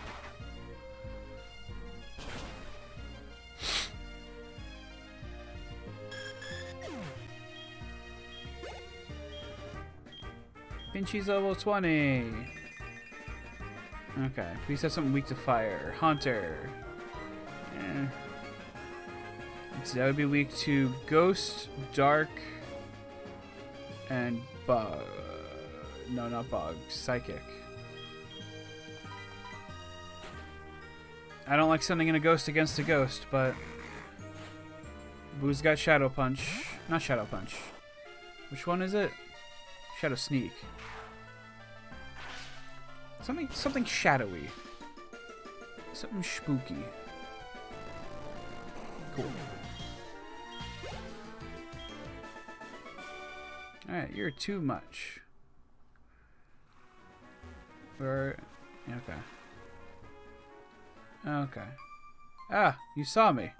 Speaker 2: Pinchy's level 20. Okay, please have something weak to fire. Haunter. So that would be weak to Ghost, Dark, and Bug. No, not Bug. Psychic. I don't like sending in a Ghost against a Ghost, but Boo's got Shadow Punch. Not Shadow Punch. Which one is it? Shadow Sneak. Something shadowy. Something spooky. Cool. Alright, you're too much. Okay. Okay. Ah, you saw me.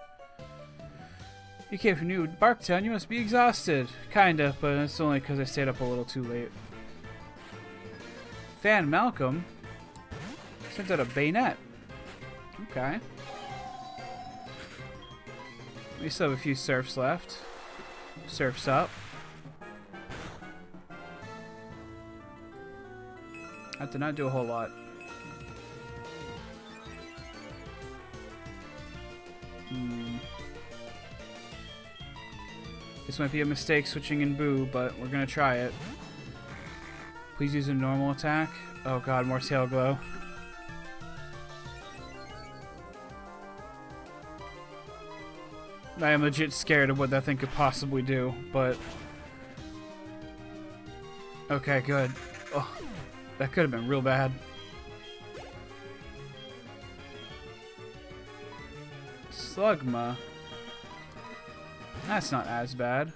Speaker 2: You came from New Barktown, you must be exhausted. Kinda, but it's only because I stayed up a little too late. Fan Malcolm sent out a Bayonet. Okay. We still have a few Surfs left. Surfs up. That did not do a whole lot. This might be a mistake switching in Boo, but we're gonna try it. Please use a normal attack. Oh god, more Tail Glow. I am legit scared of what that thing could possibly do, but... Okay, good. Oh, that could have been real bad. Slugma. That's not as bad.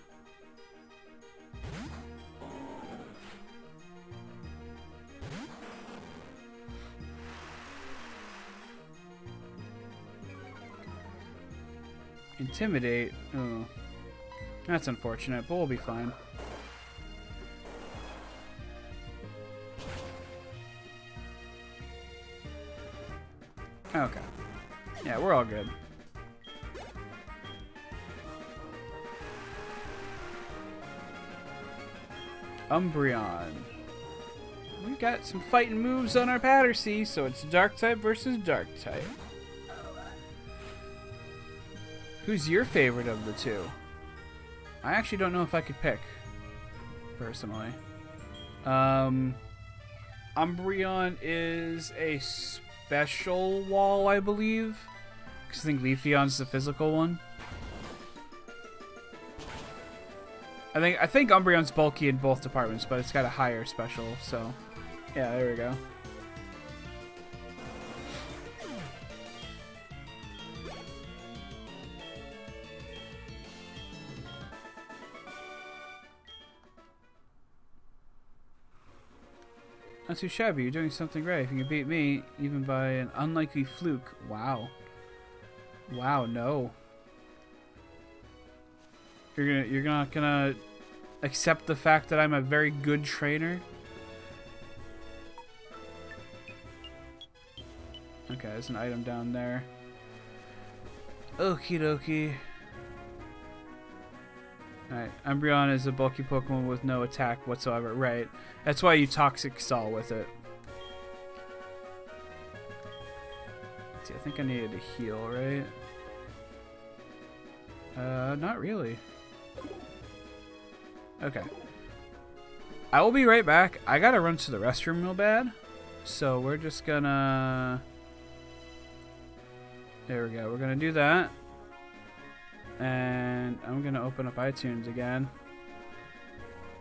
Speaker 2: Intimidate. Oh, that's unfortunate, but we'll be fine. Okay. Yeah, we're all good. Umbreon. We got some fighting moves on our Pattersea, so it's Dark type versus Dark type. Who's your favorite of the two? I actually don't know if I could pick, personally. Umbreon is a special wall, I believe. Because I think Leafeon's the physical one. I think Umbreon's bulky in both departments, but it's got a higher special, so... Yeah, there we go. Not too shabby. You're doing something right. If you can beat me, even by an unlikely fluke. Wow. Wow, no. You're not gonna accept the fact that I'm a very good trainer? Okay, there's an item down there. Okie dokie. Alright, Umbreon is a bulky Pokemon with no attack whatsoever. Right. That's why you Toxic Stall with it. Let's see, I think I needed to heal, right? Not really. Okay. I will be right back. I gotta run to the restroom real bad. So we're just gonna... There we go. We're gonna do that. And I'm gonna open up iTunes again.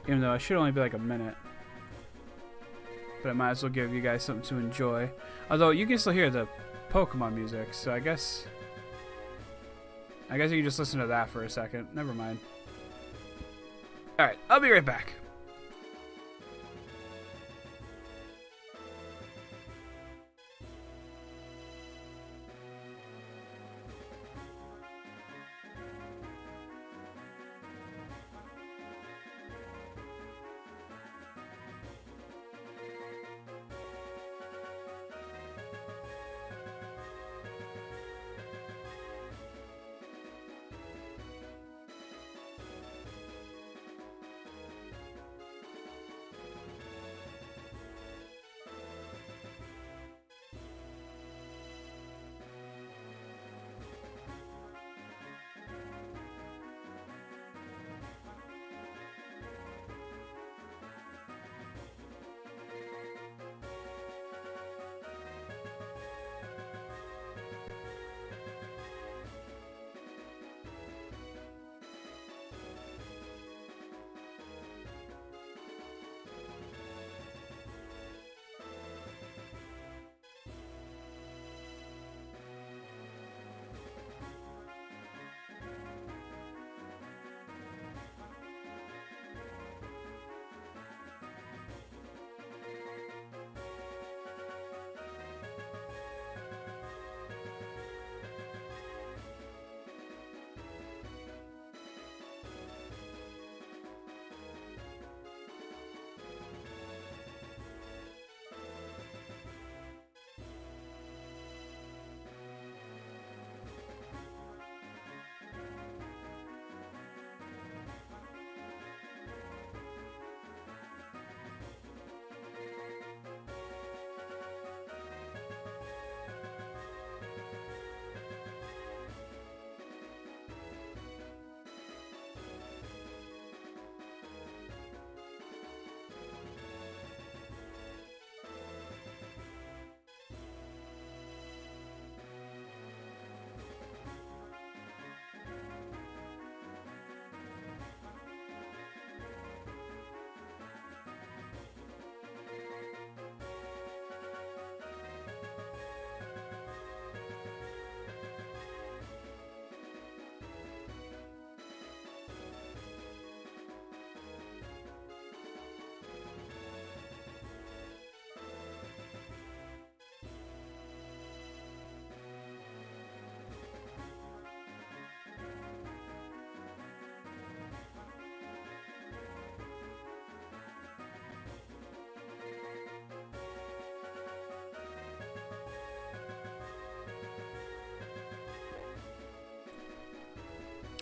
Speaker 2: Even though I should only be like a minute. But I might as well give you guys something to enjoy. Although you can still hear the Pokemon music, so I guess you can just listen to that for a second. Never mind. Alright, I'll be right back.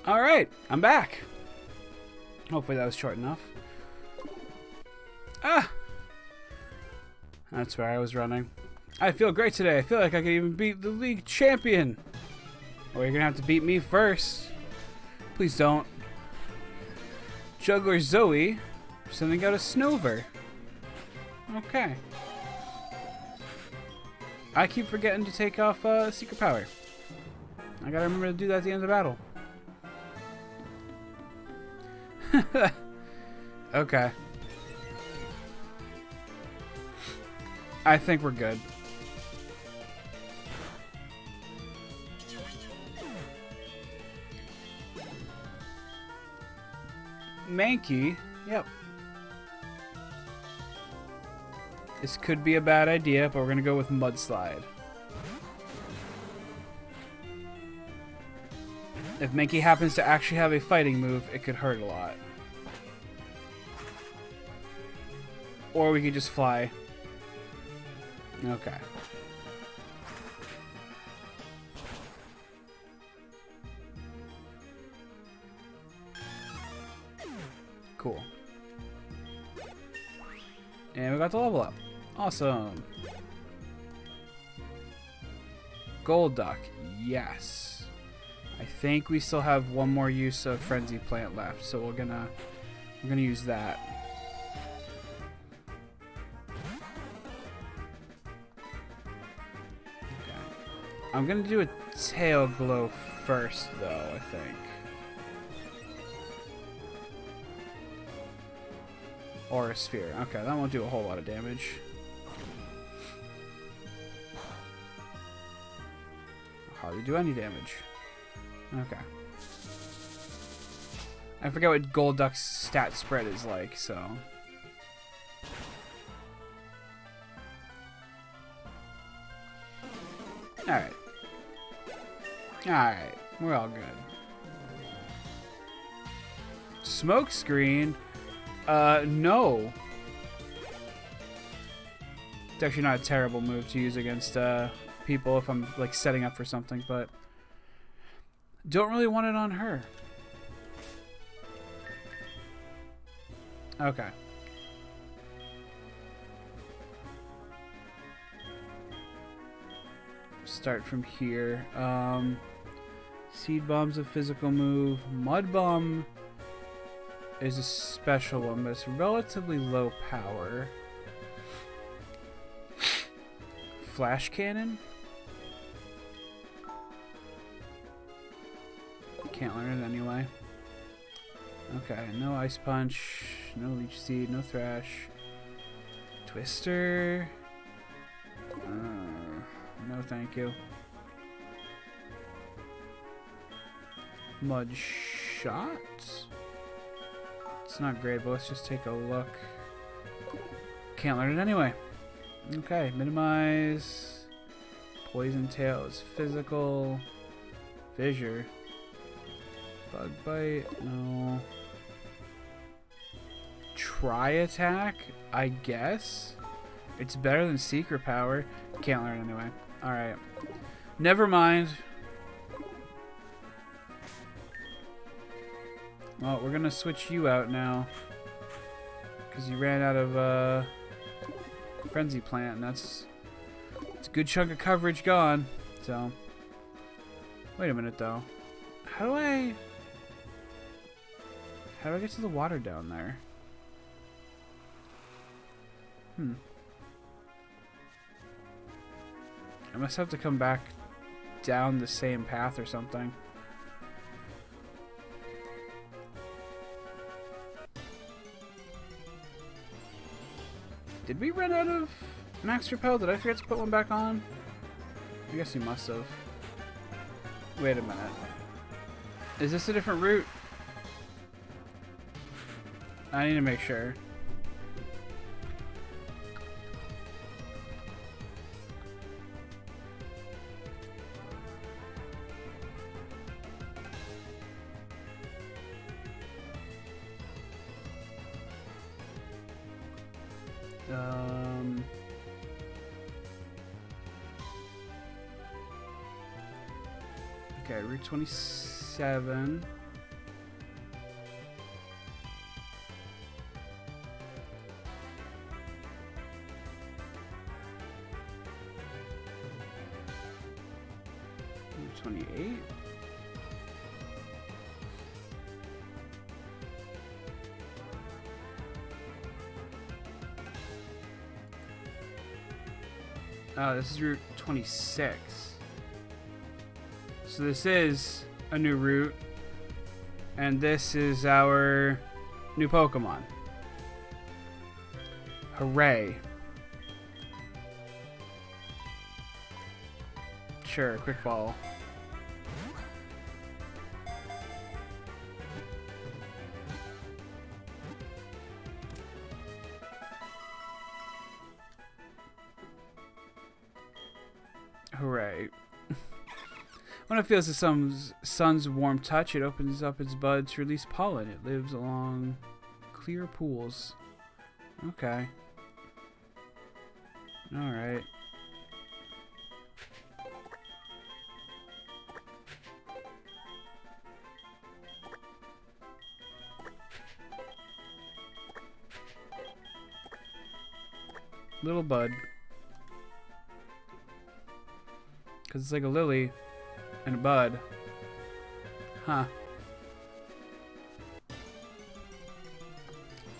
Speaker 1: Alright, I'm back. Hopefully that was short enough. Ah! That's where I was running. I feel great today. I feel like I could even beat the league champion. Or you're gonna have to beat me first. Please don't. Juggler Zoe sending out a Snover. Okay. I keep forgetting to take off Secret Power. I gotta remember to do that at the end of the battle. Okay. I think we're good. Mankey. Yep. This could be a bad idea, but we're gonna go with Mudslide. If Mankey happens to actually have a fighting move, it could hurt a lot. Or we could just fly. Okay. Cool. And we got the level up. Awesome. Gold Duck. Yes. I think we still have one more use of Frenzy Plant left, so we're gonna use that. Okay. I'm gonna do a Tail Glow first, though, I think. Or a Sphere. Okay, that won't do a whole lot of damage. Hardly do any damage. Okay. I forget what Gold Duck's stat spread is like, so. Alright. Alright. We're all good. Smoke Screen? No. It's actually not a terrible move to use against, people if I'm, like, setting up for something, but don't really want it on her. Okay. Start from here. Seed Bomb's a physical move. Mud Bomb is a special one, but it's relatively low power. Flash Cannon? Can't learn it anyway. Okay, no Ice Punch, no Leech Seed, no Thrash. Twister? No thank you. Mud Shot? It's not great, but let's just take a look. Can't learn it anyway. Okay, Minimize. Poison Tail is physical. Fissure. Bug Bite, no. Try Attack, I guess. It's better than Secret Power. Can't learn anyway. Alright. Never mind. Well, we're gonna switch you out now. Because you ran out of Frenzy Plant, and it's a good chunk of coverage gone. So, wait a minute though. How do I get to the water down there? I must have to come back down the same path or something. Did we run out of Max Repel? Did I forget to put one back on? I guess we must have. Wait a minute. Is this a different route? I need to make sure. Okay, Route 27.
Speaker 2: 28. Oh, this is Route 26. So this is a new route. And this is our new Pokemon. Hooray. Sure, quick ball. Hooray. When it feels the sun's warm touch, it opens up its buds to release pollen. It lives along clear pools. Okay. Alright. Little bud. Because it's like a lily and a bud. Huh.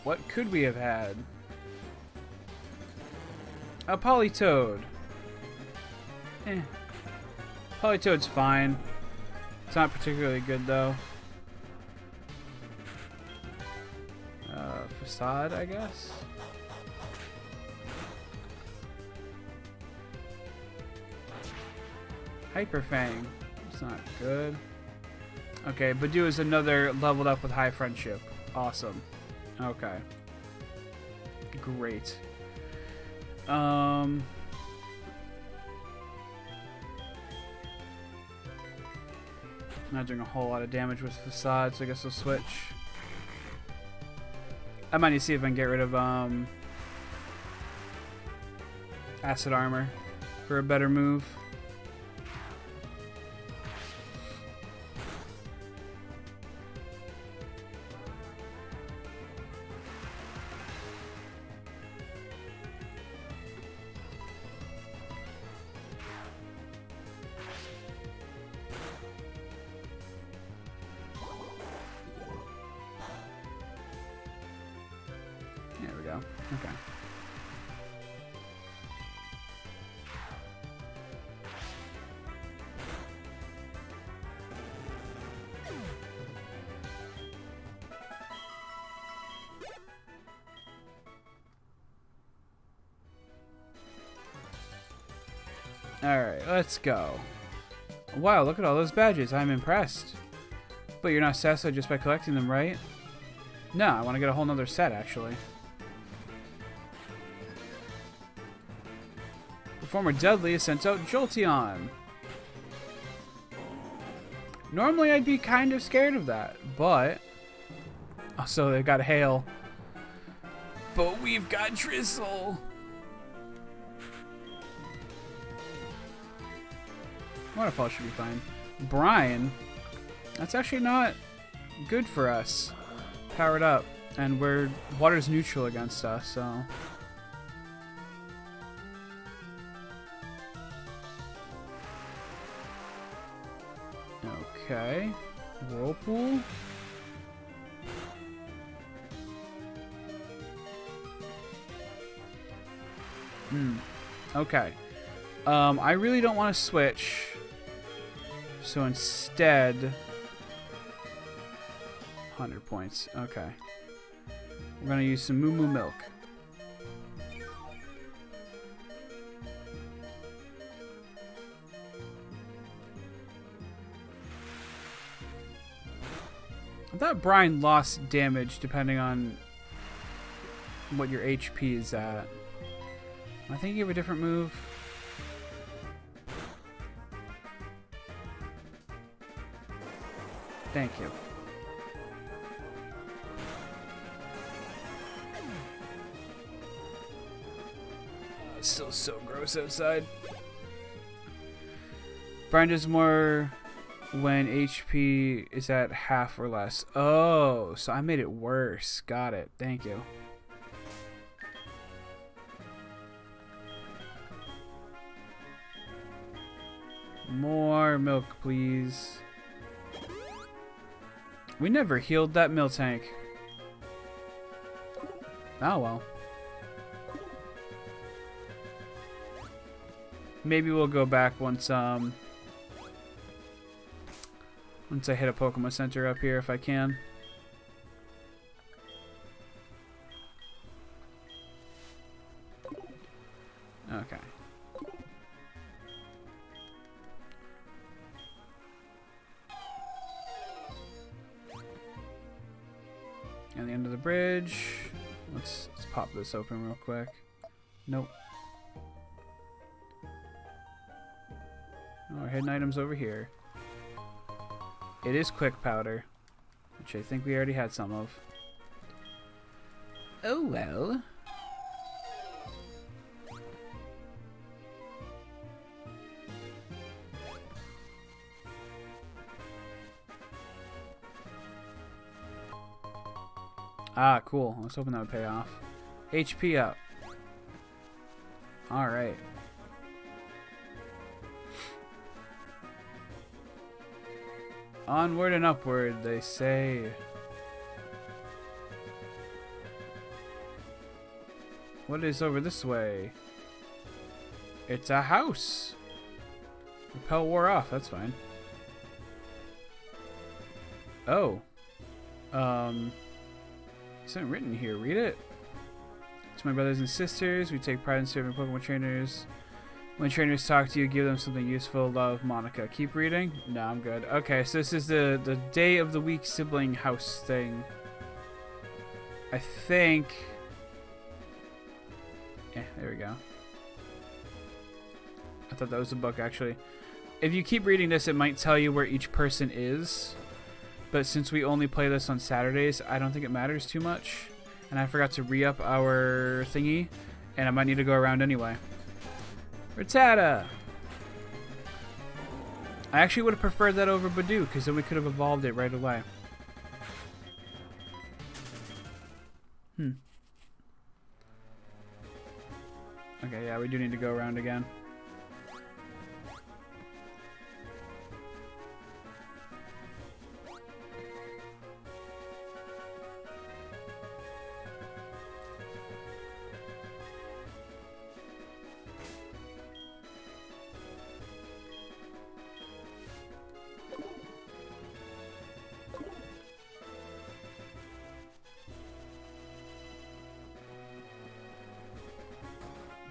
Speaker 2: What could we have had? A Politoed. Politoed's fine. It's not particularly good though. Facade, I guess? Hyper Fang. It's not good. Okay, Badoo is another leveled up with high friendship. Awesome. Okay. Great. Not doing a whole lot of damage with Facade, so I guess we'll switch. I might need to see if I can get rid of Acid Armor for a better move. There we go. Okay. Alright, let's go. Wow, look at all those badges. I'm impressed. But you're not satisfied just by collecting them, right? No, I want to get a whole nother set, actually. Performer Dudley has sent out Jolteon. Normally, I'd be kind of scared of that, but... Also, they've got Hail. But we've got Drizzle. Waterfall should be fine. Brine. That's actually not good for us. Powered up. And water's neutral against us, so... Okay. Whirlpool. Okay. I really don't want to switch. So instead... 100 points. Okay. We're going to use some Moo Moo Milk. I thought Brine lost damage depending on what your HP is at. I think you have a different move. Thank you. It's still so gross outside. Brine does more when HP is at half or less. Oh, so I made it worse. Got it. Thank you. More more milk, please. We never healed that milk tank. Oh well. Maybe we'll go back once I hit a Pokemon Center up here if I can. Okay. And the end of the bridge. Let's pop this open real quick. Nope. Oh, hidden items over here. It is quick powder, which I think we already had some of. Oh well. Ah, cool. I was hoping that would pay off. HP up. Alright. Onward and upward, they say. What is over this way? It's a house. Repel wore off, that's fine. Oh. Something written here. Read it. To my brothers and sisters, we take pride in serving Pokemon trainers. When trainers talk to you, give them something useful. Love, Monica. Keep reading? No, I'm good. Okay, so this is the day of the week sibling house thing. I think... Yeah, there we go. I thought that was a book, actually. If you keep reading this, it might tell you where each person is. But since we only play this on Saturdays, I don't think it matters too much. And I forgot to re-up our thingy. And I might need to go around anyway. Rattata! I actually would have preferred that over Badoo, because then we could have evolved it right away. Okay, yeah, we do need to go around again.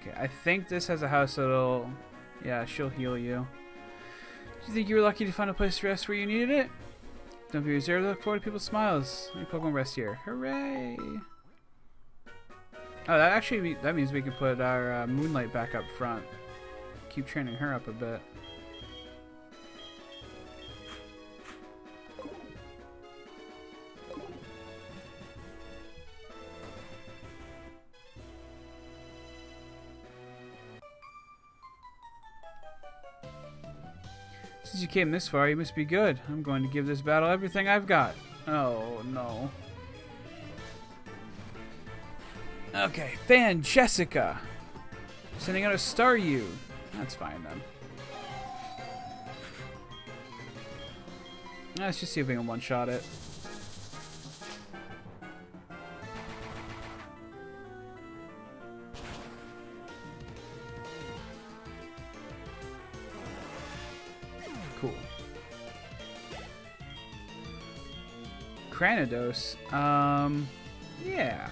Speaker 2: Okay, I think this has a house that'll... Yeah, she'll heal you. Do you think you were lucky to find a place to rest where you needed it? Don't be reserved. Look forward to people's smiles. Let me Pokemon rest here. Hooray! Oh, that means we can put our Moonlight back up front. Keep training her up a bit. Since you came this far, you must be good. I'm going to give this battle everything I've got. Oh, no. Okay, Fan Jessica. Sending out a Staryu. That's fine, then. Let's just see if we can one-shot it. Cool. Cranidos. Yeah.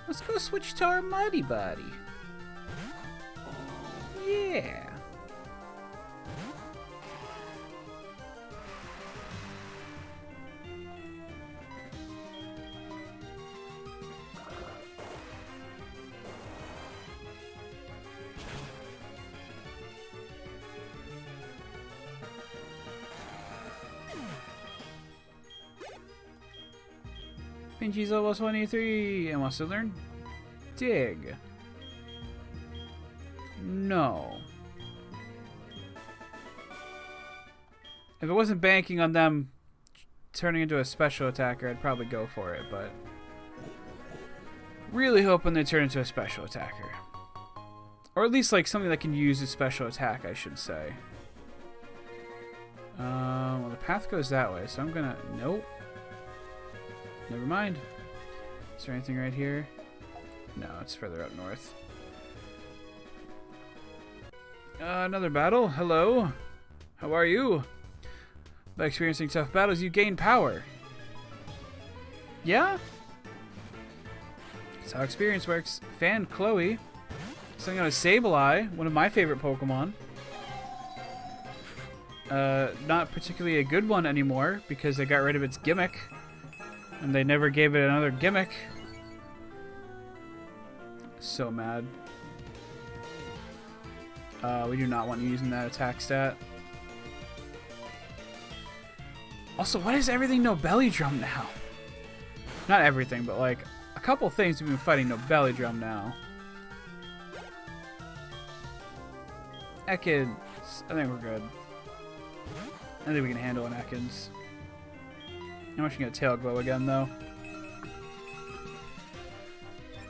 Speaker 2: Let's go switch to our Mighty Body. Yeah. Pinchy's level 23 and wants to learn Dig. No. If it wasn't banking on them turning into a special attacker, I'd probably go for it, but really hoping they turn into a special attacker. Or at least like something that can use a special attack, I should say. Well, the path goes that way, so I'm gonna... Nope. Never mind. Is there anything right here? No, it's further up north. Another battle. Hello. How are you? By experiencing tough battles, you gain power. Yeah? That's how experience works. Fan Chloe. Something on a Sableye, one of my favorite Pokemon. Not particularly a good one anymore because they got rid of its gimmick. And they never gave it another gimmick. So mad. We do not want you using that attack stat. Also, why is everything no belly drum now? Not everything, but like a couple things we've been fighting no belly drum now. Ekans. I think we're good. I think we can handle an Ekans. I'm actually going to Tail Glow again, though.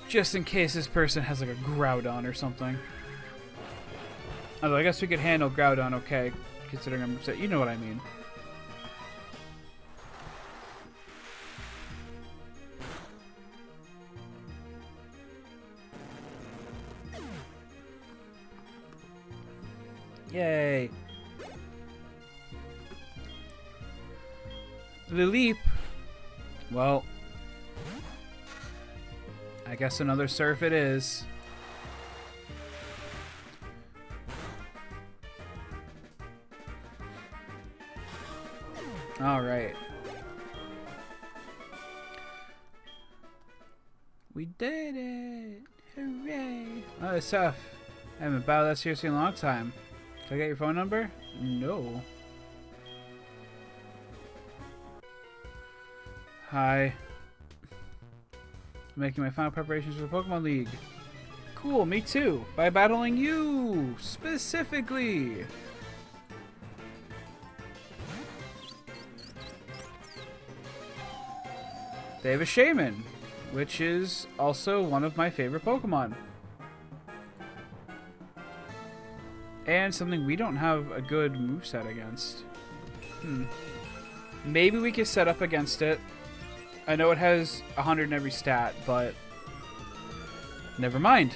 Speaker 2: Just in case this person has like a Groudon or something. Although I guess we could handle Groudon okay, considering I'm upset. You know what I mean. Yay. The leap. Well, I guess another surf it is. All right. We did it. Hooray. Oh, it's tough. I haven't battled that seriously in a long time. Can I get your phone number? No. Hi. I'm making my final preparations for the Pokemon League. Cool, me too. By battling you, specifically. They have a Shaman, which is also one of my favorite Pokemon. And something we don't have a good moveset against. Maybe we could set up against it. I know it has 100 in every stat, but never mind.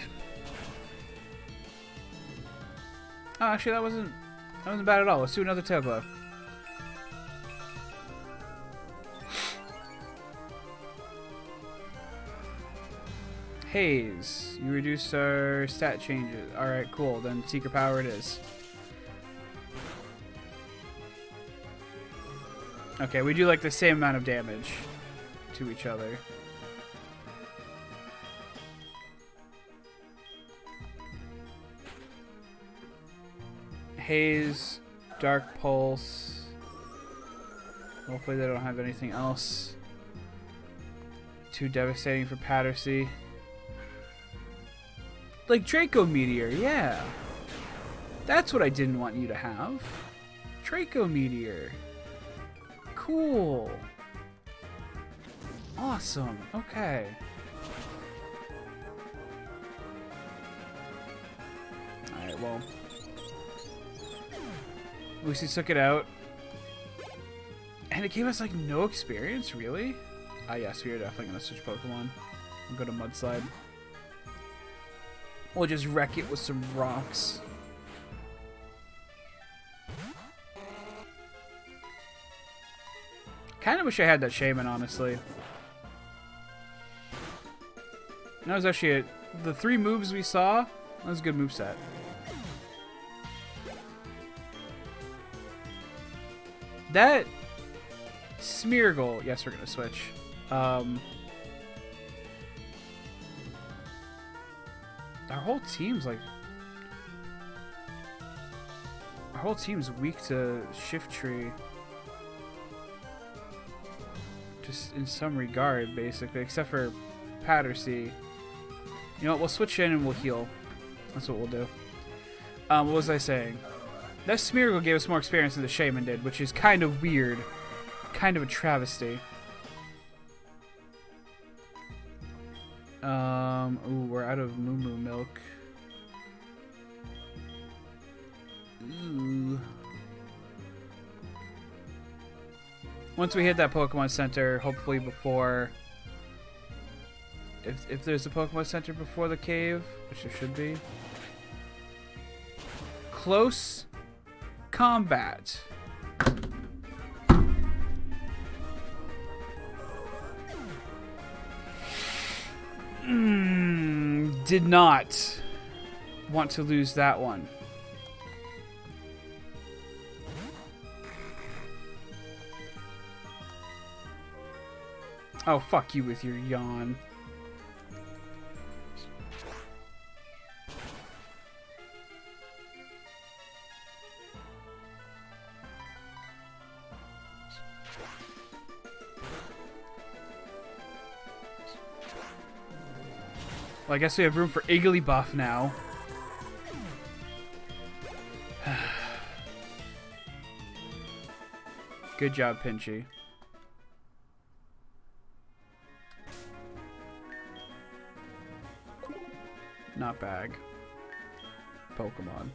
Speaker 2: Oh, actually, that wasn't bad at all. Let's do another Tail Glow. Haze. You reduce our stat changes. Alright, cool. Then Secret Power it is. Okay, we do like the same amount of damage to each other. Haze, Dark Pulse. Hopefully they don't have anything else too devastating for Pattersea. Like Draco Meteor, yeah. That's what I didn't want you to have. Draco Meteor. Cool. Awesome. Okay. Alright, well. Lucy took it out. And it gave us like no experience, really? Ah, yes, we are definitely going to switch Pokemon. We'll go to Mudslide. We'll just wreck it with some rocks. Kind of wish I had that Shaman, honestly. That was actually the 3 moves we saw. That was a good moveset. That Smeargle. Yes, we're gonna switch. Our whole team's like... Our whole team's weak to Shift Tree. Just in some regard, basically. Except for Pattersea. You know what? We'll switch in and we'll heal. That's what we'll do. What was I saying? That Smeargle gave us more experience than the Shaman did, which is kind of weird. Kind of a travesty. Ooh, we're out of Moo Moo Milk. Ooh. Once we hit that Pokemon Center, hopefully before... If there's a Pokemon Center before the cave, which there should be. Close combat. Did not want to lose that one. Oh, fuck you with your yawn. Well, I guess we have room for Igglybuff now. Good job, Pinchy. Not bag. Pokemon.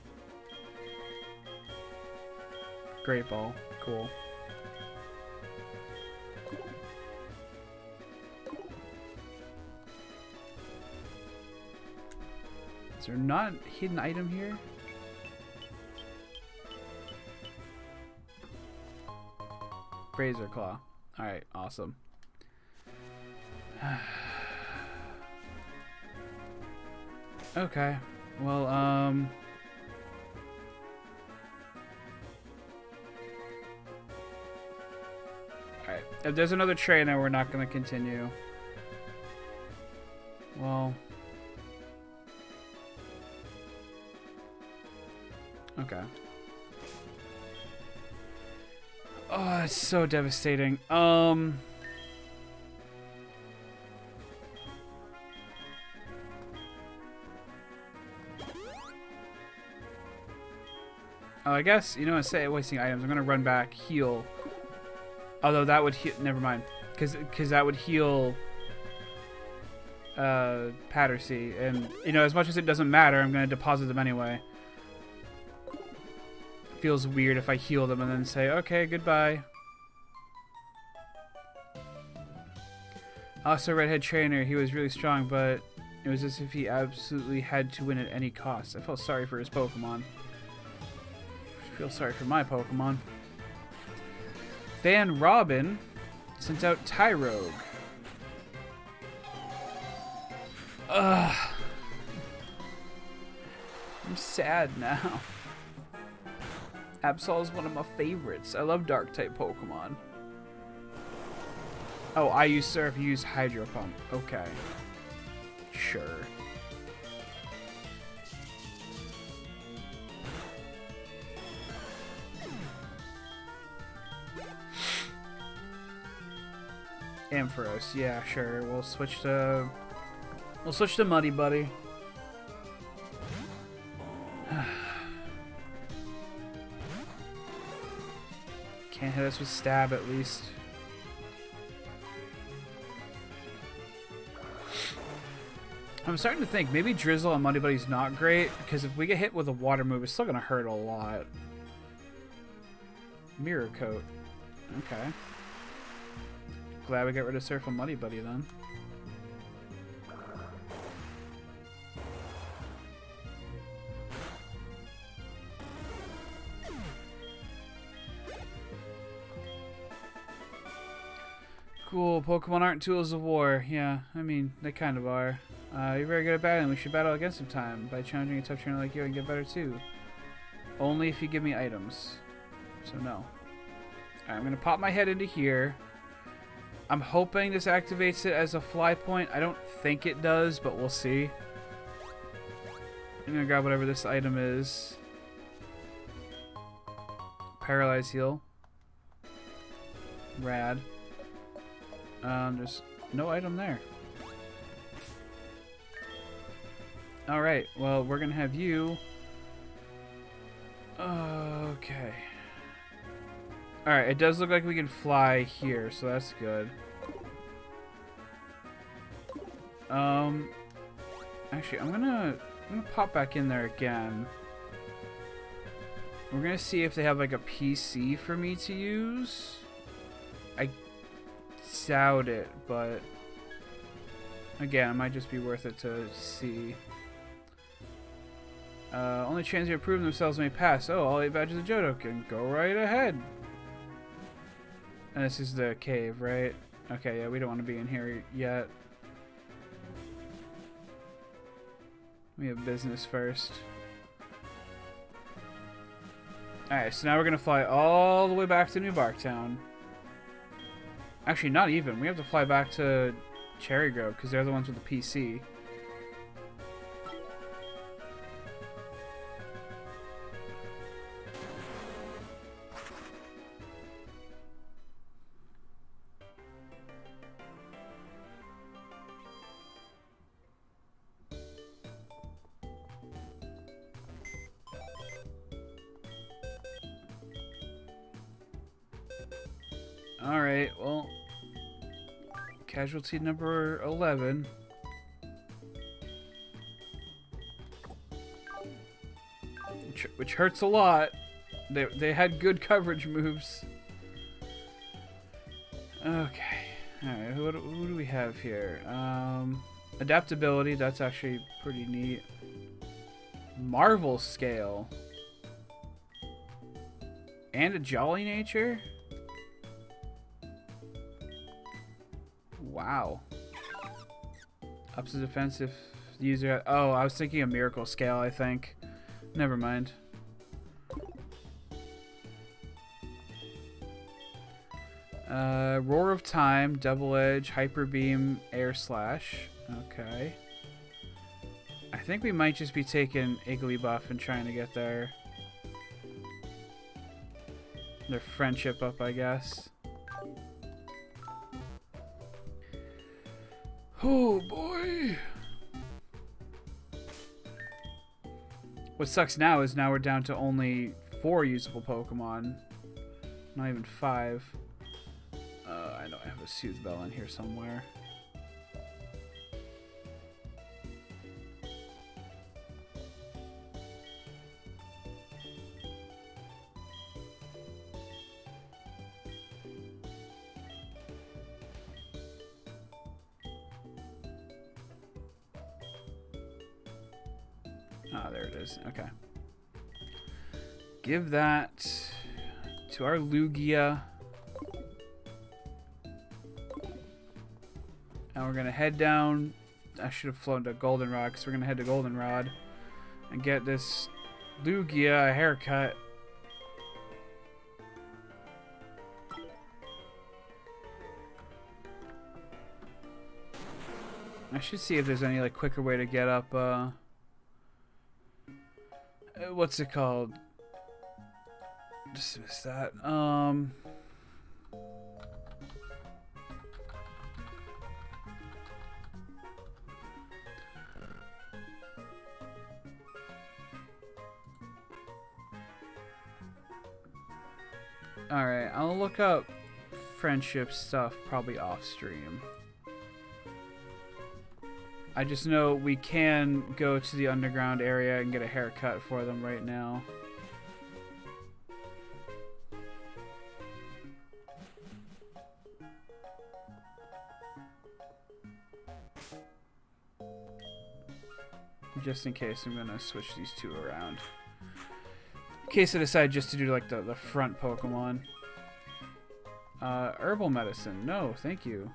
Speaker 2: Great ball. Cool. Is there not a hidden item here? Razor Claw. Alright, awesome. Okay. Well, alright. If there's another trainer, we're not going to continue. Well... Okay. Oh, it's so devastating. Oh, I guess, you know, instead of wasting items, I'm gonna run back, heal. Although that would heal. Never mind, because that would heal Pattersea, and you know, as much as it doesn't matter, I'm gonna deposit them anyway. Feels weird if I heal them and then say, okay, goodbye. Also, Redhead Trainer, he was really strong, but it was as if he absolutely had to win at any cost. I felt sorry for his Pokemon. I feel sorry for my Pokemon. Van Robin sent out Tyrogue. Ugh. I'm sad now. Absol is one of my favorites. I love Dark-type Pokemon. Oh, I use Surf, you use Hydro Pump. Okay. Sure. Ampharos, yeah, sure. We'll switch to Muddy Buddy. Can't hit us with Stab, at least. I'm starting to think maybe Drizzle on Muddy Buddy's not great, because if we get hit with a water move, it's still going to hurt a lot. Mirror Coat. Okay. Glad we got rid of Surf on Muddy Buddy then. Cool, Pokemon aren't tools of war. Yeah, I mean, they kind of are. You're very good at battling. We should battle against some time. By challenging a tough trainer like you, I can get better too. Only if you give me items. So no. Alright, I'm going to pop my head into here. I'm hoping this activates it as a fly point. I don't think it does, but we'll see. I'm going to grab whatever this item is. Paralyze Heal. Rad. There's no item there. Alright, well, we're gonna have you... Okay. Alright, it does look like we can fly here, so that's good. Actually, I'm gonna pop back in there again. We're gonna see if they have like a PC for me to use. I doubt it, but again, it might just be worth it to see. Only chance to prove themselves may pass. Oh, all 8 badges of Johto can go right ahead. And this is the cave, right? Okay, yeah, we don't want to be in here yet. We have business first. Alright, so now we're going to fly all the way back to New Barktown. Actually, not even. We have to fly back to Cherry Grove because they're the ones with the PC. Alright, well, casualty number 11. Which hurts a lot. They had good coverage moves. Okay. Alright, who do we have here? Adaptability, that's actually pretty neat. Marvel Scale. And a Jolly Nature? Wow. Ups the defense if the user... Oh, I was thinking a Miracle Scale, I think. Never mind. Roar of Time, Double Edge, Hyper Beam, Air Slash. Okay. I think we might just be taking Igglybuff and trying to get their friendship up, I guess. Oh boy. What sucks now is now we're down to only 4 usable Pokemon. Not even 5. I know I have a Soothe Bell in here somewhere. Ah, there it is. Okay. Give that to our Lugia. And we're going to head down. I should have flown to Goldenrod because we're going to head to Goldenrod and get this Lugia a haircut. I should see if there's any like quicker way to get up what's it called? Just missed that. Alright, I'll look up friendship stuff probably off stream. I just know we can go to the underground area and get a haircut for them right now. Just in case, I'm going to switch these two around. In case I decide just to do like the front Pokemon. Herbal medicine. No, thank you.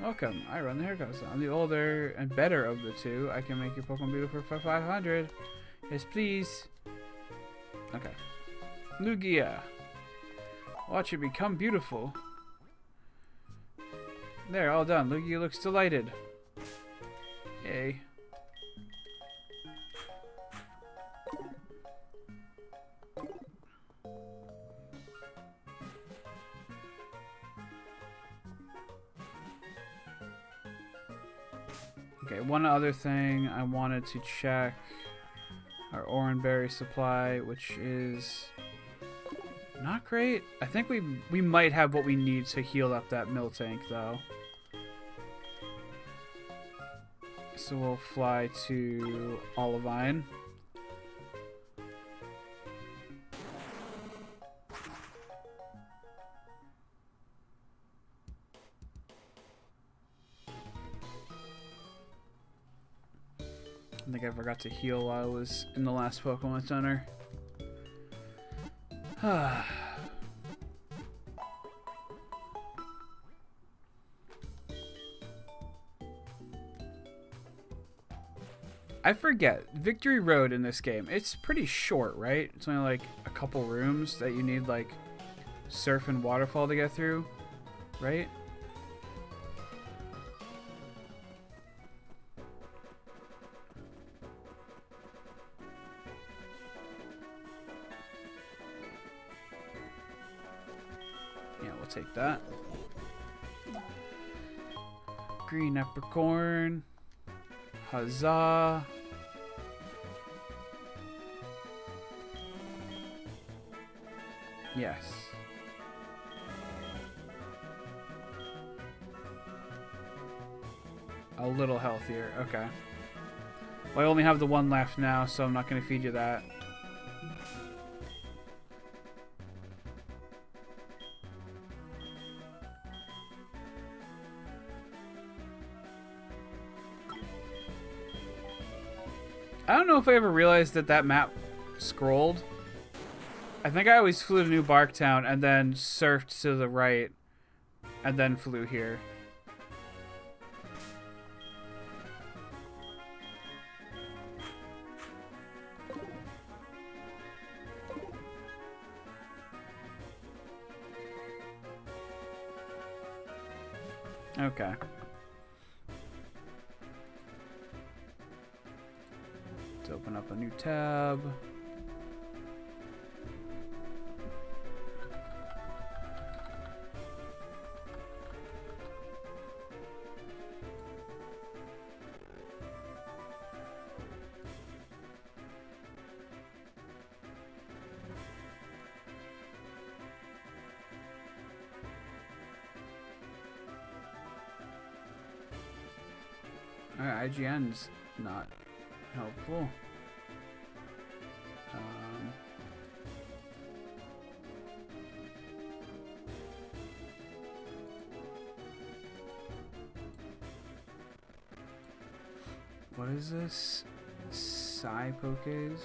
Speaker 2: Welcome. I run the haircut. I'm the older and better of the two. I can make your Pokemon beautiful for 500. Yes, please. Okay. Lugia. Watch it become beautiful. There, all done. Lugia looks delighted. Yay. Okay, one other thing I wanted to check our Oranberry supply, which is not great. I think we might have what we need to heal up that Miltank though. So we'll fly to Olivine. I think I forgot to heal while I was in the last Pokemon Center. I forget. Victory Road in this game, it's pretty short, right? It's only like a couple rooms that you need like surf and waterfall to get through, right? Yeah, we'll take that. Green Leprechaun. Huzzah. Yes. A little healthier. Okay. Well, I only have the one left now, so I'm not going to feed you that. I don't know if I ever realized that that map scrolled. I think I always flew to New Barktown and then surfed to the right and then flew here. Okay. Let's open up a new tab. Alright, IGN's not helpful. What is this? Psypokes?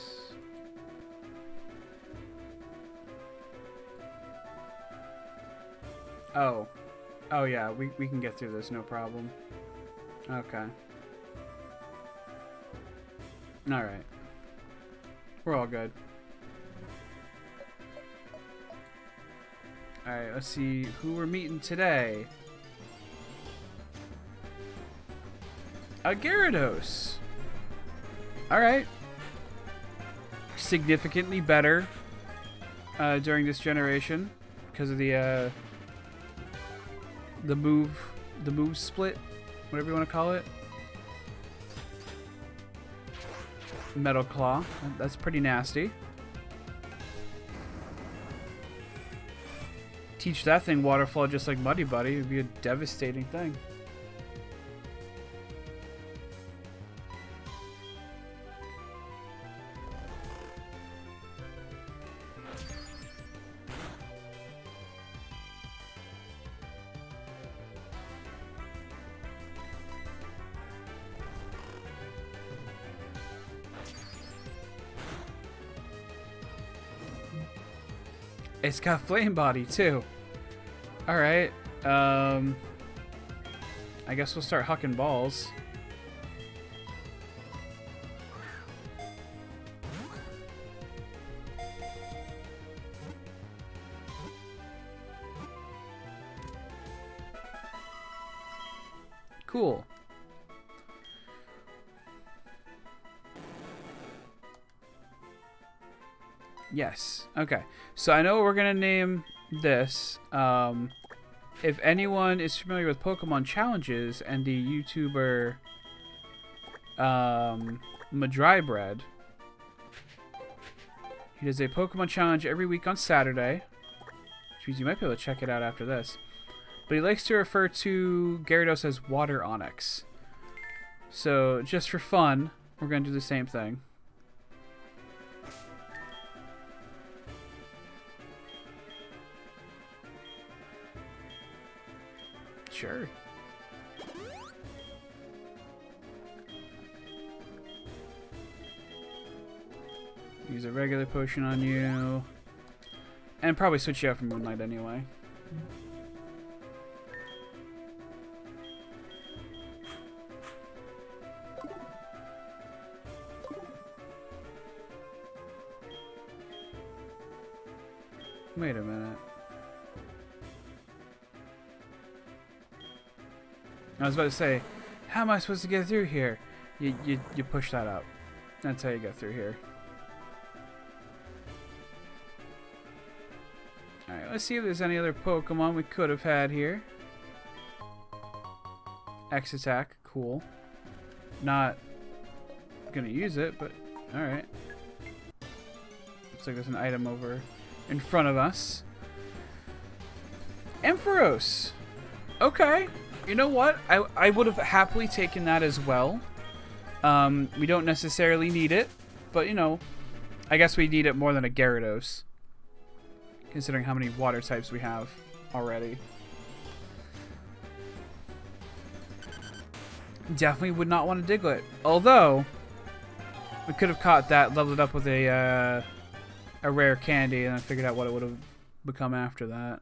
Speaker 2: Oh. Oh yeah, we can get through this, no problem. Okay. Alright. We're all good. Alright, let's see who we're meeting today. A Gyarados. Alright. Significantly better during this generation because of the move split, whatever you want to call it. Metal Claw. That's pretty nasty. Teach that thing Waterfall just like Muddy Buddy. It would be a devastating thing. It's got Flame Body too. Alright. I guess we'll start hucking balls. Cool. Yes. Okay. So I know what we're going to name this. If anyone is familiar with Pokemon challenges and the YouTuber Madrybread, he does a Pokemon challenge every week on Saturday. Which means you might be able to check it out after this. But he likes to refer to Gyarados as Water Onix. So just for fun, we're going to do the same thing. Sure. Use a regular potion on you. And probably switch you out from Moonlight anyway. Wait a minute. I was about to say, how am I supposed to get through here? You push that up. That's how you get through here. Alright, let's see if there's any other Pokemon we could have had here. X attack, cool. Not gonna use it, but alright. Looks like there's an item over in front of us. Ampharos! Okay. You know what? I would have happily taken that as well. We don't necessarily need it, but you know, I guess we need it more than a Gyarados, considering how many water types we have already. Definitely would not want a Diglett. Although, we could have caught that, leveled it up with a rare candy, and then figured out what it would have become after that.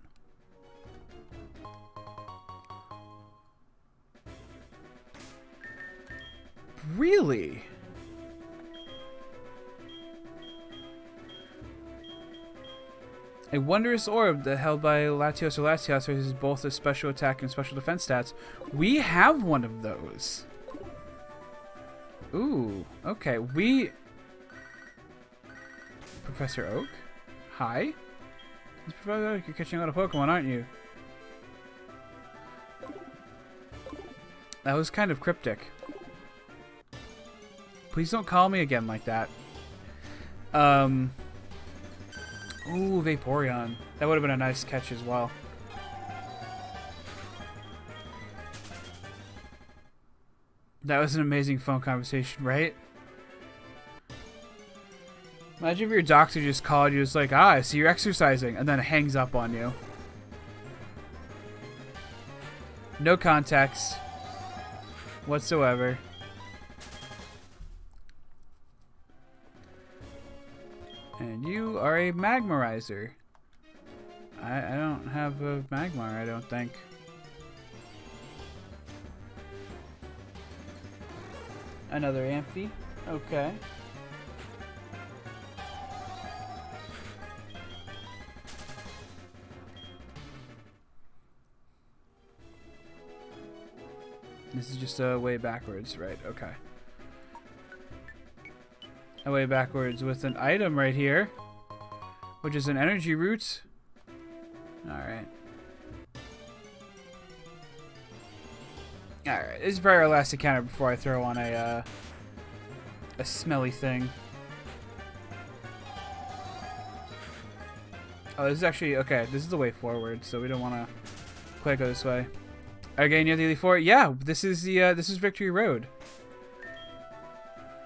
Speaker 2: Really? A wondrous orb that held by Latios or Latios raises both the special attack and special defense stats. We have one of those. Ooh, okay. Professor Oak? Hi? Professor Oak, you're catching a lot of Pokemon, aren't you? That was kind of cryptic. Please don't call me again like that. Ooh, Vaporeon. That would have been a nice catch as well. That was an amazing phone conversation, right? Imagine if your doctor just called you, was like, ah, I see you're exercising, and then hangs up on you. No context whatsoever. And you are a Magmarizer. I don't have a Magmar, I don't think. Another Amphi. Okay. This is just a way backwards, right? Okay. A way backwards with an item right here, which is an energy root. Alright. Alright, this is probably our last encounter before I throw on a smelly thing. Oh, this is actually, okay, this is the way forward, so we don't want to quite go this way. Again, near the Elite Four? Yeah, this is Victory Road.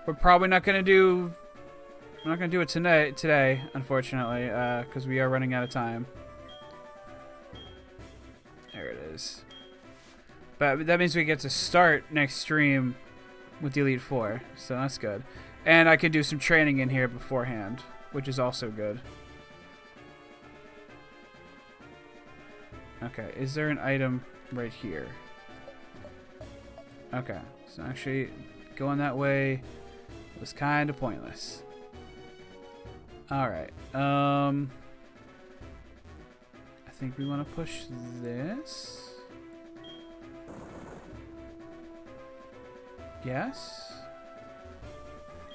Speaker 2: We're probably not gonna do. We're not gonna do it today, unfortunately, because we are running out of time. There it is. But that means we get to start next stream with the Elite Four, so that's good. And I can do some training in here beforehand, which is also good. Okay, is there an item right here? Okay, so actually going that way was kind of pointless. Alright, I think we want to push this. Yes?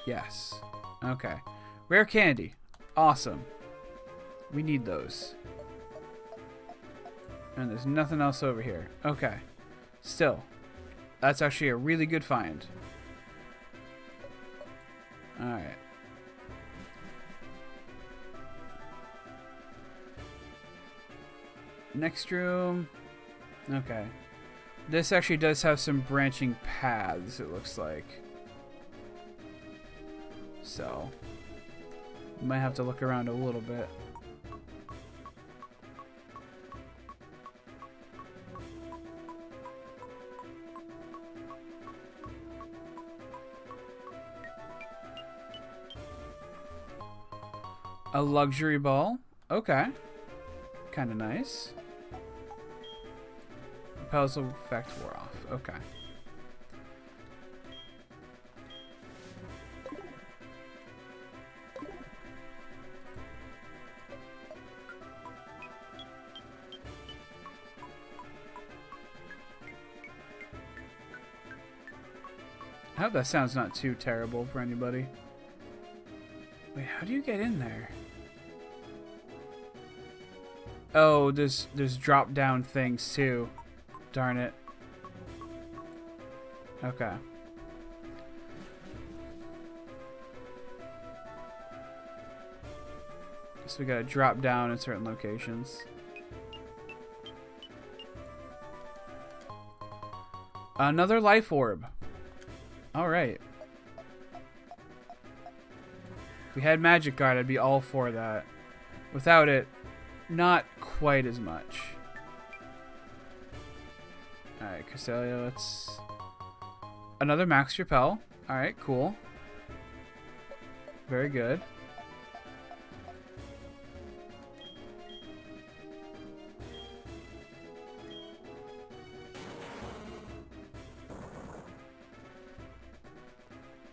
Speaker 2: Yes. Okay. Rare candy. Awesome. We need those. And there's nothing else over here. Okay. Still, that's actually a really good find. Alright. Next room. Okay. This actually does have some branching paths, it looks like. So, might have to look around a little bit. A luxury ball. Okay. Kind of nice. Repels effect wore off. Okay. I hope that sound's not too terrible for anybody. Wait, how do you get in there? Oh, there's drop down things too. Darn it. Okay. So we gotta drop down in certain locations. Another life orb. Alright. If we had Magic Guard, I'd be all for that. Without it, not quite as much. Alright, Cresselia, let's... Another Max Repel. Alright, cool. Very good.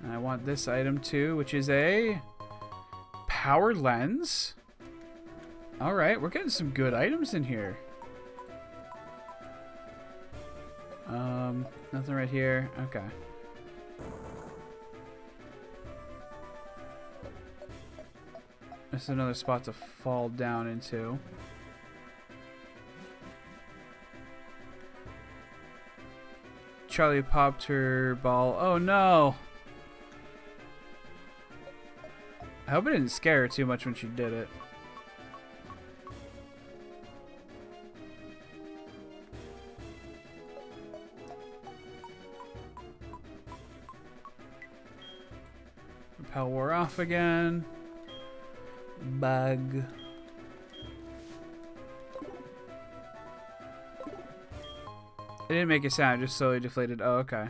Speaker 2: And I want this item too, which is a power lens. Alright, we're getting some good items in here. Nothing right here. Okay. That's another spot to fall down into. Charlie popped her ball. Oh no! I hope it didn't scare her too much when she did it. Repel wore off again. Bug. It didn't make a sound, just slowly deflated. Oh, okay.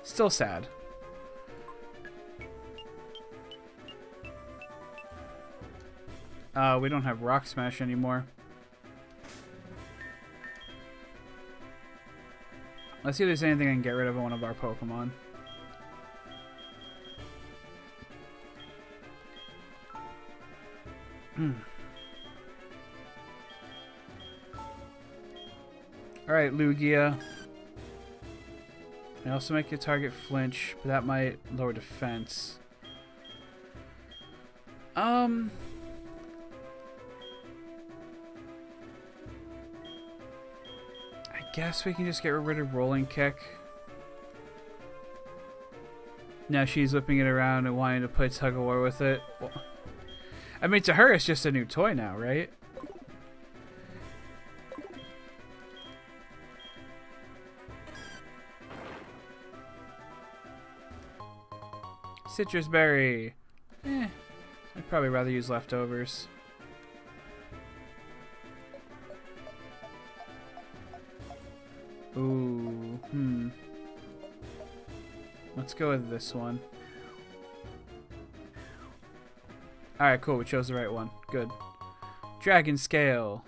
Speaker 2: Still sad. We don't have Rock Smash anymore. Let's see if there's anything I can get rid of one of our Pokemon. Alright, Lugia. I also make your target flinch, but that might lower defense. I guess we can just get rid of Rolling Kick. Now she's whipping it around and wanting to play tug of war with it. Well, I mean, to her, it's just a new toy now, right? Citrus Berry. I'd probably rather use leftovers. Ooh, Let's go with this one. Alright, cool. We chose the right one. Good. Dragon Scale.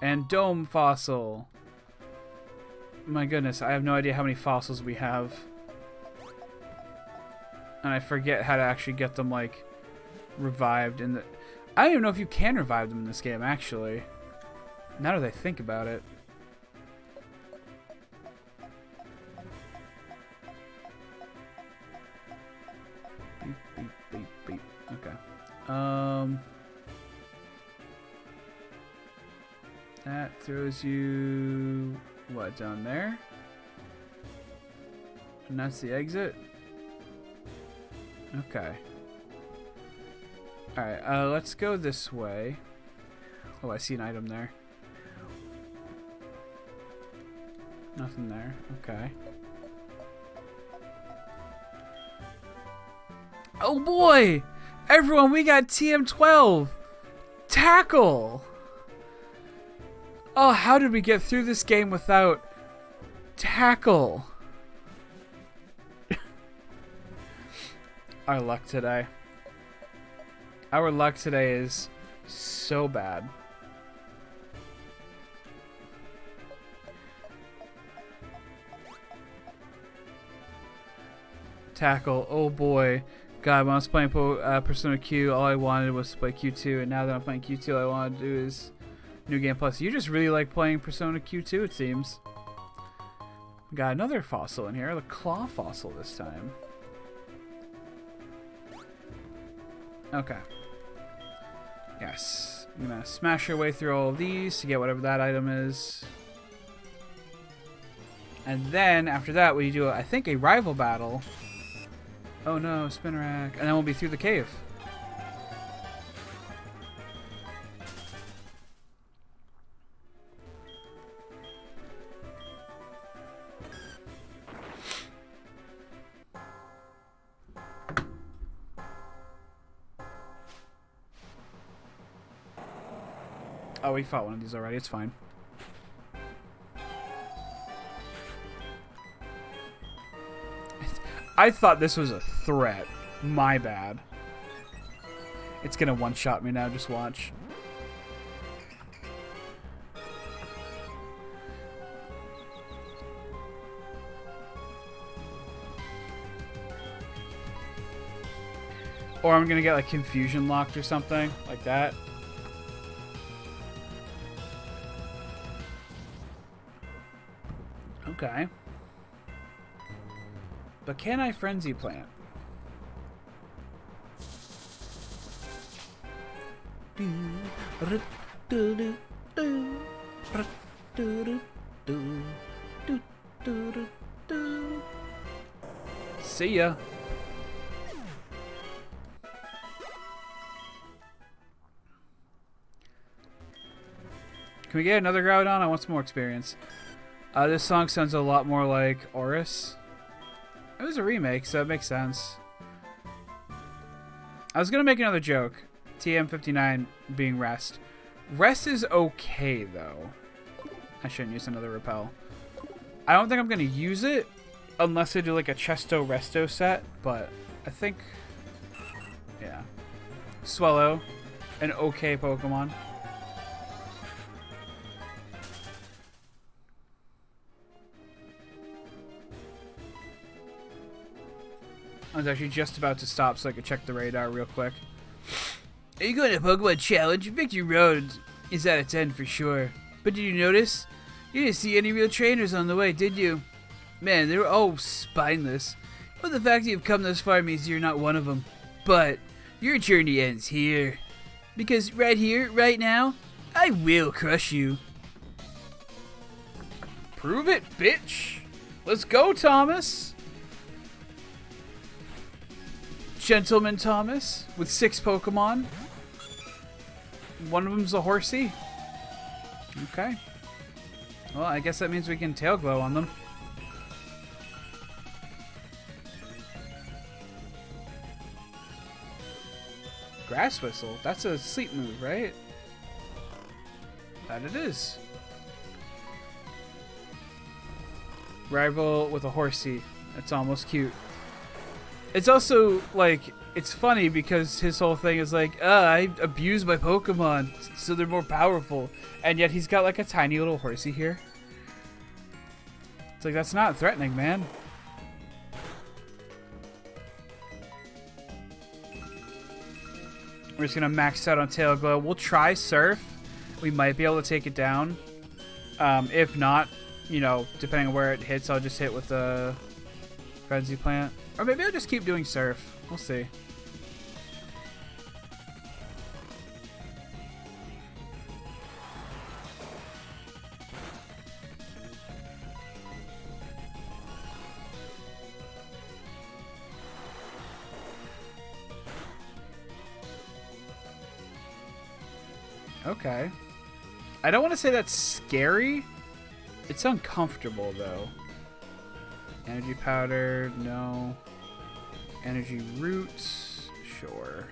Speaker 2: And Dome Fossil. My goodness, I have no idea how many fossils we have. And I forget how to actually get them, like, revived in the... I don't even know if you can revive them in this game, actually. Now that I think about it. Beep, beep, beep, beep. Okay. That throws you... what, down there? And that's the exit? Okay. Alright, let's go this way. Oh, I see an item there. Nothing there. Okay. Oh boy! Everyone, we got TM12! Tackle! Oh, how did we get through this game without Tackle? Our luck today. Our luck today is so bad. Tackle. Oh boy. God, when I was playing Persona Q, all I wanted was to play Q2, and now that I'm playing Q2, all I want to do is New Game Plus. You just really like playing Persona Q2, it seems. We got another fossil in here, the claw fossil this time. Okay. Yes. I'm going to smash our way through all of these to get whatever that item is. And then, after that, we do, I think, a rival battle. Oh no, spin rack. And then we'll be through the cave. Oh, we fought one of these already. It's fine. I thought this was a threat. My bad. It's gonna one-shot me now, just watch. Or I'm gonna get like confusion locked or something like that. Okay. But can I frenzy plant? See ya. Can we get another Groudon? I want some more experience. This song sounds a lot more like Oris. It was a remake, so it makes sense. I was gonna make another joke. TM59 being Rest. Rest is okay, though. I shouldn't use another Repel. I don't think I'm gonna use it unless I do like a Chesto Resto set, but I think... yeah. Swellow. An okay Pokemon. I was actually just about to stop so I could check the radar real quick. Are you going to Pokemon Challenge? Victory Road is at its end for sure. But did you notice? You didn't see any real trainers on the way, did you? Man, they were all spineless. But the fact that you've come this far means you're not one of them. But your journey ends here. Because right here, right now, I will crush you. Prove it, bitch! Let's go, Thomas! Gentleman Thomas with 6 Pokemon. One of them's a horsey. Okay. Well, I guess that means we can Tail Glow on them. Grass Whistle. That's a sleep move, right? That it is. Rival with a horsey. That's almost cute. It's also, like, it's funny because his whole thing is like, I abuse my Pokemon so they're more powerful. And yet he's got, like, a tiny little horsey here. It's like, that's not threatening, man. We're just going to max out on Tail Glow. We'll try Surf. We might be able to take it down. If not, you know, depending on where it hits, I'll just hit with the Frenzy Plant. Or maybe I'll just keep doing Surf. We'll see. Okay. I don't want to say that's scary. It's uncomfortable, though. Energy powder, no. Energy roots, sure.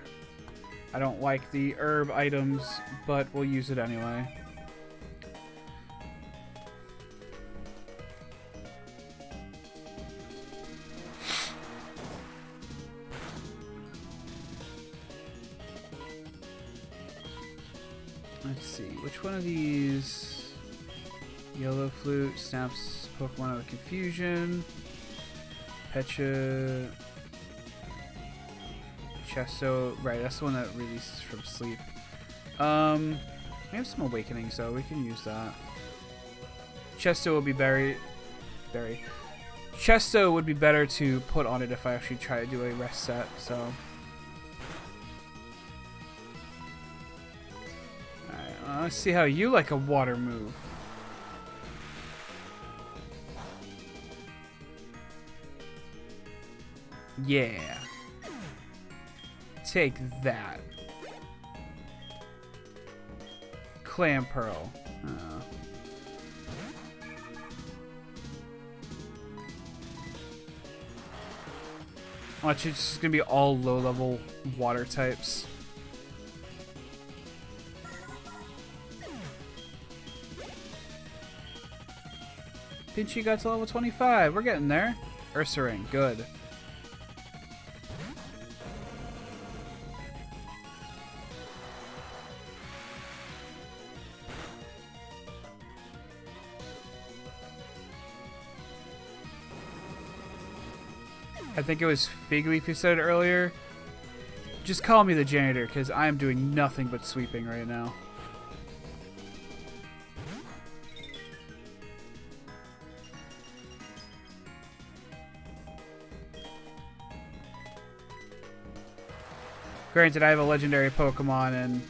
Speaker 2: I don't like the herb items, but we'll use it anyway. Let's see. Which one of these? Yellow Flute snaps Pokemon out of confusion. Pecha. Chesto. Right, that's the one that releases from sleep. We have some awakening, so we can use that. Chesto will be berry. Chesto would be better to put on it if I actually try to do a rest set, so. Alright, let's see how you like a water move. Yeah. Take that. Clam Pearl. Watch, it's just gonna be all low-level water types. Pinchy got to level 25. We're getting there. Ursaring, good. I think it was Figleaf who said it earlier. Just call me the janitor, because I am doing nothing but sweeping right now. Granted, I have a legendary Pokemon, and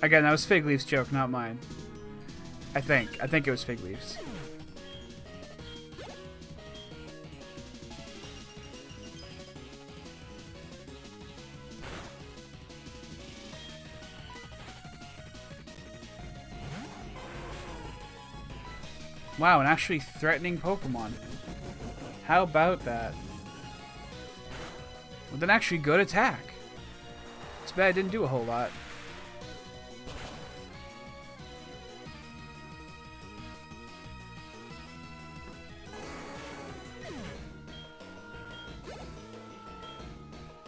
Speaker 2: again, that was Figleaf's joke, not mine. I think it was Figleaf's. Wow, an actually threatening Pokemon. How about that? With an actually good attack. It's bad I didn't do a whole lot.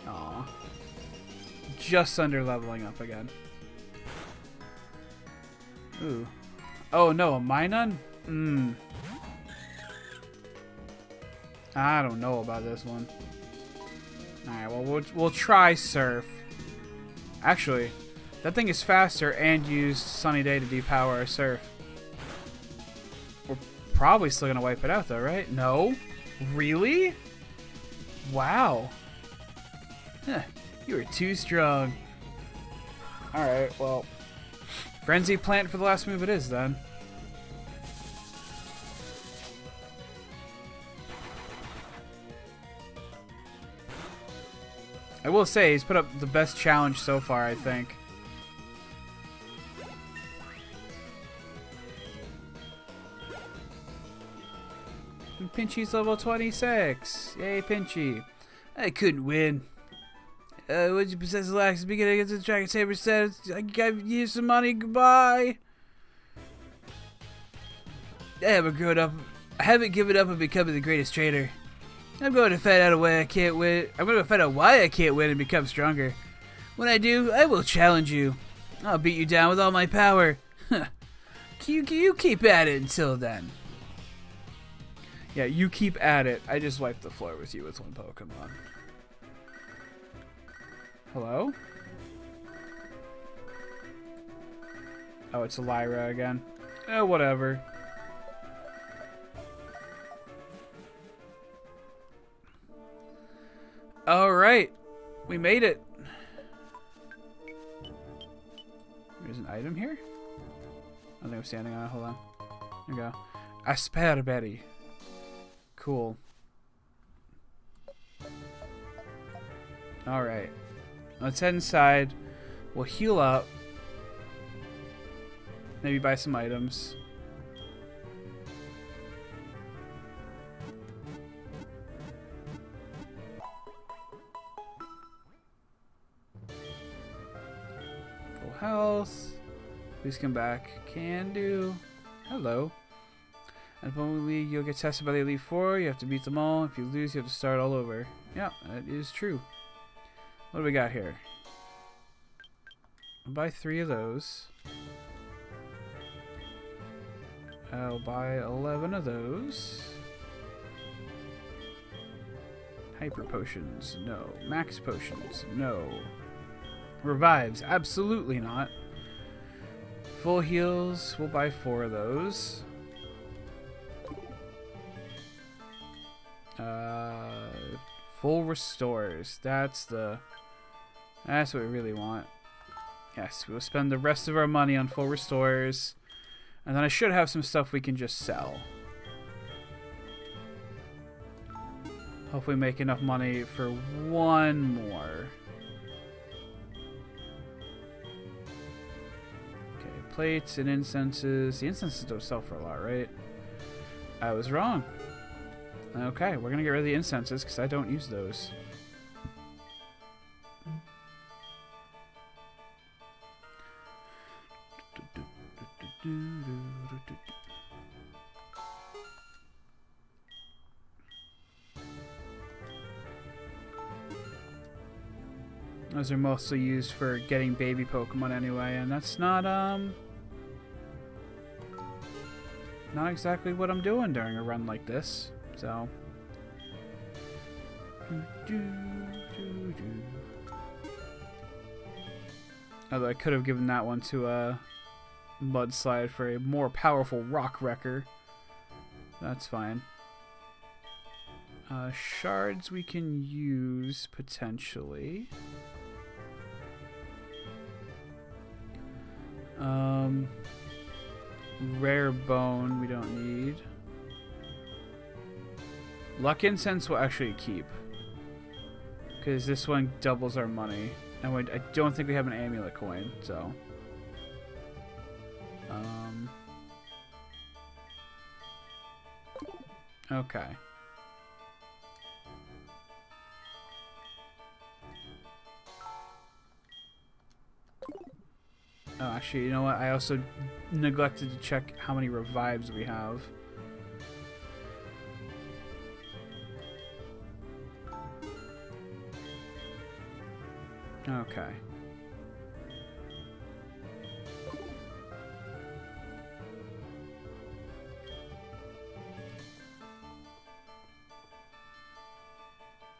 Speaker 2: Aw. Just under leveling up again. Ooh. Oh no, a Minun? I don't know about this one. Alright, well, we'll try Surf. Actually, that thing is faster and used Sunny Day to depower our Surf. We're probably still going to wipe it out though, right? No? Really? Wow. Huh, you were too strong. Alright, well, Frenzy Plant for the last move it is then. I will say, he's put up the best challenge so far, I think. And Pinchy's level 26. Yay, Pinchy. I couldn't win. What'd you possess the last beginning against the Dragon Saber said? I gave you some money, goodbye. I haven't given up on becoming the greatest trainer. I'm going to find out why I can't win. I'm going to find out why I can't win and become stronger. When I do, I will challenge you. I'll beat you down with all my power. You keep at it until then. Yeah, you keep at it. I just wiped the floor with you with one Pokemon. Hello? Oh, it's a Lyra again. Oh, whatever. Alright, we made it. There's an item here? I think I'm standing on it. Hold on. There we go. Asperberry. Cool. Alright. Let's head inside. We'll heal up. Maybe buy some items. Health. Please come back. Can do. Hello. And probably you'll get tested by the Elite Four. You have to beat them all. If you lose, you have to start all over. Yeah, that is true. What do we got here? I'll buy 3 of those. I'll buy 11 of those. Hyper potions, no. Max potions, no. Revives, absolutely not. Full heals, we'll buy 4 of those. Full restores, that's what we really want. Yes, we'll spend the rest of our money on full restores. And then I should have some stuff we can just sell. Hopefully make enough money for 1 more. Okay, plates and incenses. The incenses don't sell for a lot, right? I was wrong. Okay, we're gonna get rid of the incenses because I don't use those. Those are mostly used for getting baby Pokemon anyway, and that's not exactly what I'm doing during a run like this. So although I could have given that one to a Mudslide for a more powerful Rock Wrecker. That's fine. Shards we can use potentially. Rare bone we don't need. Luck incense will actually keep, because this one doubles our money, and I don't think we have an amulet coin, so. Okay. Oh, actually, you know what? I also neglected to check how many revives we have. Okay.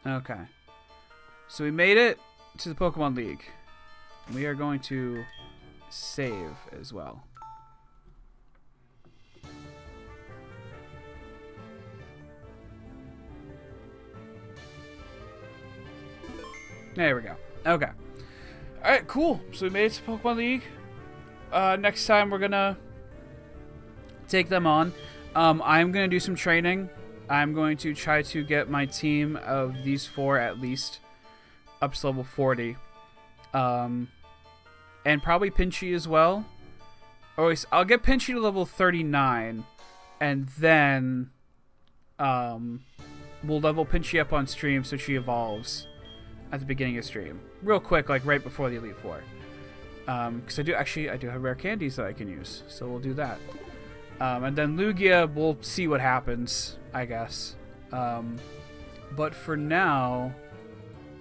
Speaker 2: Okay. So we made it to the Pokemon League. We are going to save as well. There we go. Okay. Alright, cool. So we made it to Pokemon League. Next time we're gonna take them on. I'm gonna do some training. I'm going to try to get my team of these 4 at least up to level 40. And probably Pinchy as well. Or I'll get Pinchy to level 39, and then we'll level Pinchy up on stream so she evolves at the beginning of stream, real quick, like right before the Elite Four. Because I do have rare candies that I can use, so we'll do that. And then Lugia, we'll see what happens, I guess. But for now,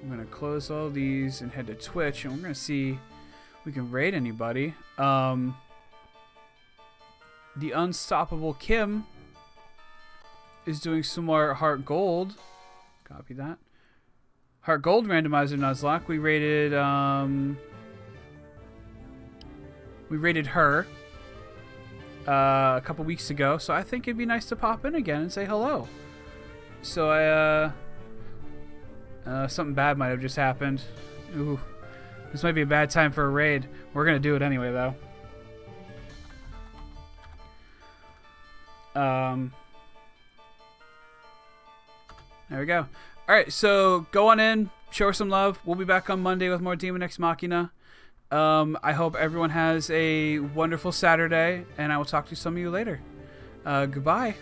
Speaker 2: I'm gonna close all these and head to Twitch, and we're gonna see if we can raid anybody. The Unstoppable Kim is doing some more Heart Gold. Copy that. Heart Gold Randomizer Nuzlocke. We rated her a couple weeks ago, so I think it'd be nice to pop in again and say hello. So something bad might have just happened. Ooh, this might be a bad time for a raid. We're gonna do it anyway, though. There we go. Alright, so go on in, show her some love. We'll be back on Monday with more Demon X Machina. I hope everyone has a wonderful Saturday, and I will talk to some of you later. Goodbye.